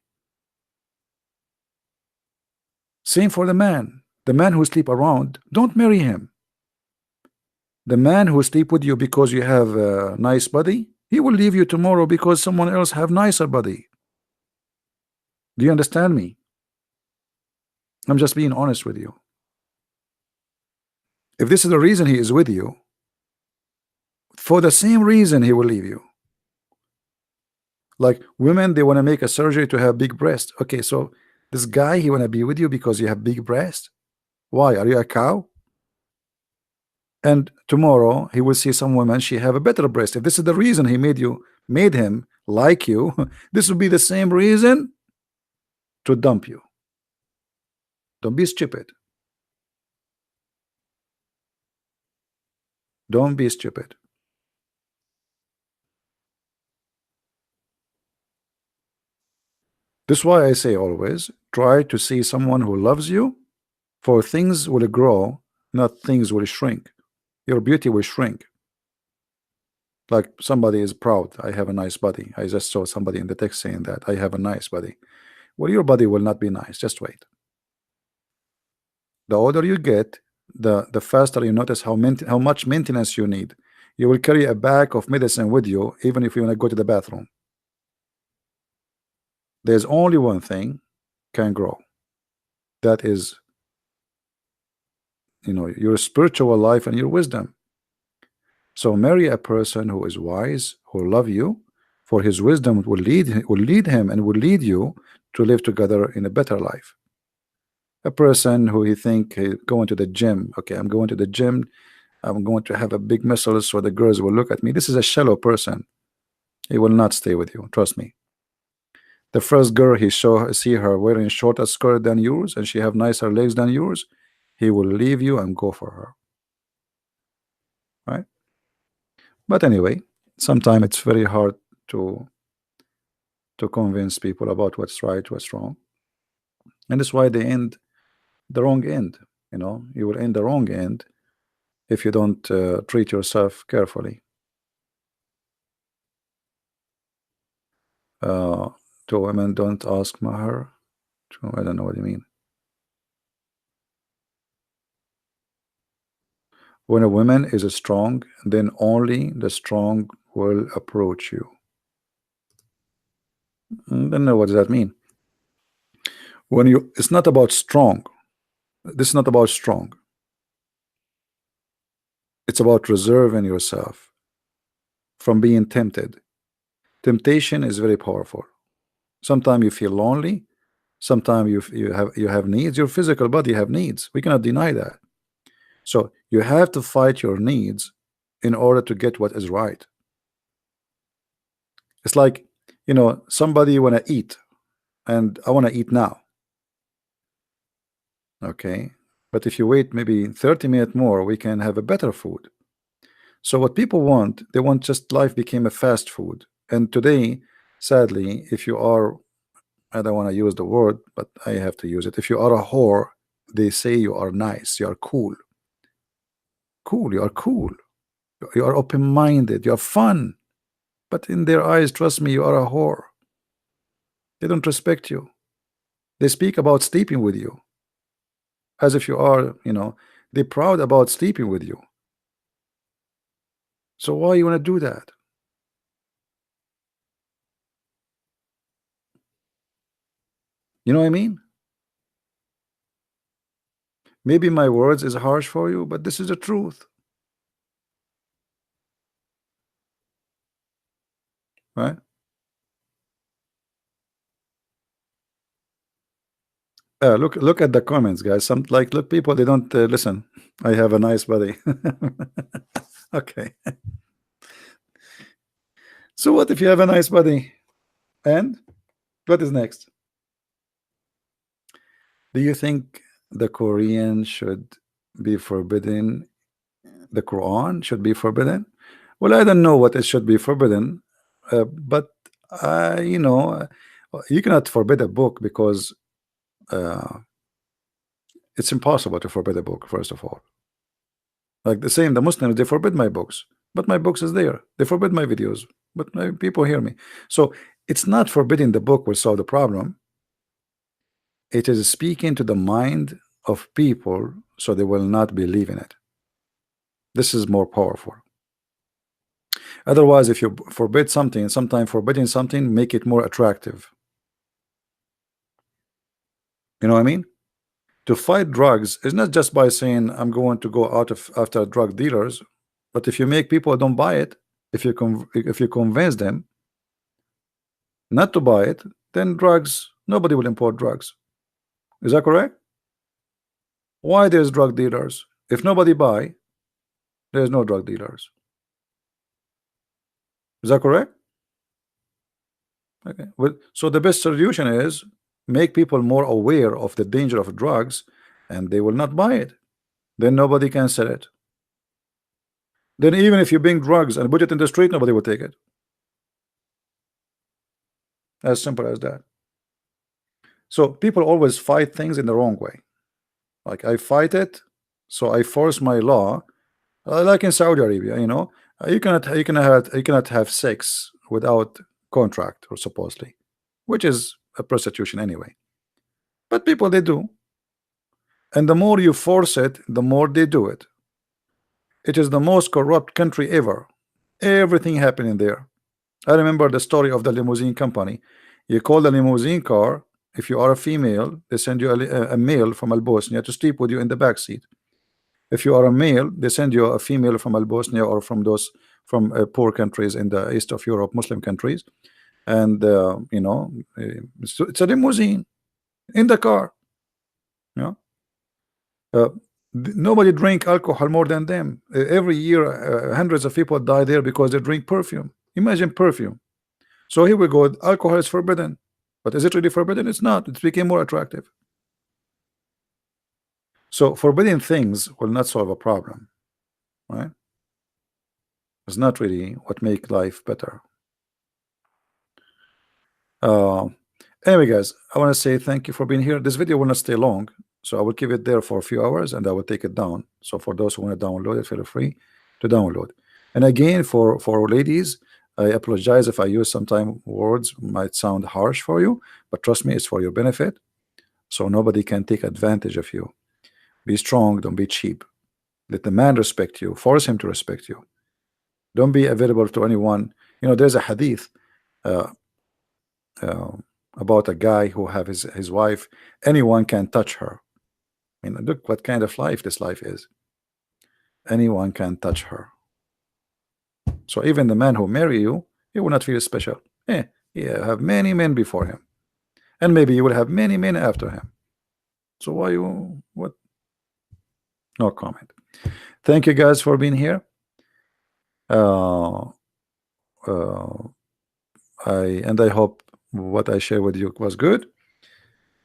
Same for the man who sleep around, don't marry him. The man who sleep with you because you have a nice body, he will leave you tomorrow because someone else have nicer body. Do you understand me? I'm just being honest with you. If this is the reason he is with you, for the same reason he will leave you. Like women, they want to make a surgery to have big breast. Okay, so this guy, he want to be with you because you have big breast. Why? Are you a cow? And tomorrow he will see some woman, she have a better breast. If this is the reason he made him like you, this will be the same reason to dump you. Don't be stupid. Don't be stupid. This is why I say always try to see someone who loves you, for things will grow, not things will shrink. Your beauty will shrink. Like somebody is proud, I have a nice body. I just saw somebody in the text saying that I have a nice body. Well, your body will not be nice. Just wait. The older you get, the faster you notice how much maintenance you need. You will carry a bag of medicine with you even if you want to go to the bathroom. There's only one thing can grow. That is, your spiritual life and your wisdom. So marry a person who is wise, who love you, for his wisdom will lead him and will lead you to live together in a better life. A person who he think he going to the gym, okay, I'm going to the gym, I'm going to have a big muscles so the girls will look at me. This is a shallow person. He will not stay with you, trust me. The first girl he see her wearing shorter skirt than yours and she have nicer legs than yours, he will leave you and go for her. Right? But anyway, sometimes it's very hard to convince people about what's right, what's wrong. And that's why they end the wrong end. You will end the wrong end if you don't treat yourself carefully. To women, don't ask mahar. I don't know what you mean. When a woman is strong, then only the strong will approach you. I don't know what does that mean. It's not about strong. This is not about strong. It's about reserving yourself from being tempted. Temptation is very powerful. Sometimes you feel lonely. Sometimes you have needs. Your physical body have needs. We cannot deny that. So you have to fight your needs in order to get what is right. It's like, somebody want to eat and I want to eat now. Okay, but if you wait maybe 30 minutes more, we can have a better food. So what people want, they want just life became a fast food. And today, sadly, if you are, I don't want to use the word, but I have to use it. If you are a whore, they say you are nice, you are cool. Cool, you are cool. You are open-minded, you are fun. But in their eyes, trust me, you are a whore. They don't respect you. They speak about sleeping with you as if you are, they're proud about sleeping with you. So why you want to do that? You know what I mean? Maybe my words is harsh for you, but this is the truth. Right? Look at the comments, guys. Look, people, they don't listen. I have a nice body. Okay. So what if you have a nice body? And what is next? Do you think the Korean should be forbidden? The Quran should be forbidden? Well, I don't know what it should be forbidden, but you cannot forbid a book because it's impossible to forbid a book, first of all. Like the Muslims, they forbid my books, but my books is there. They forbid my videos, but my people hear me. So it's not forbidding the book will solve the problem. it is speaking to the mind of people so they will not believe in it. This is more powerful. Otherwise, if you forbid something, sometimes forbidding something make it more attractive. You know what I mean? To fight drugs is not just by saying I'm going to go after drug dealers, but if you make people don't buy it, if you convince them not to buy it, then nobody will import drugs. Is that correct? Why there's drug dealers? If nobody buy, there's no drug dealers. Is that correct? Okay. Well, so the best solution is make people more aware of the danger of drugs, and they will not buy it. Then nobody can sell it. Then even if you bring drugs and put it in the street, nobody will take it. As simple as that. So people always fight things in the wrong way. Like I fight it, so I force my law, like in Saudi Arabia, you know, you cannot have sex without contract, or supposedly, which is a prostitution anyway. But people, they do, and the more you force it, the more they do it. It is the most corrupt country ever. Everything happening there. I remember the story of the limousine company. You call the limousine car. If you are a female, they send you a male from Al Bosnia to sleep with you in the back seat. If you are a male, they send you a female from Al Bosnia or from poor countries in the east of Europe, Muslim countries, and you know, it's a limousine in the car. You know, nobody drink alcohol more than them. Every year, hundreds of people die there because they drink perfume. Imagine perfume. So here we go. Alcohol is forbidden. But is it really forbidden? It's not. It became more attractive. So forbidding things will not solve a problem, right? It's not really what make life better. Anyway, guys, I want to say thank you for being here. This video will not stay long, so I will keep it there for a few hours and I will take it down. So for those who want to download it, feel free to download. And again, for ladies, I apologize if I use sometimes words might sound harsh for you, but trust me, it's for your benefit. So nobody can take advantage of you. Be strong, don't be cheap. Let the man respect you, force him to respect you. Don't be available to anyone. You know, there's a hadith about a guy who have his wife, anyone can touch her. I mean, look what kind of life this life is. Anyone can touch her. So even the man who marry you, he will not feel special. You have many men before him, and maybe you will have many men after him. So why you what? No comment. Thank you guys for being here. I hope what I shared with you was good.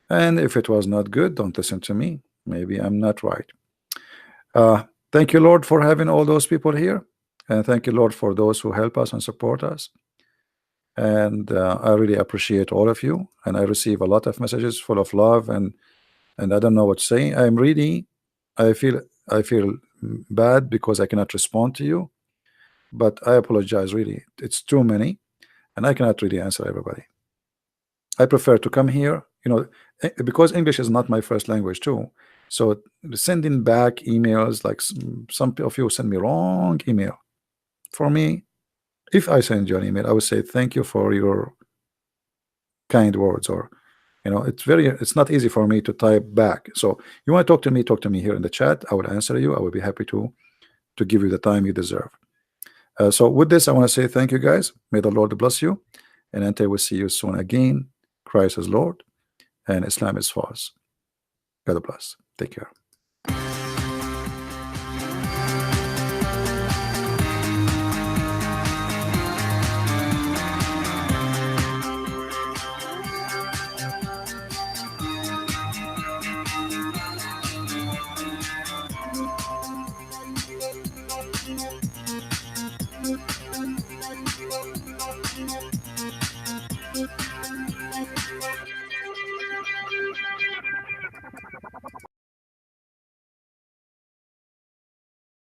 And if it was not good, don't listen to me. Maybe I'm not right. Thank you, Lord, for having all those people here. And thank you, Lord, for those who help us and support us. And I really appreciate all of you. And I receive a lot of messages full of love, and I don't know what to say. I feel bad because I cannot respond to you, but I apologize. Really, it's too many, and I cannot really answer everybody. I prefer to come here, you know, because English is not my first language too. So sending back emails, like some of you send me wrong email. For me, if I send you an email, I would say thank you for your kind words, or you know, it's not easy for me to type back. So you want to talk to me here in the chat. I will answer you. I will be happy to give you the time you deserve. So with this, I want to say thank you, guys. May the Lord bless you, and until we see you soon again, Christ is Lord and Islam is false. God bless. Take care.